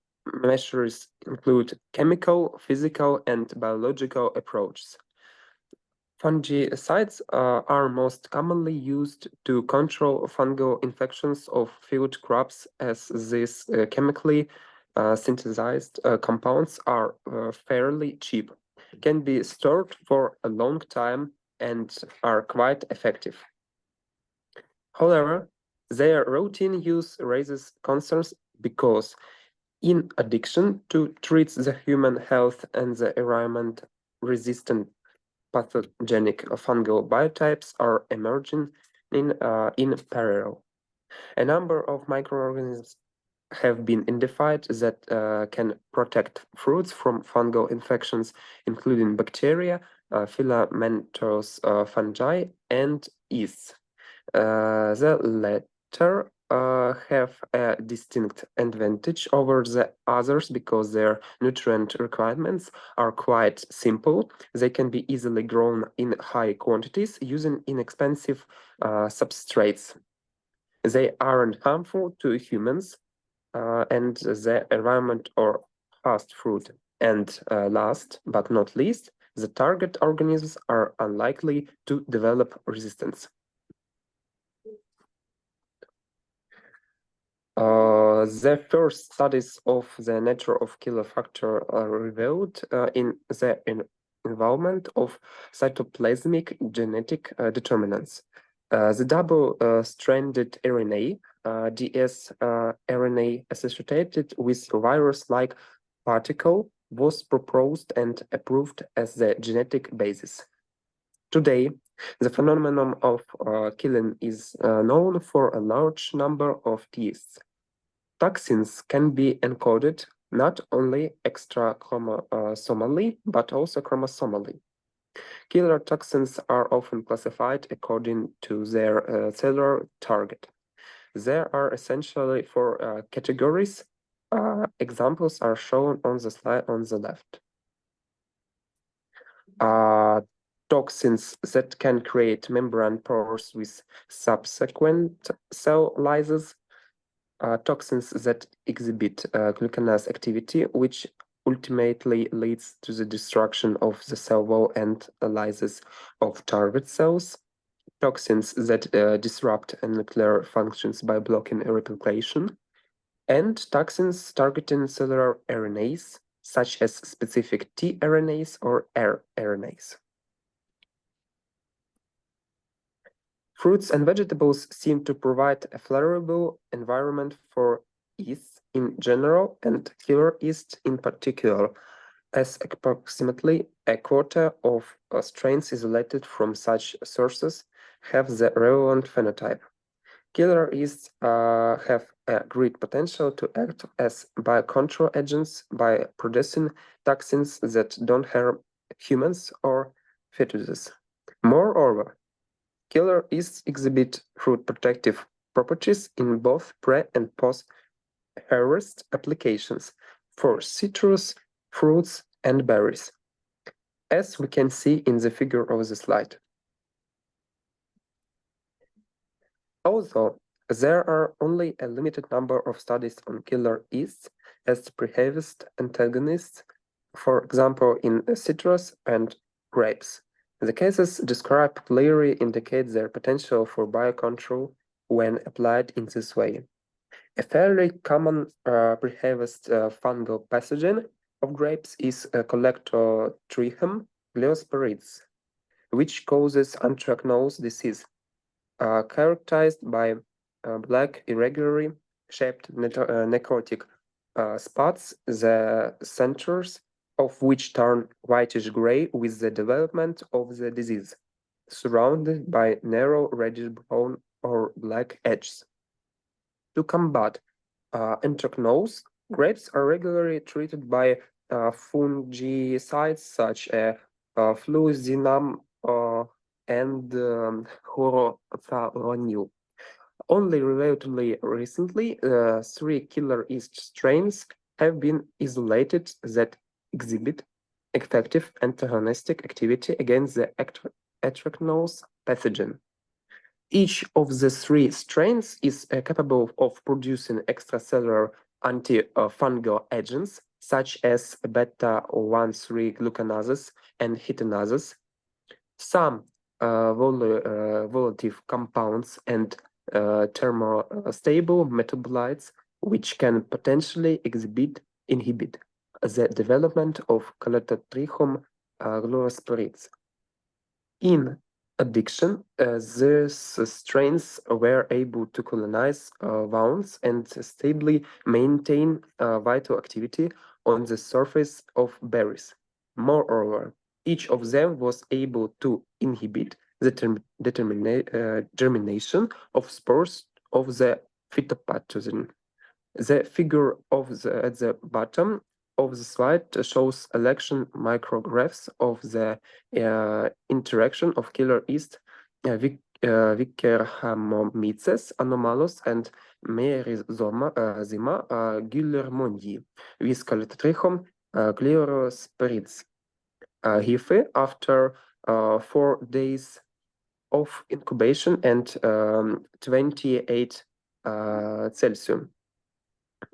measures include chemical, physical, and biological approaches. Fungicides are most commonly used to control fungal infections of field crops, as these chemically synthesized compounds are fairly cheap, can be stored for a long time, and are quite effective. However, their routine use raises concerns because, in addition to treat the human health and the environment, resistant pathogenic fungal biotypes are emerging in parallel. A number of microorganisms have been identified that can protect fruits from fungal infections, including bacteria, filamentous fungi, and yeasts. The latter have a distinct advantage over the others because their nutrient requirements are quite simple. They can be easily grown in high quantities using inexpensive substrates. They aren't harmful to humans and the environment or fast food. And last but not least, the target organisms are unlikely to develop resistance. The first studies of the nature of killer factor revealed in the involvement of cytoplasmic genetic determinants. The double-stranded RNA, dsRNA associated with virus-like particle, was proposed and approved as the genetic basis. Today, the phenomenon of killing is known for a large number of yeasts. Toxins can be encoded not only extrachromosomally, but also chromosomally. Killer toxins are often classified according to their cellular target. There are essentially four categories. Examples are shown on the slide on the left. toxins that can create membrane pores with subsequent cell lysis, toxins that exhibit glucanase activity, which ultimately leads to the destruction of the cell wall and lysis of target cells, toxins that disrupt nuclear functions by blocking replication, and toxins targeting cellular RNAs, such as specific tRNAs or rRNAs. Fruits and vegetables seem to provide a favorable environment for yeast in general and killer yeast in particular, as approximately a quarter of strains isolated from such sources have the relevant phenotype. Killer yeasts have a great potential to act as biocontrol agents by producing toxins that don't harm humans or fetuses. Moreover, killer yeasts exhibit fruit protective properties in both pre- and post-harvest applications for citrus, fruits, and berries, as we can see in the figure of the slide. Although there are only a limited number of studies on killer yeasts as pre-harvest antagonists, for example in citrus and grapes, the cases described clearly indicate their potential for biocontrol when applied in this way. A fairly common pre-harvest fungal pathogen of grapes is Collectotrichum gliosporides, which causes anthracnose disease, characterized by black, irregularly shaped necrotic spots, the centers of which turn whitish-gray with the development of the disease, surrounded by narrow reddish-brown or black edges. To combat anthracnose, grapes are regularly treated by fungicides such as fluoxetinem and chlorothalonil. Only relatively recently, 3 killer yeast strains have been isolated that exhibit effective antagonistic activity against the anthracnose pathogen. Each of the 3 strains is capable of producing extracellular antifungal agents such as beta-1,3 glucanases and chitinases, some volatile compounds and thermostable metabolites which can potentially inhibit the development of Collectotrichum gliosporides. In addition, these strains were able to colonize wounds and stably maintain vital activity on the surface of berries. Moreover, each of them was able to inhibit the germination of spores of the phytopathogen. The figure at the bottom of the slide shows election micrographs of the interaction of killer yeast Vickerhamomyces anomalus and Merizoma guillermondii with Collectotrichum gliosporides hyphae after 4 days of incubation and 28 Celsius.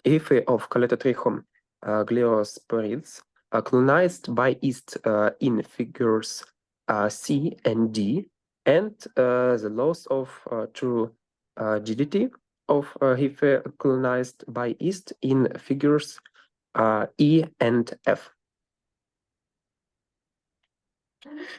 Hyphae of Collectotrichum gliosporides colonized by yeast in figures C and D, and the loss of turgidity of hyphae colonized by yeast in figures E and F.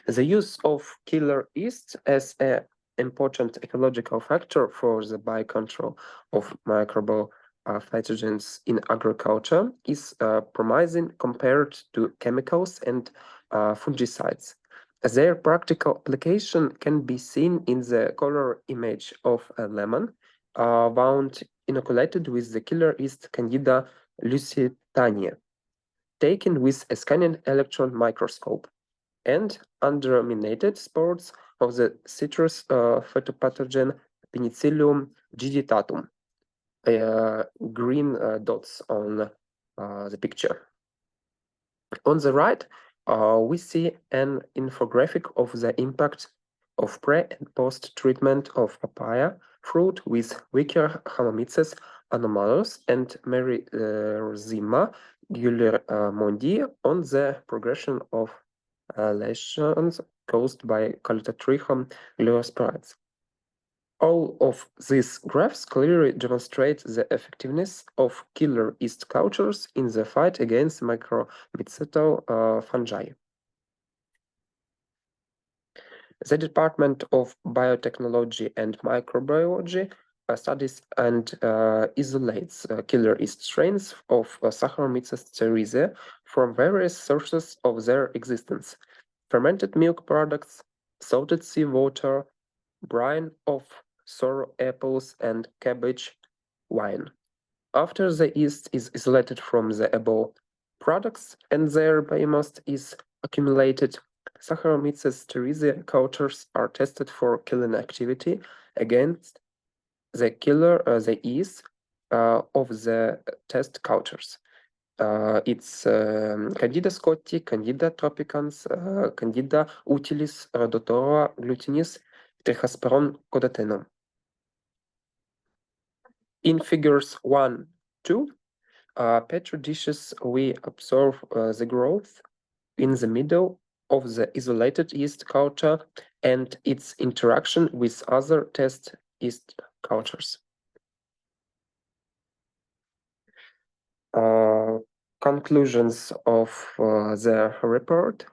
The use of killer yeast as an important ecological factor for the biocontrol of microbial pathogens in agriculture is promising compared to chemicals and fungicides. Their practical application can be seen in the color image of a lemon wound inoculated with the killer yeast Candida lusitania, taken with a scanning electron microscope, and undrominated spores of the citrus phytopathogen Penicillium digitatum, green dots on the picture. On the right, we see an infographic of the impact of pre- and post-treatment of papaya fruit with weaker Hamomyces anomalous and Merizima guillermondi on the progression of lesions caused by Callitrichum gliosporides. All of these graphs clearly demonstrate the effectiveness of killer yeast cultures in the fight against micromycetal fungi. The Department of Biotechnology and Microbiology studies and isolates killer yeast strains of Saccharomyces cerevisiae from various sources of their existence: fermented milk products, salted seawater, brine of sour apples, and cabbage wine. After the yeast is isolated from the above products and their biomass is accumulated, Saccharomyces cerevisiae cultures are tested for killing activity against the yeast of the test cultures. It's Candida scotti, Candida tropicans, Candida utilis, Rhodotora glutinis, Trichasperon codatenum. In figures 1, 2, petri dishes, we observe the growth in the middle of the isolated yeast culture and its interaction with other test yeast cultures. Conclusions of the report.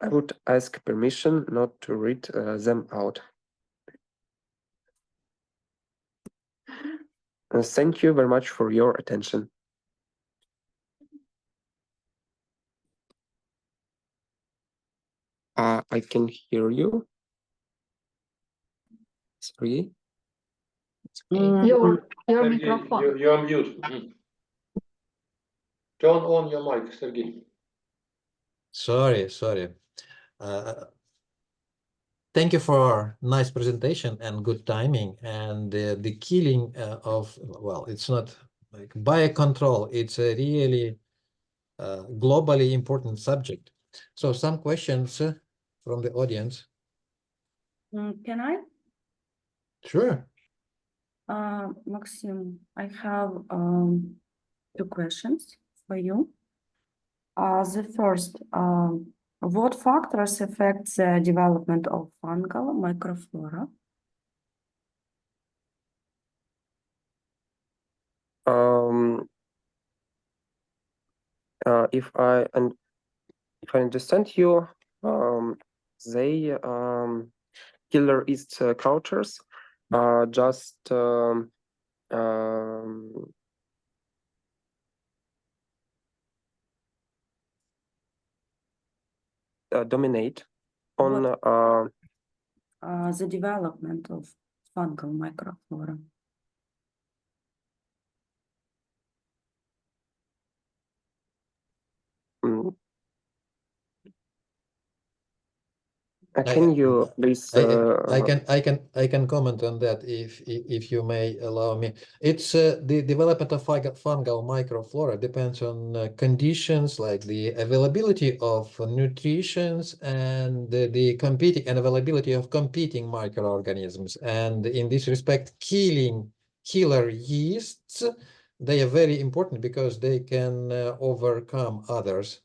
I would ask permission not to read them out. Thank you very much for your attention. I can hear you. Sorry. Your Sergey, microphone. you're on mute. Turn on your mic, Sergey. Sorry. Thank you for nice presentation and good timing. And the killing of, well, it's not like biocontrol. It's a really globally important subject. So some questions from the audience. Can I? Sure. Maxim, I have 2 questions for you. The first, what factors affect the development of fungal microflora? If I understand you, they killer yeast cultures are just dominate on the development of fungal microflora. Can you please? I can comment on that if you may allow me. It's the development of fungal microflora depends on conditions like the availability of nutrition and the competing and availability of competing microorganisms. And in this respect, killer yeasts, they are very important because they can overcome others,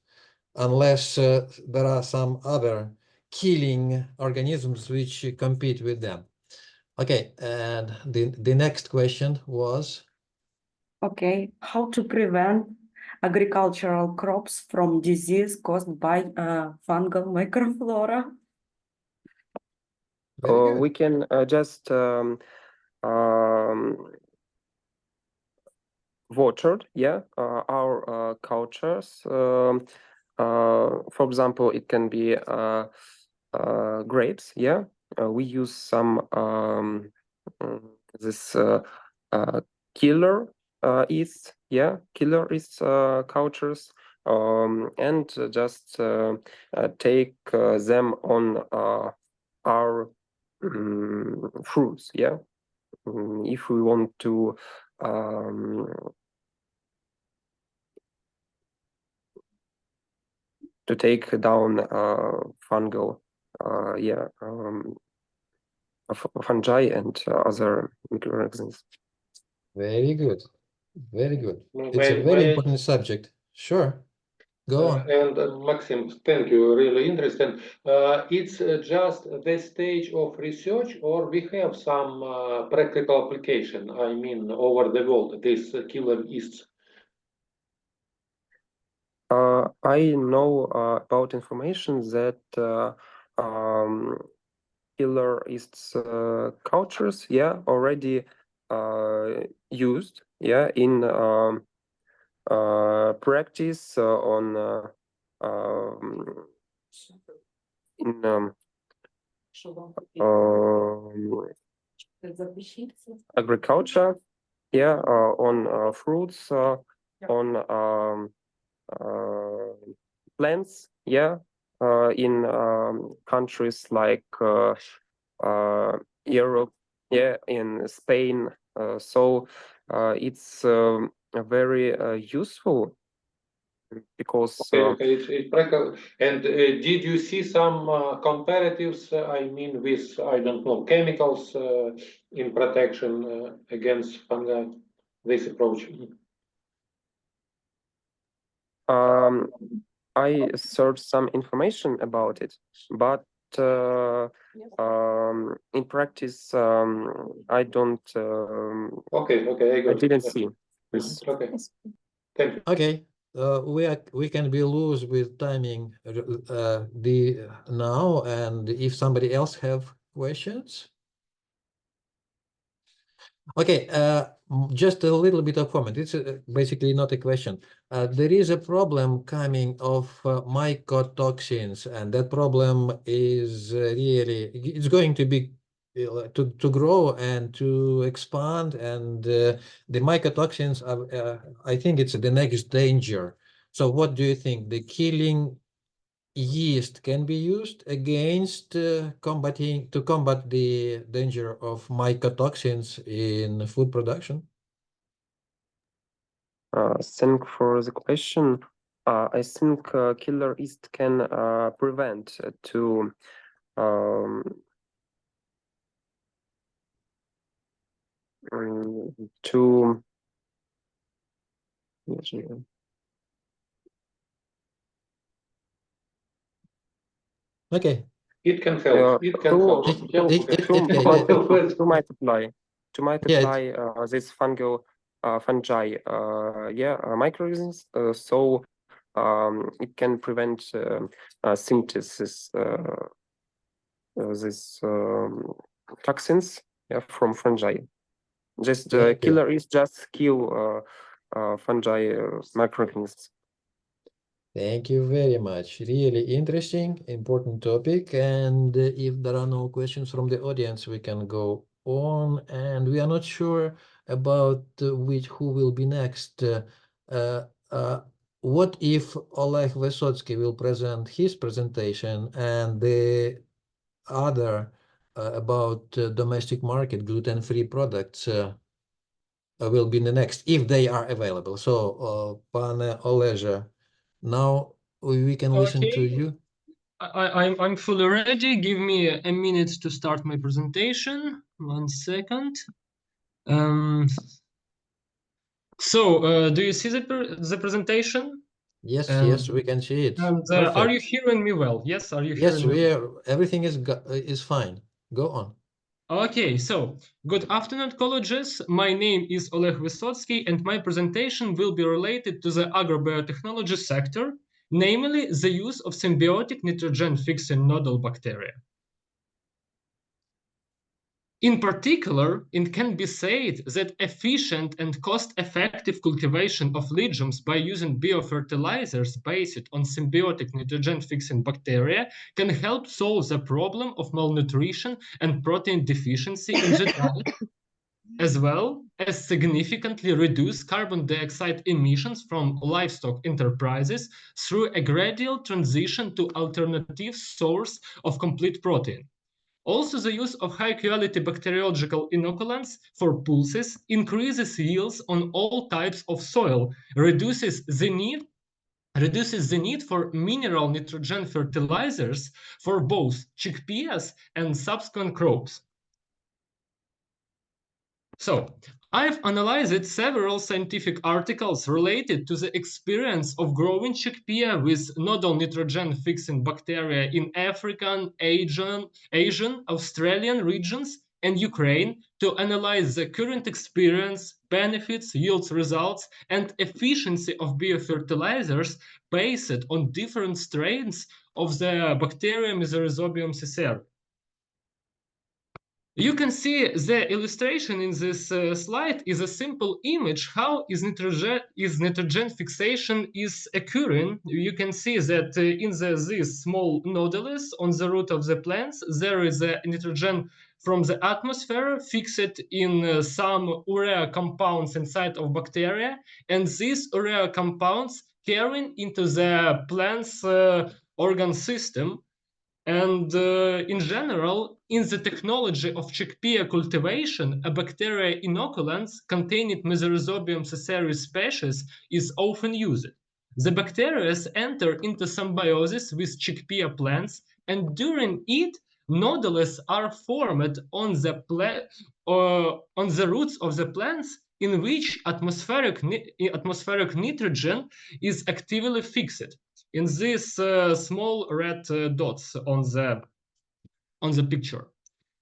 unless there are some other killing organisms which compete with them. Okay, and the next question was? Okay, how to prevent agricultural crops from disease caused by fungal microflora? We can just watered, yeah, our cultures. For example, it can be grapes, yeah. We use some this killer yeast, yeah, killer yeast cultures, and just take them on our fruits, yeah. If we want to to take down fungal fungi and other microorganisms. Very good. Very good. May- It's a may- very may- important subject. Sure. Go on. And Maxim, thank you, really interesting. It's just the stage of research, or we have some practical application, I mean, over the world, this killer yeasts? I know about information that killer yeasts cultures, already used, in practice on in agriculture, on fruits, on plants, in countries like Europe, in Spain. So it's very useful because Okay, it's practical. And did you see some comparatives, I mean, with, I don't know, chemicals in protection against fungi, this approach? I searched some information about it, but in practice, I don't. Okay, I got I didn't it. see this. Okay, thank you. Okay. We can be loose with timing now, and if somebody else have questions. Okay, just a little bit of comment. It's basically not a question. There is a problem coming of mycotoxins, and that problem is really, it's going to be to grow and to expand, and the mycotoxins are, I think it's the next danger. So what do you think? The killing yeast can be used against to combat the danger of mycotoxins in food production? Thank for the question. I think killer yeast can prevent to Okay. It can help. It can help. To multiply this fungi microorganisms, so it can prevent synthesis these toxins from fungi. Just killer is just kill fungi microorganisms. Thank you very much. Really interesting, important topic. And if there are no questions from the audience, we can go on. And we are not sure about who will be next. What if Oleg Vysotsky will present his presentation, and the other about domestic market gluten-free products will be the next, if they are available. So, Pane Oleże, now we can listen to you. I'm fully ready. Give me a minute to start my presentation. 1 second. So, do you see the presentation? Yes, yes, we can see it. And are you hearing me well? Yes, are you Yes, hearing me? we are. Everything is fine. Go on. Okay, so good afternoon, colleges. My name is Oleg Vysotsky, and my presentation will be related to the agrobiotechnology sector, namely the use of symbiotic nitrogen-fixing nodal bacteria. In particular, it can be said that efficient and cost-effective cultivation of legumes by using biofertilizers based on symbiotic nitrogen-fixing bacteria can help solve the problem of malnutrition and protein deficiency in the diet, as well as significantly reduce carbon dioxide emissions from livestock enterprises through a gradual transition to alternative source of complete protein. Also, the use of high-quality bacteriological inoculants for pulses increases yields on all types of soil, reduces the need reduces the need for mineral nitrogen fertilizers for both chickpeas and subsequent crops. So, I've analyzed several scientific articles related to the experience of growing chickpea with nodal nitrogen-fixing bacteria in African, Asian, Australian regions and Ukraine to analyze the current experience, benefits, yields, results, and efficiency of biofertilizers based on different strains of the bacterium Rhizobium caesare. You can see the illustration in this slide is a simple image how nitrogen fixation is occurring. You can see that in these small nodules on the root of the plants, there is a nitrogen from the atmosphere fixed in some urea compounds inside of bacteria, and these urea compounds carrying into the plant's organ system. And in general, in the technology of chickpea cultivation, a bacteria inoculant containing Rhizobium caesare species is often used. The bacteria enter into symbiosis with chickpea plants, and during it, nodules are formed on the roots of the plants in which atmospheric nitrogen is actively fixed in these small red dots on the picture.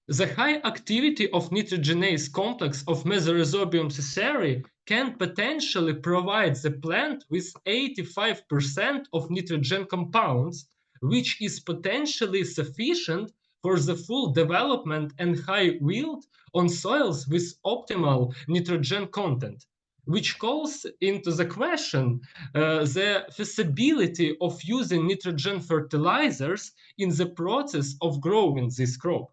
The high activity of nitrogenase complex of Rhizobium caesare can potentially provide the plant with 85% of nitrogen compounds, which is potentially sufficient for the full development and high yield on soils with optimal nitrogen content, which calls into the question the feasibility of using nitrogen fertilizers in the process of growing this crop,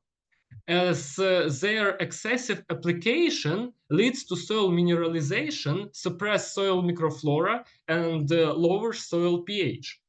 as their excessive application leads to soil mineralization, suppressed soil microflora, and lower soil pH.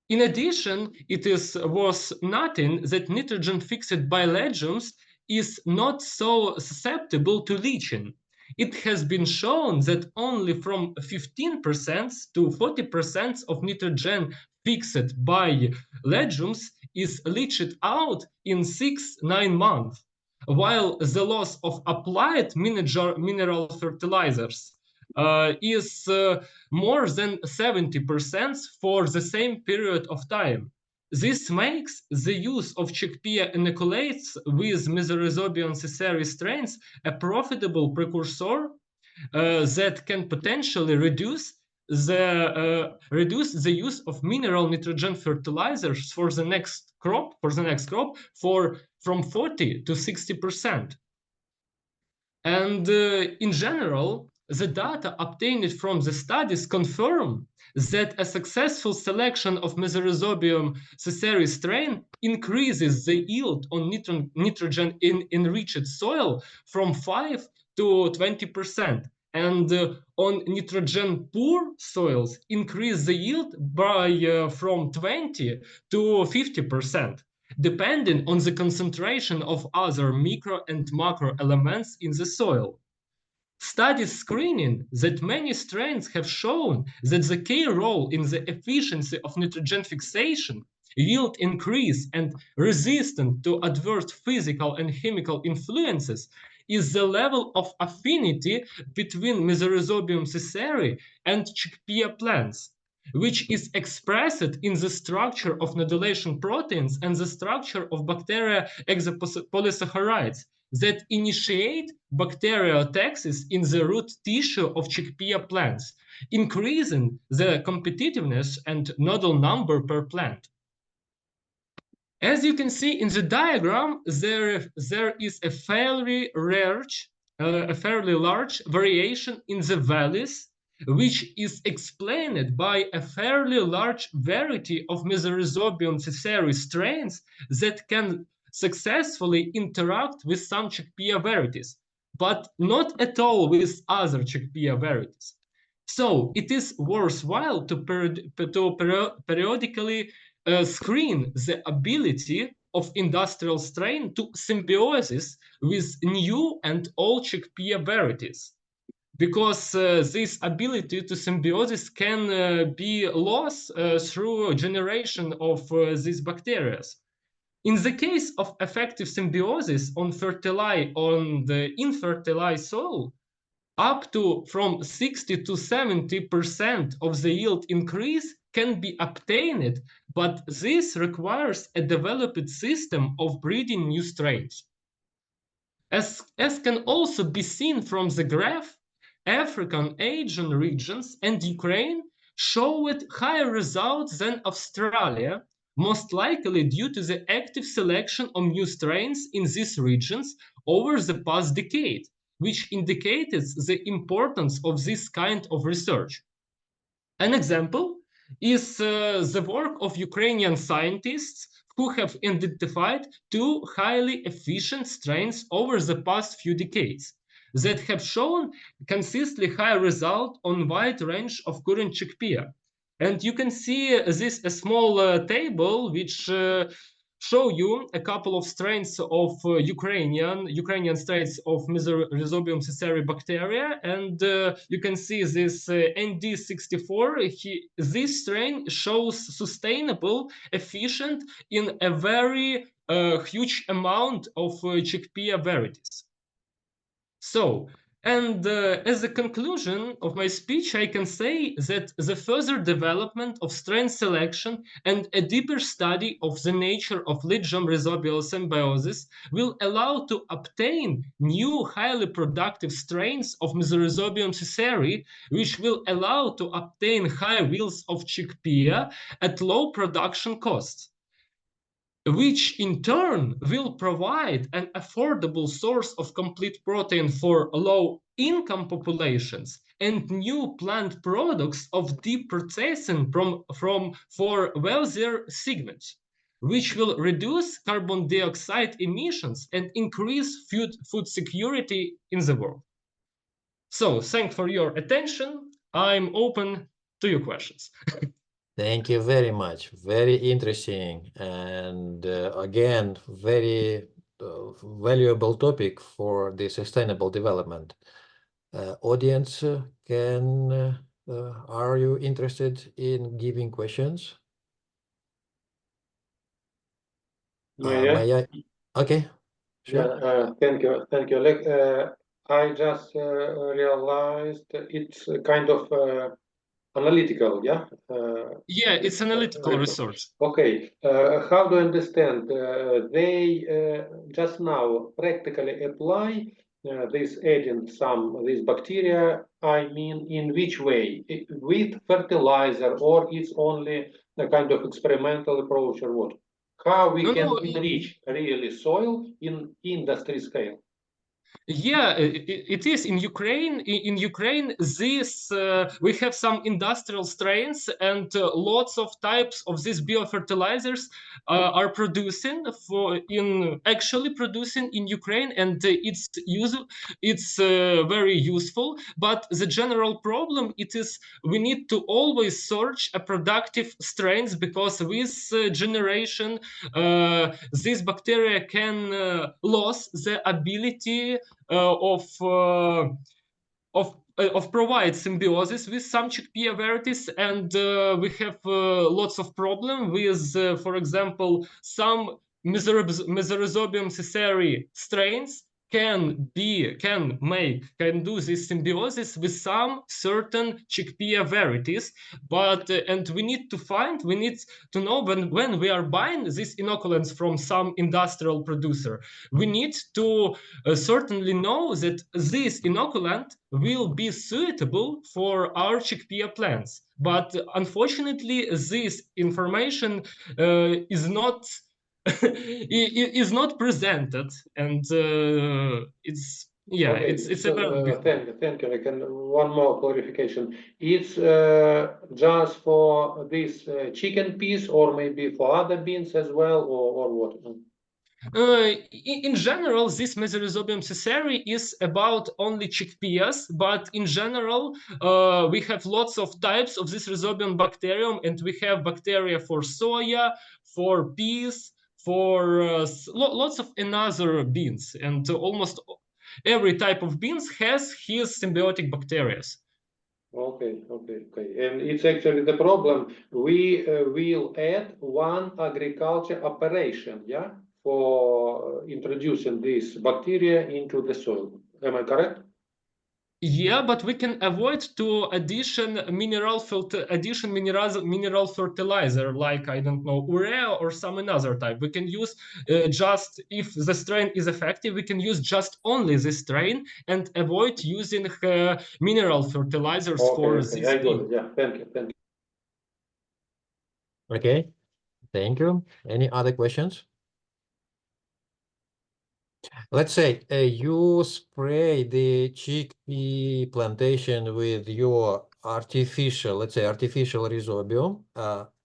In addition, it is worth noting that nitrogen-fixed bilegumes is not so susceptible to leaching. It has been shown that only from 15% to 40% of nitrogen fixed by legumes is leached out in 6-9 months, while the loss of applied mineral fertilizers is more than 70% for the same period of time. This makes the use of chickpea inoculates with Rhizobium caesare strains a profitable precursor that can potentially reduce the use of mineral nitrogen fertilizers for the next crop from 40 to 60%. And in general, the data obtained from the studies confirm that a successful selection of Rhizobium caesare strain increases the yield on nitrogen in enriched soil from 5 to 20%, and on nitrogen poor soils increase the yield by from 20 to 50%. Depending on the concentration of other micro and macro elements in the soil. Studies screening that many strains have shown that the key role in the efficiency of nitrogen fixation, yield increase, and resistance to adverse physical and chemical influences is the level of affinity between Rhizobium caesare and chickpea plants, which is expressed in the structure of nodulation proteins and the structure of bacteria exopolysaccharides that initiate bacteriotaxis in the root tissue of chickpea plants, increasing the competitiveness and nodal number per plant. As you can see in the diagram, there is a fairly large variation in the valleys, which is explained by a fairly large variety of Rhizobium caesare strains that can successfully interact with some chickpea varieties, but not at all with other chickpea varieties. So it is worthwhile to periodically screen the ability of industrial strain to symbiosis with new and old chickpea varieties. because this ability to symbiosis can be lost through generation of these bacteria. In the case of effective symbiosis on the infertilized soil, up to from 60 to 70% of the yield increase can be obtained, but this requires a developed system of breeding new strains. As can also be seen from the graph, African, Asian regions and Ukraine showed higher results than Australia, most likely due to the active selection of new strains in these regions over the past decade, which indicated the importance of this kind of research. An example is the work of Ukrainian scientists who have identified two highly efficient strains over the past few decades that have shown consistently high result on wide range of current chickpea. And you can see this a small table which show you a couple of strains of Ukrainian strains of Rhizobium caesarea bacteria, and you can see this ND64. This strain shows sustainable, efficient in a very huge amount of chickpea varieties. So, and as a conclusion of my speech, I can say that the further development of strain selection and a deeper study of the nature of Lydium rhizobial symbiosis will allow to obtain new highly productive strains of Rhizobium caesarea, which will allow to obtain high yields of chickpea at low production costs, which in turn will provide an affordable source of complete protein for low-income populations and new plant products of deep processing for wealthier segments, which will reduce carbon dioxide emissions and increase food security in the world. So, thanks for your attention. I'm open to your questions. Thank you very much. Very interesting. And again, very valuable topic for the sustainable development. Audience, are you interested in giving questions? May I? Okay, sure. Yeah, thank you, Oleg. I just realized it's a kind of analytical, yeah? Yeah, it's analytical research. Okay, how do I understand? They just now practically apply this adding these bacteria, I mean, in which way? With fertilizer, or it's only a kind of experimental approach, or what? How we can enrich really soil in industry scale? Yeah, it is in Ukraine. In Ukraine, we have some industrial strains, and lots of types of these biofertilizers are actually producing in Ukraine, and it's very useful. But the general problem is we need to always search a productive strains, because with generation, these bacteria can lose the ability of provide symbiosis with some chickpea varieties, and we have lots of problem with, for example, some Rhizobium caesarea strains can do this symbiosis with some certain chickpea varieties, but and we need to know when we are buying these inoculants from some industrial producer, we need to certainly know that this inoculant will be suitable for our chickpea plants. But unfortunately, this information is not is not presented, and it's a very thank you. Like, one more clarification. It's just for this chicken piece, or maybe for other beans as well, or what? In general, this Rhizobium caesarea is about only chickpeas, but in general, we have lots of types of this Rhizobium bacterium, and we have bacteria for soya, for peas, for lots of another beans, and almost every type of beans has his symbiotic bacteria. Okay. And it's actually the problem. We will add one agriculture operation, yeah, for introducing this bacteria into the soil. Am I correct? Yeah, but we can avoid to addition mineral fertilizer, like, I don't know, urea or some another type. We can use just, if the strain is effective, we can use just only this strain and avoid using mineral fertilizers for this. I got it. Yeah, thank you. Okay, thank you. Any other questions? Let's say you spray the chickpea plantation with your artificial, let's say artificial rhizobium,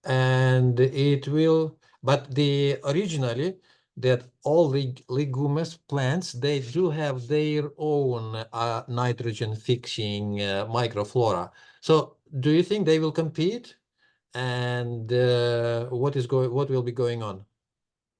and it will, but the originally that all leguminous plants, they do have their own nitrogen fixing microflora. So do you think they will compete? And what will be going on?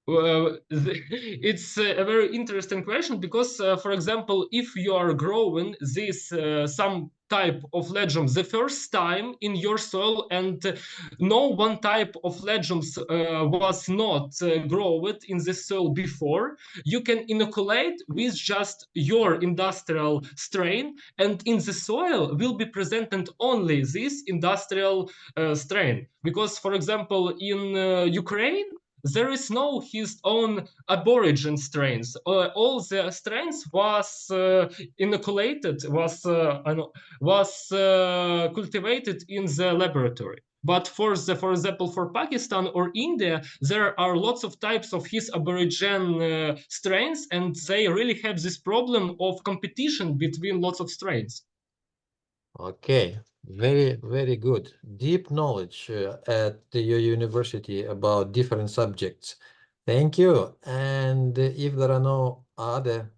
Well, it's a very interesting question because, for example, if you are growing this some type of legumes the first time in your soil and no one type of legumes was not grown in this soil before, you can inoculate with just your industrial strain, and in the soil will be presented only this industrial strain. Because, for example, in Ukraine, there is no his own aborigine strains. All the strains was inoculated, was cultivated in the laboratory. But for example, for Pakistan or India, there are lots of types of his aborigine strains, and they really have this problem of competition between lots of strains. Okay, very good. Deep knowledge at your university about different subjects. Thank you. And if there are no other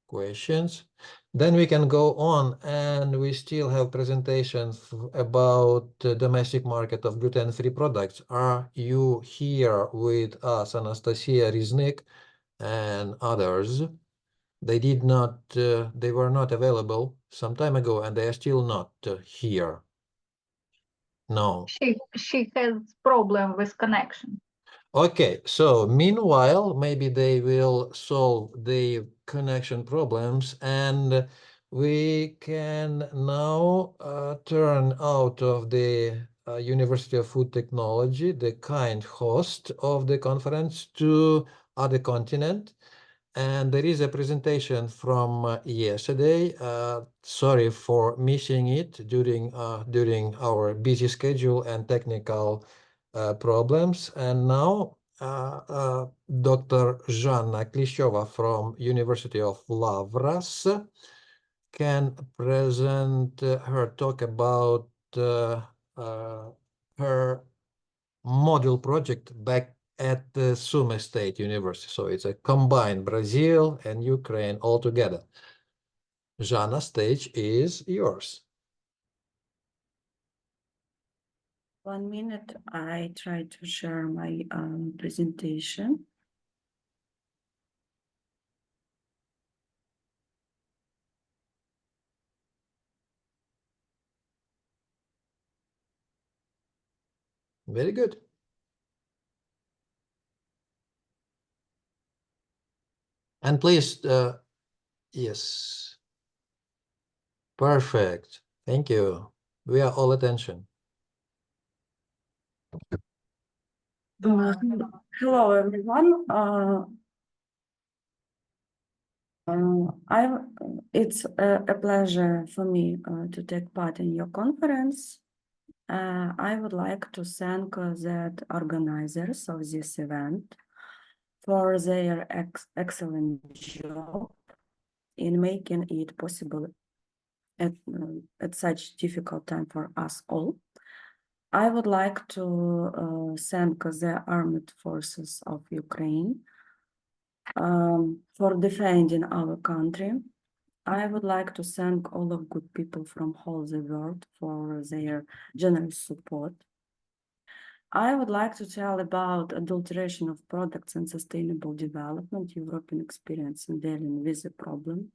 questions, then we can go on, and we still have presentations about the domestic market of gluten-free products. Are you here with us, Anastasia Riznik and others? They did not, they were not available some time ago, and they are still not here. No. She has problem with connection. Okay, so meanwhile, maybe they will solve the connection problems, and we can now turn out of the University of Food Technology, the kind host of the conference, to other continent. And there is a presentation from yesterday. Sorry for missing it during our busy schedule and technical problems. And now Dr. Zhanna Klishova from University of Lavras can present her talk about her module project back at the Sumy State University. So it's a combined Brazil and Ukraine all together. Zhanna, stage is yours. 1 minute, I try to share my presentation. Very good. And please, yes. Perfect. Thank you. We are all attention. Hello, everyone. It's a pleasure for me to take part in your conference. I would like to thank the organizers of this event for their excellent job in making it possible at such difficult time for us all. I would like to thank the armed forces of Ukraine for defending our country. I would like to thank all of good people from all the world for their generous support. I would like to tell about adulteration of products and sustainable development, European experience in dealing with the problem.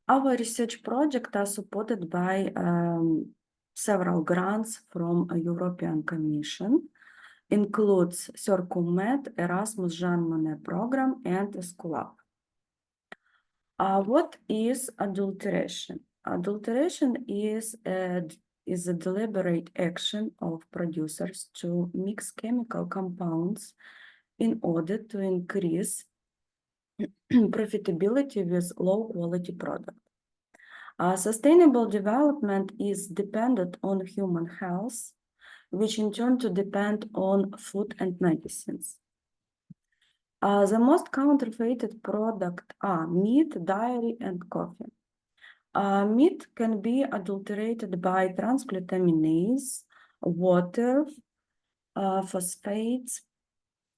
Our research projects are supported by several grants from a European Commission, includes Circummed, Erasmus Jean Monnet program, and Escolab. What is adulteration? Adulteration is a deliberate action of producers to mix chemical compounds in order to increase profitability with low quality product. Sustainable development is dependent on human health, which in turn to depend on food and medicines. The most counterfeited products are meat, dairy, and coffee. Meat can be adulterated by transglutaminase, water, phosphates.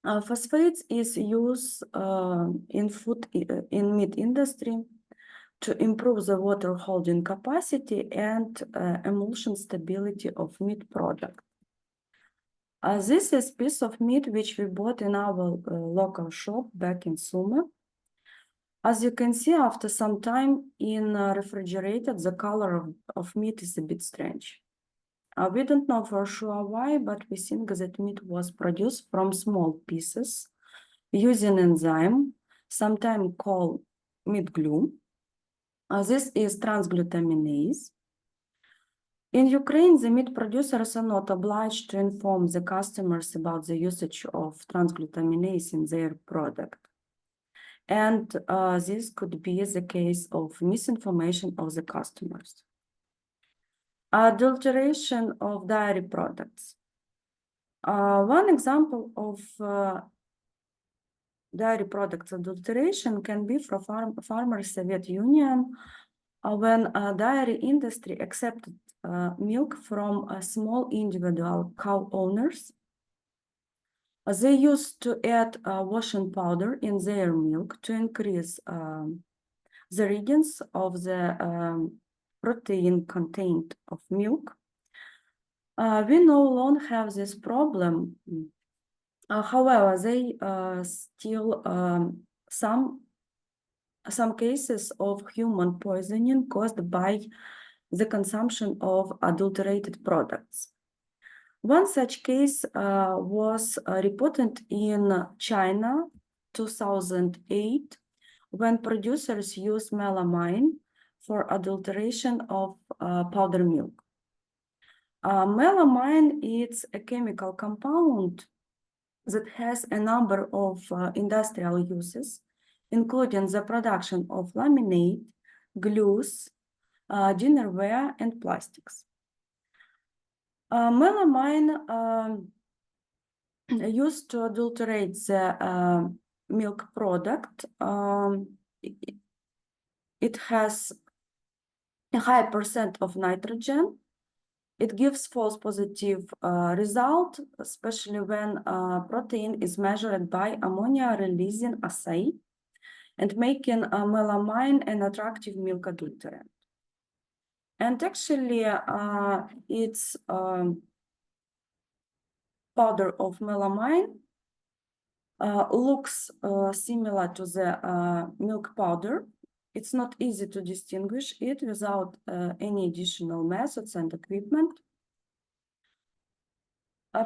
Phosphates is used in meat industry to improve the water holding capacity and emulsion stability of meat product. This is piece of meat which we bought in our local shop back in Sumy. As you can see, after some time in refrigerated, the color of meat is a bit strange. We don't know for sure why, but we think that meat was produced from small pieces using enzyme, sometimes called meat glue. This is transglutaminase. In Ukraine, the meat producers are not obliged to inform the customers about the usage of transglutaminase in their product. And this could be the case of misinformation of the customers. Adulteration of dairy products. One example of dairy products adulteration can be from former Soviet Union when dairy industry accepted milk from small individual cow owners. They used to add washing powder in their milk to increase the readings of the protein content of milk. We no longer have this problem. However, they still some cases of human poisoning caused by the consumption of adulterated products. One such case was reported in China 2008 when producers used melamine for adulteration of powder milk. Melamine is a chemical compound that has a number of industrial uses, including the production of laminate, glues, dinnerware, and plastics. Melamine used to adulterate the milk product. It has a high percent of nitrogen. It gives false positive result, especially when protein is measured by ammonia releasing assay and making melamine an attractive milk adulterant. And actually, it's powder of melamine looks similar to the milk powder. It's not easy to distinguish it without any additional methods and equipment.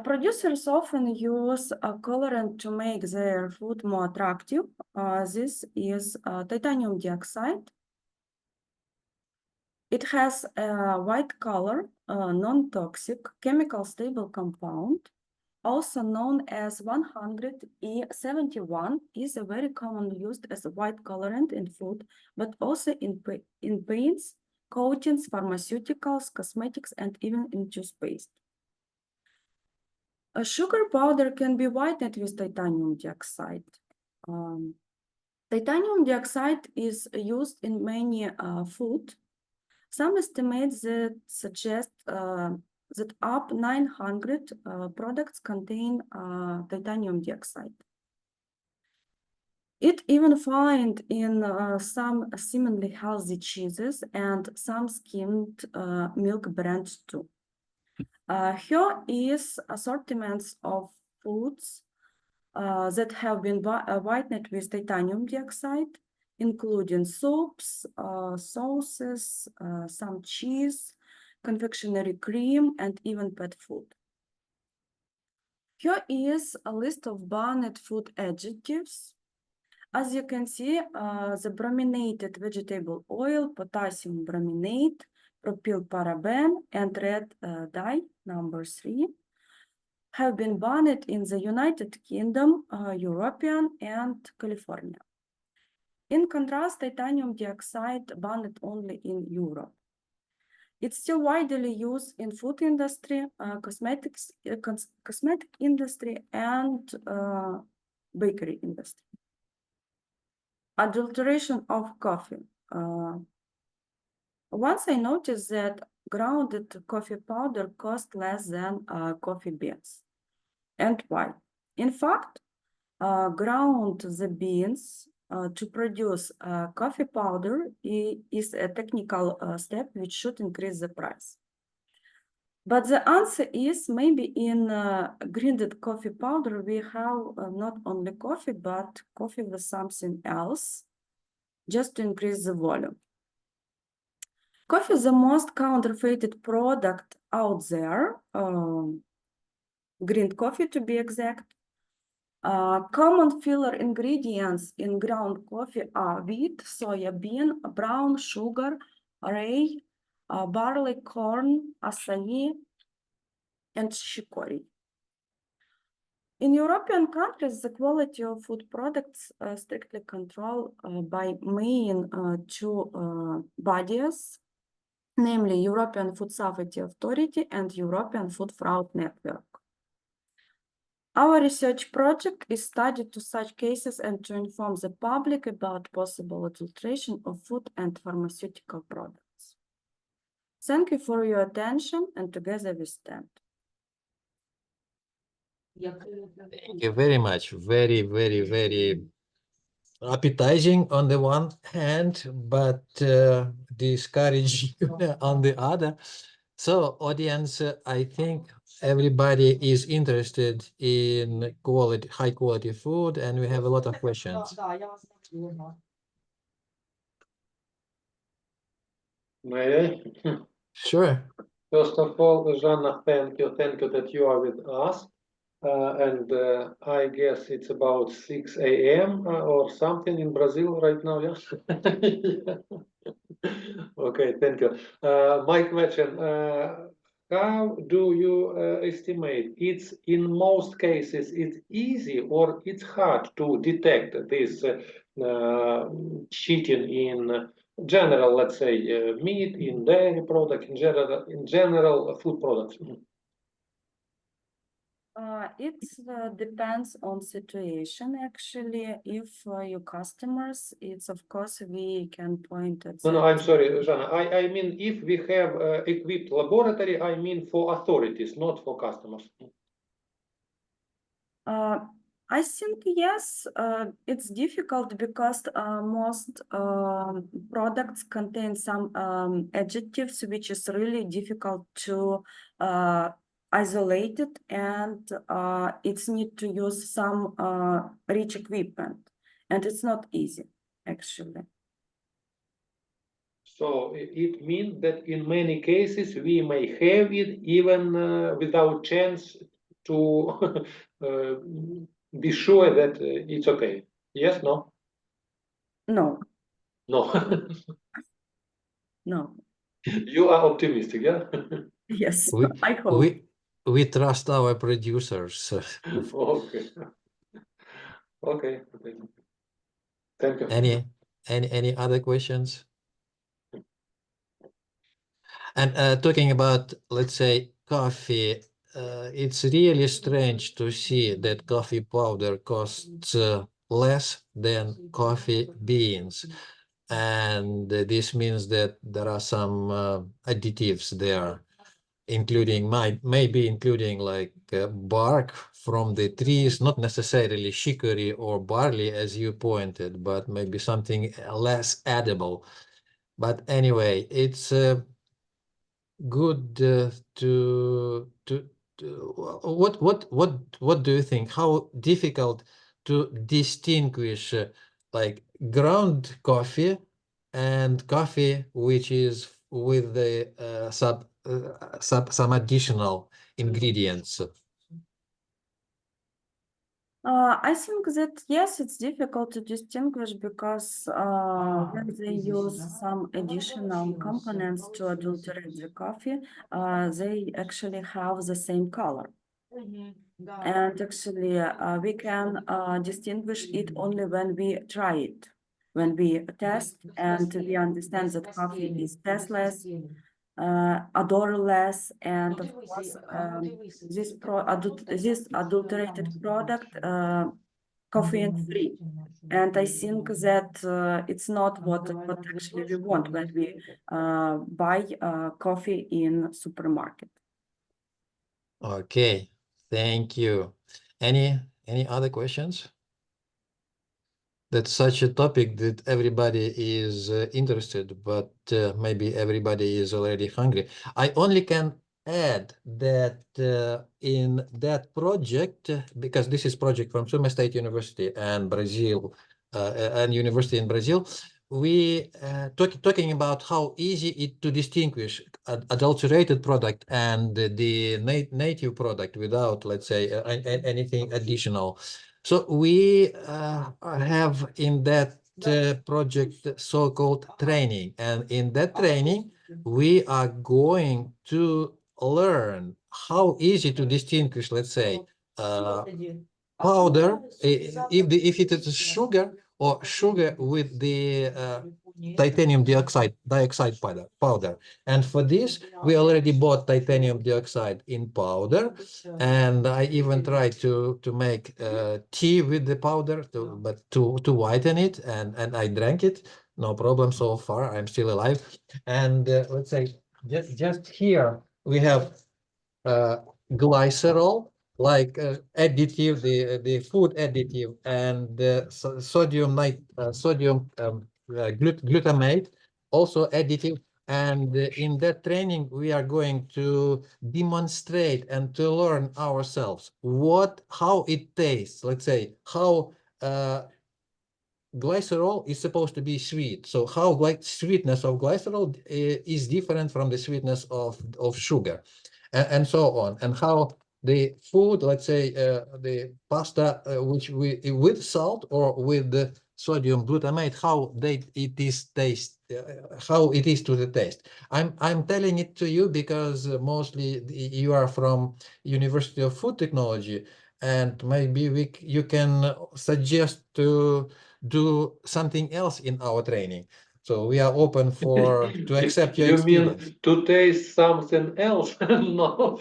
Producers often use a colorant to make their food more attractive. This is titanium dioxide. It has a white color, non-toxic, chemical stable compound, also known as 100E71, is a very commonly used as a white colorant in food, but also in paints, coatings, pharmaceuticals, cosmetics, and even in toothpaste. A sugar powder can be whitened with titanium dioxide. Titanium dioxide is used in many food. Some estimates that suggest that up 900 products contain titanium dioxide. It even found in some seemingly healthy cheeses and some skimmed milk brands too. Here is assortments of foods that have been whitened with titanium dioxide, including soups, sauces, some cheese, confectionery cream, and even pet food. Here is a list of banned food adjectives. As you can see, the brominated vegetable oil, potassium brominate, propylparaben, and red dye, number 3, have been banned in the United Kingdom, European, and California. In contrast, titanium dioxide banned only in Europe. It's still widely used in food industry, cosmetic industry, and bakery industry. Adulteration of coffee. Once I noticed that grounded coffee powder cost less than coffee beans. And why? In fact, ground the beans to produce coffee powder is a technical step which should increase the price. But the answer is maybe in grinded coffee powder, we have not only coffee, but coffee with something else, just to increase the volume. Coffee is the most counterfeited product out there, green coffee to be exact. Common filler ingredients in ground coffee are wheat, soya bean, brown sugar, rye, barley, corn, acai, and chicory. In European countries, the quality of food products strictly controlled by main two bodies, namely European Food Safety Authority and European Food Fraud Network. Our research project is studied to such cases and to inform the public about possible adulteration of food and pharmaceutical products. Thank you for your attention, and together we stand. Thank you very much. Very, very, very appetizing on the one hand, but discouraging on the other. So, audience, I think everybody is interested in high quality food, and we have a lot of questions. May I? Sure. First of all, Zhanna, thank you that you are with us. And I guess it's about 6 a.m. Or something in Brazil right now, yes? Okay, thank you. My question, how do you estimate? It's in most cases, it's easy or it's hard to detect this cheating in general, let's say, meat, in dairy product, in general food products? It depends on situation. Actually, if your customers, it's of course we can point at. No, I'm sorry, Zhanna. I mean, if we have equipped laboratory, I mean for authorities, not for customers. I think yes, it's difficult because most products contain some adjectives which is really difficult to isolate it, and it's need to use some rich equipment, and it's not easy actually. So it means that in many cases we may have it even without chance to be sure that it's okay. Yes, no? No. No. No. You are optimistic, yeah? Yes, I hope. We trust our producers. Okay. Okay. Thank you. Any other questions? And talking about, let's say, coffee, it's really strange to see that coffee powder costs less than coffee beans. And this means that there are some additives there, including maybe including like bark from the trees, not necessarily chicory or barley, as you pointed, but maybe something less edible. But anyway, it's good what do you think? How difficult to distinguish like ground coffee and coffee which is with the some additional ingredients? I think that yes, it's difficult to distinguish because when they use some additional components to adulterate the coffee, they actually have the same color. And actually, we can distinguish it only when we try it, when we test and we understand that coffee is tasteless, odorless, and of course, this adulterated product caffeine-free. And I think that it's not what actually we want when we buy coffee in supermarket. Okay, thank you. Any other questions? That's such a topic that everybody is interested, but maybe everybody is already hungry. I only can add that in that project, because this is project from Suma State University and Brazil, and university in Brazil, we talking about how easy it to distinguish adulterated product and the native product without, let's say, anything additional. So we have in that project so-called training, and in that training we are going to learn how easy to distinguish, let's say, powder, if it is sugar or sugar with the titanium dioxide powder. And for this, we already bought titanium dioxide in powder, and I even tried to make tea with the powder, but to whiten it, and I drank it, no problem so far. I'm still alive. And let's say just here we have glycerol, like additive, the food additive, and sodium glutamate, also additive. And in that training, we are going to demonstrate and to learn ourselves how it tastes. Let's say how glycerol is supposed to be sweet. So how sweetness of glycerol is different from the sweetness of sugar, and so on, and how the food, let's say the pasta which we with salt or with the sodium glutamate, how it is how it is to the taste. I'm telling it to you because mostly you are from University of Food Technology, and maybe you can suggest to do something else in our training. So we are open to accept your experience. You mean to taste something else? No.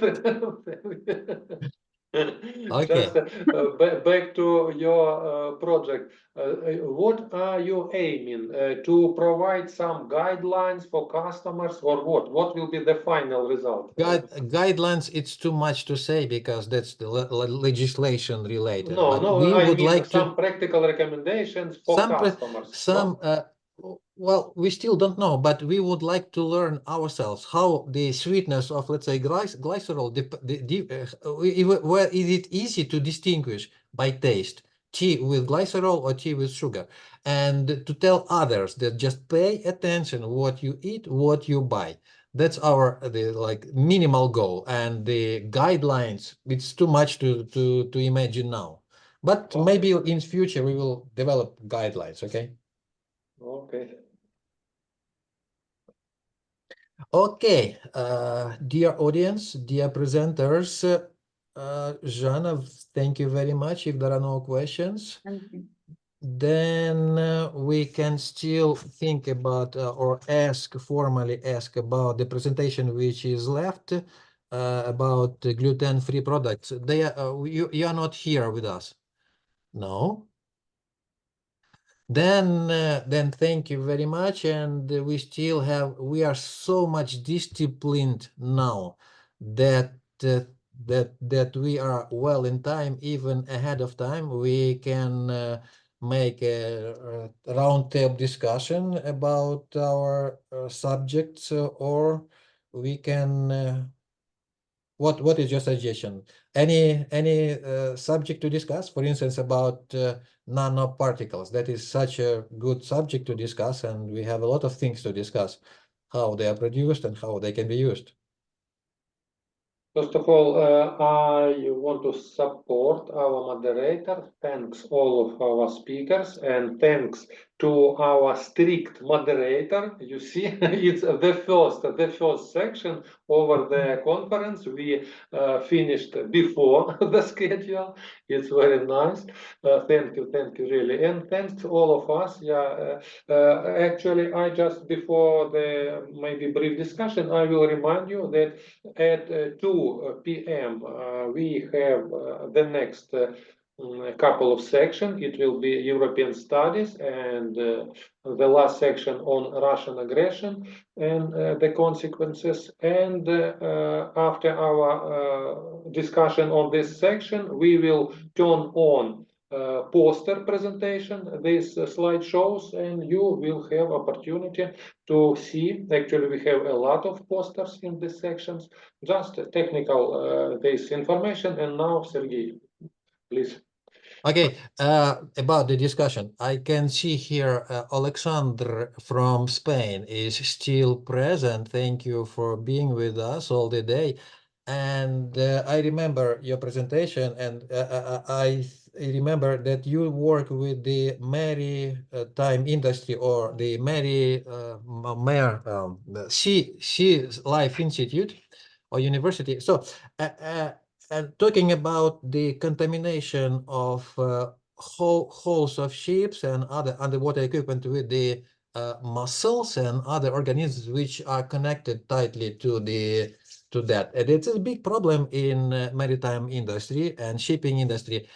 Okay. Just back to your project. What are you aiming to provide some guidelines for customers, or what? What will be the final result? Guidelines, it's too much to say because that's the legislation related. No, But no, we I would mean like some to practical recommendations for customers. No? Well, we still don't know, but we would like to learn ourselves how the sweetness of, let's say, glycerol, where is it easy to distinguish by taste, tea with glycerol or tea with sugar, and to tell others that just pay attention what you eat, what you buy. That's our minimal goal, and the guidelines, it's too much to imagine now. But maybe in future we will develop guidelines, okay? Okay. Okay, dear audience, dear presenters, Zhana, thank you very much. If there are no questions, then we can still think about or formally ask about the presentation which is left about gluten-free products. You are not here with us? No? Then thank you very much, and we are so much disciplined now that we are well in time, even ahead of time. We can make a round table discussion about our subjects, or we can. What is your suggestion? Any subject to discuss? For instance, about nanoparticles. That is such a good subject to discuss, and we have a lot of things to discuss. How they are produced and how they can be used. First of all, I want to support our moderator. Thanks all of our speakers, and thanks to our strict moderator. You see, it's the first section over the conference. We finished before the schedule. It's very nice. Thank you, really, and thanks to all of us. Yeah, actually, I just before the maybe brief discussion, I will remind you that at 2 p.m. We have the next couple of sections. It will be European studies and the last section on Russian aggression and the consequences. And after our discussion on this section, we will turn on poster presentation, these slide shows, and you will have opportunity to see. Actually, we have a lot of posters in these sections, just technical this information. And now, Sergey, please. Okay, about the discussion, I can see here Alexander from Spain is still present. Thank you for being with us all the day. And I remember your presentation, and I remember that you work with the maritime industry or the Sea Life Institute or university. So, and talking about the contamination of hulls of ships and other underwater equipment with the mussels and other organisms which are connected tightly to that. And it's a big problem in maritime industry and shipping industry.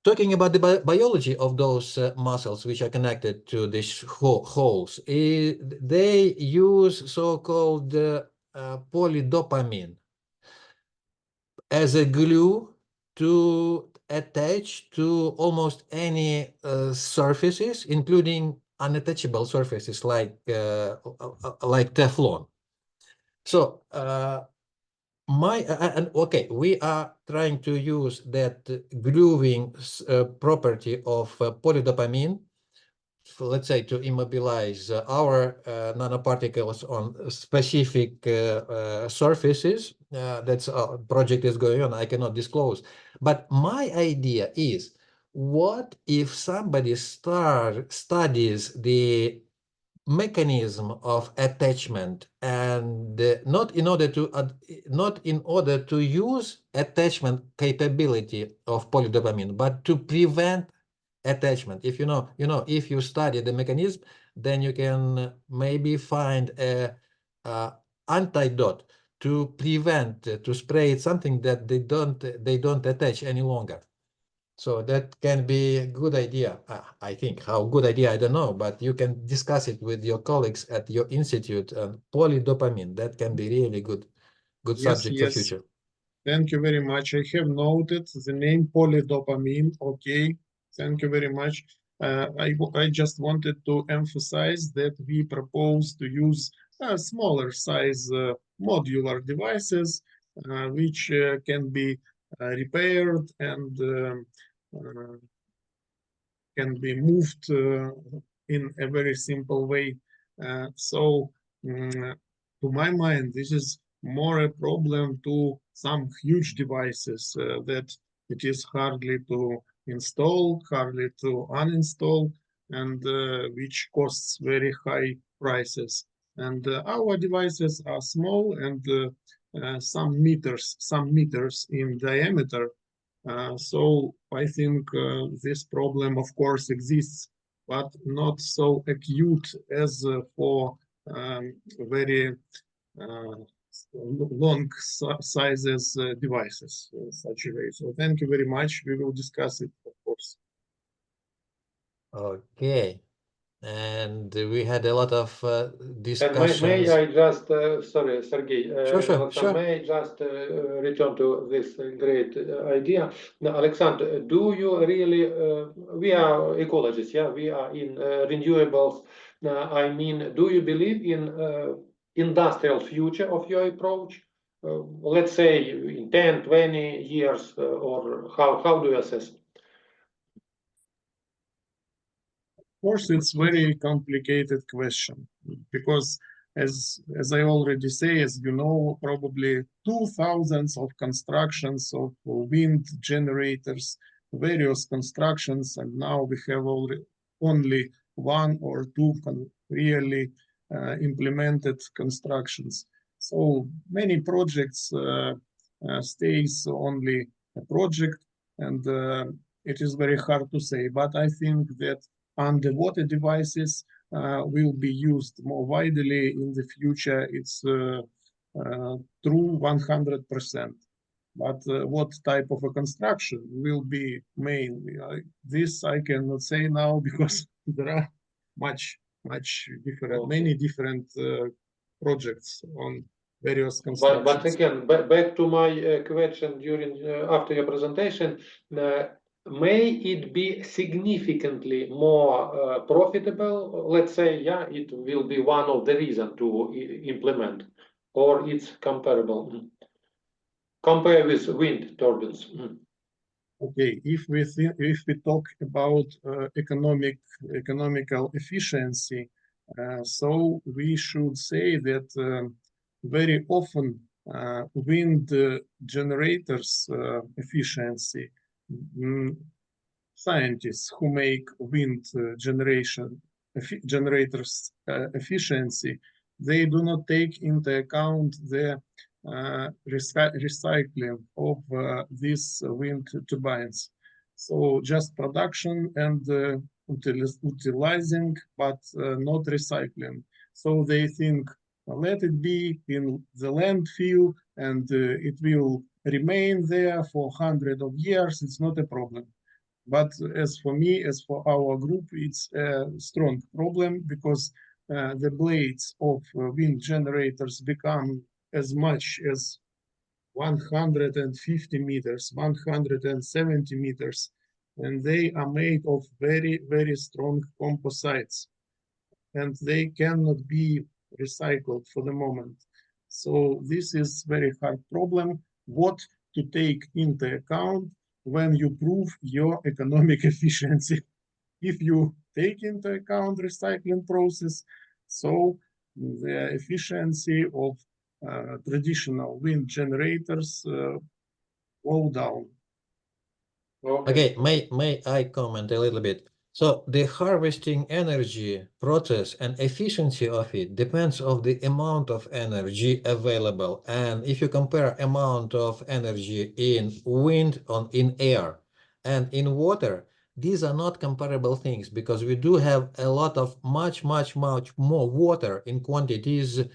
Talking about the biology of those mussels which are connected to these holes, they use so-called polydopamine as a glue to attach to almost any surfaces, including unattachable surfaces like Teflon. So okay, we are trying to use that gluing property of polydopamine, let's say, to immobilize our nanoparticles on specific surfaces. That's a project is going on. I cannot disclose. But my idea is, what if somebody studies the mechanism of attachment and not in order to use attachment capability of polydopamine, but to prevent attachment. If if you study the mechanism, then you can maybe find a antidote to prevent to spray something that they don't attach any longer. So that can be a good idea. I think how good idea, I don't know, but you can discuss it with your colleagues at your institute. And polydopamine, that can be really good subject for future. Thank you very much. I have noted the name polydopamine. Okay, thank you very much. I just wanted to emphasize that we propose to use smaller size modular devices which can be repaired and can be moved in a very simple way. So to my mind, this is more a problem to some huge devices that it is hardly to install, hardly to uninstall, and which costs very high prices. And our devices are small and some meters in diameter. So I think this problem, of course, exists, but not so acute as for very long sizes devices such a way. So thank you very much. We will discuss it, of course. Okay. And we had a lot of discussions. And may I just, sorry, Sergey, Sure. may I just return to this great idea? Now, Alexander, do you really, we are ecologists, yeah, we are in renewables. I mean, do you believe in industrial future of your approach? Let's say in 10, 20 years, or how do you assess? Of course, it's very complicated question because as I already say, as you know, probably 2,000 of constructions of wind generators, various constructions, and now we have only one or two really implemented constructions. So many projects stays only a project, and it is very hard to say. But I think that underwater devices will be used more widely in the future. It's true 100%. But what type of a construction will be mainly? This I cannot say now because there are many different projects on various constructions. But again, back to my question after your presentation, may it be significantly more profitable? Let's say, yeah, it will be one of the reasons to implement, or it's comparable. Compare with wind turbines. Okay, if we talk about economical efficiency, so we should say that very often wind generators efficiency, scientists who make wind generators efficiency, they do not take into account the recycling of these wind turbines. So just production and utilizing, but not recycling. So they think, let it be in the landfill and it will remain there for hundreds of years. It's not a problem. But as for me, as for our group, it's a strong problem because the blades of wind generators become as much as 150 meters, 170 meters, and they are made of very, very strong composites, and they cannot be recycled for the moment. So this is very hard problem. What to take into account when you prove your economic efficiency? If you take into account recycling process, so the efficiency of traditional wind generators go down. Okay, may I comment a little bit? So the harvesting energy process and efficiency of it depends on the amount of energy available. And if you compare amount of energy in wind in air and in water, these are not comparable things because we do have a lot of much more water in quantities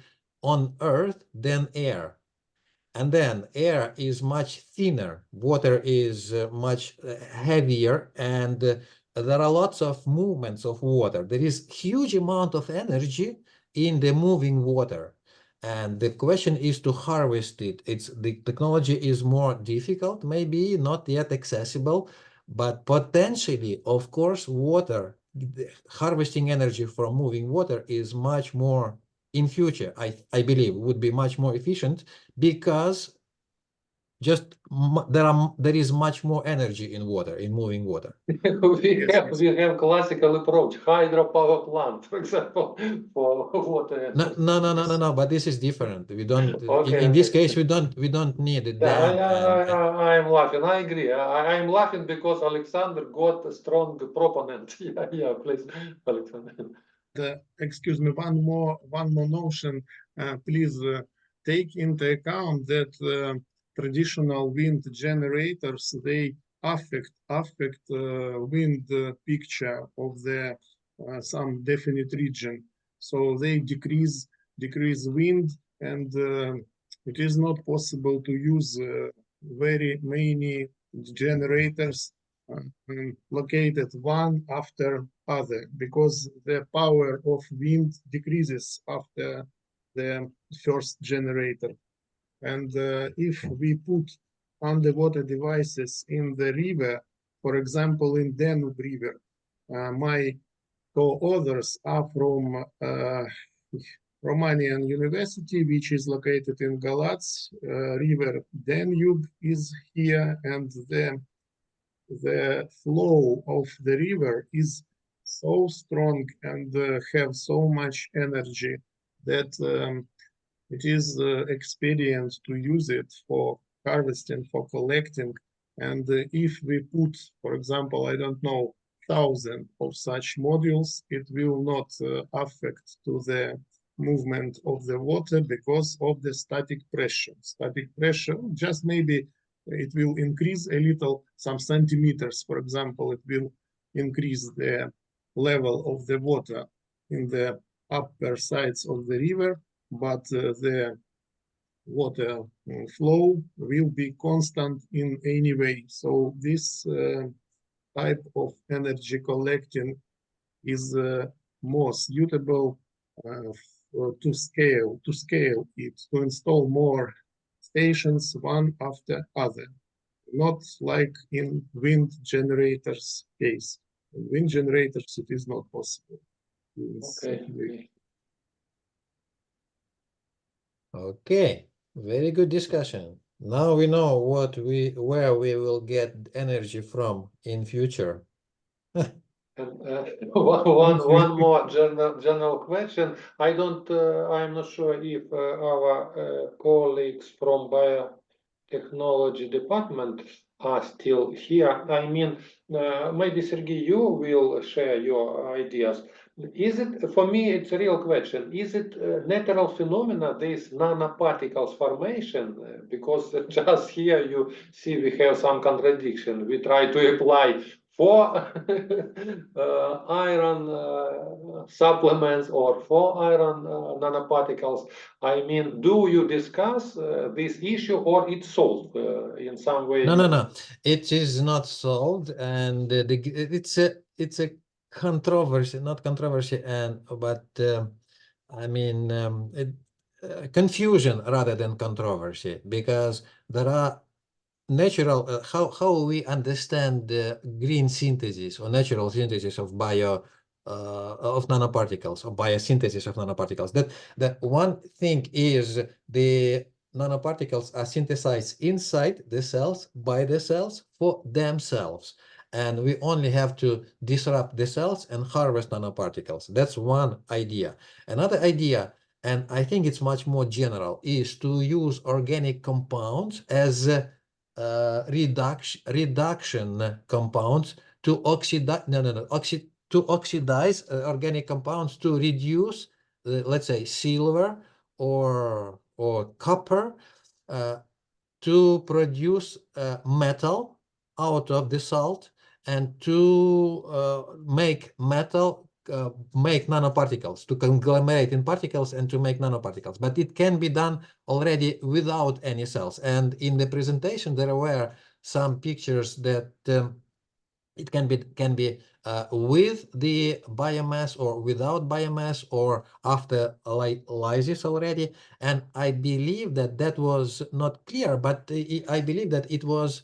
on Earth than air. And then air is much thinner, water is much heavier, and there are lots of movements of water. There is huge amount of energy in the moving water. And the question is to harvest it. The technology is more difficult, maybe not yet accessible, but potentially, of course, harvesting energy from moving water is much more in future, I believe, would be much more efficient because just there is much more energy in water, in moving water. we have classical approach, hydropower plant, for example, for water. No, but this is different. We don't Okay, in this case we don't need a dam. I'm laughing. I agree. I'm laughing because Alexander got a strong proponent. Yeah, please, Alexander. Excuse me, one more notion. Please take into account that traditional wind generators, they affect wind picture of the some definite region. So they decrease wind, and it is not possible to use very many generators located one after other because the power of wind decreases after the first generator. And if we put underwater devices in the river, for example, in Danube River, my co-authors are from Romanian University, which is located in Galați. River Danube is here, and the flow of the river is so strong and have so much energy that it is expedient to use it for harvesting, for collecting. And if we put, for example, I don't know, 1,000 of such modules, it will not affect to the movement of the water because of the static pressure. Static pressure, just maybe it will increase a little, some centimeters, for example, it will increase the level of the water in the upper sides of the river, but the water flow will be constant in any way. So this type of energy collecting is more suitable to scale it, to install more stations one after other, not like in wind generators case. In wind generators, it is not possible. Okay. Okay, very good discussion. Now we know where we will get energy from in future. And one more general question. I'm not sure if our colleagues from biotechnology department are still here. I mean, maybe Sergey, you will share your ideas. Is it, for me, it's a real question. Is it natural phenomena, this nanoparticles formation? Because just here you see we have some contradiction. We try to apply for iron supplements or for iron nanoparticles. I mean, do you discuss this issue or it's solved in some way? No. It is not solved, and it's a controversy, not controversy, but I mean confusion rather than controversy, because there are natural how we understand the green synthesis or natural synthesis of of nanoparticles, or biosynthesis of nanoparticles. That one thing is the nanoparticles are synthesized inside the cells by the cells for themselves, and we only have to disrupt the cells and harvest nanoparticles. That's one idea. Another idea, and I think it's much more general, is to use organic compounds as reduction compounds to oxidize organic compounds to reduce, let's say, silver or copper, to produce metal out of the salt, and to make metal, make nanoparticles, to conglomerate in particles and to make nanoparticles. But it can be done already without any cells. And in the presentation, there were some pictures that it can be with the biomass or without biomass or after lysis already. And I believe that was not clear, but I believe that it was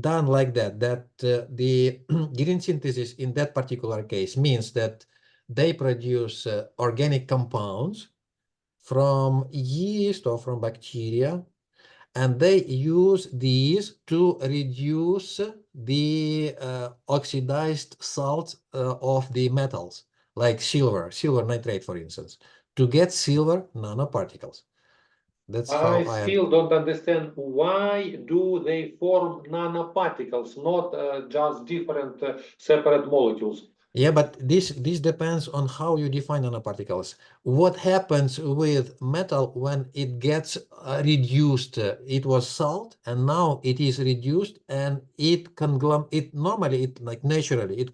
done like that the green synthesis in that particular case means that they produce organic compounds from yeast or from bacteria, and they use these to reduce the oxidized salt of the metals, like silver nitrate, for instance, to get silver nanoparticles. That's how I still don't understand why do they form nanoparticles, not just different separate molecules. Yeah, but this depends on how you define nanoparticles. What happens with metal when it gets reduced? It was salt, and now it is reduced, and it normally, like naturally,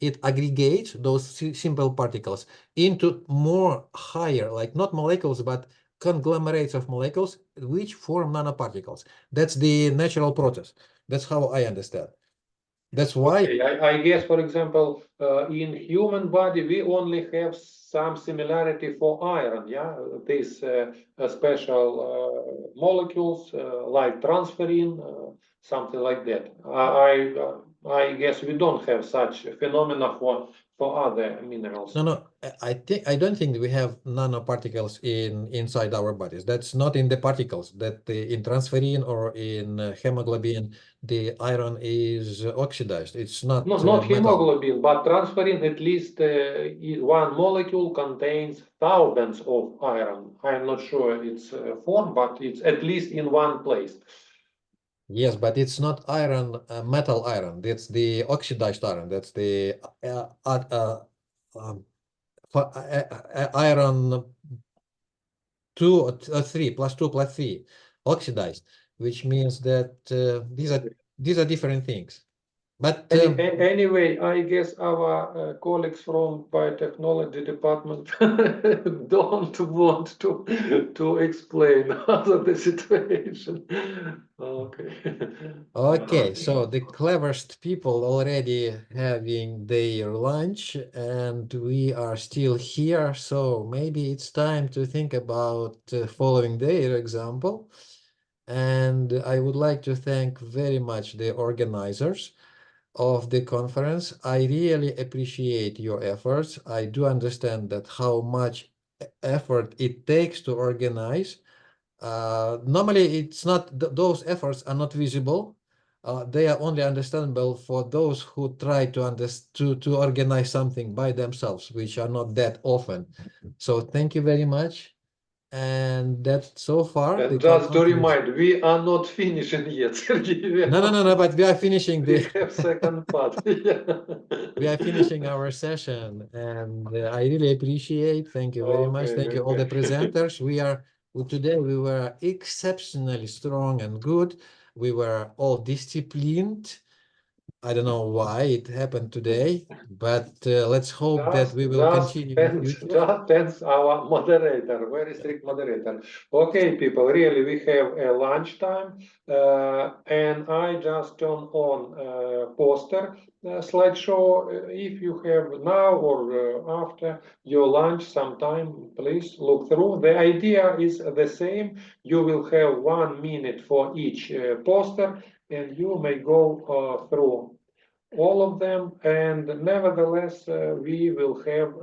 it aggregates those simple particles into more higher, like not molecules, but conglomerates of molecules, which form nanoparticles. That's the natural process. That's how I understand. That's why. Okay, I guess, for example, in human body, we only have some similarity for iron, yeah? These special molecules like transferrin, something like that. I guess we don't have such phenomena for other minerals. No, I don't think we have nanoparticles inside our bodies. That's not in the particles. That in transferrin or in hemoglobin, the iron is oxidized. It's not No, not metal. hemoglobin, but transferrin, at least one molecule contains thousands of iron. I'm not sure its form, but it's at least in one place. Yes, but it's not iron, metal iron. That's the oxidized iron. That's the iron 2 or 3 plus 2 plus 3 oxidized, which means that these are different things. But Anyway, I guess our colleagues from biotechnology department don't want to explain the situation. Okay. Okay, so the cleverest people already having their lunch, and we are still here. So maybe it's time to think about following their example. And I would like to thank very much the organizers of the conference. I really appreciate your efforts. I do understand that how much effort it takes to organize. Normally, it's not those efforts are not visible. They are only understandable for those who try to organize something by themselves, which are not that often. So thank you very much. And that so far the Just to conference. remind, we are not finishing yet, Sergey. No, but we are finishing We have second part. we are finishing our session, and I really appreciate. Thank you very much. Thank you all the presenters. Today we were exceptionally strong and good. We were all disciplined. I don't know why it happened today, but let's hope that we will continue in the future. Just thanks our moderator, very strict moderator. Okay, people, really, we have a lunchtime, and I just turn on poster slideshow. If you have now or after your lunch sometime, please look through. The idea is the same. You will have 1 minute for each poster, and you may go through all of them, and nevertheless we will have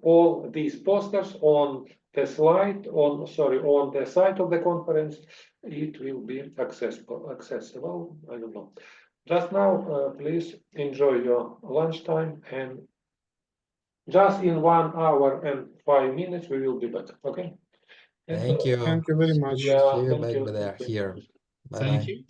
all these posters on the slide on the site of the conference. It will be accessible. I don't know. Just now please enjoy your lunchtime, and just in 1 hour and 5 minutes we will be back. Okay. Thank you. Thank you very much. Yeah, See you thank back you. there here. Bye Thank bye. you.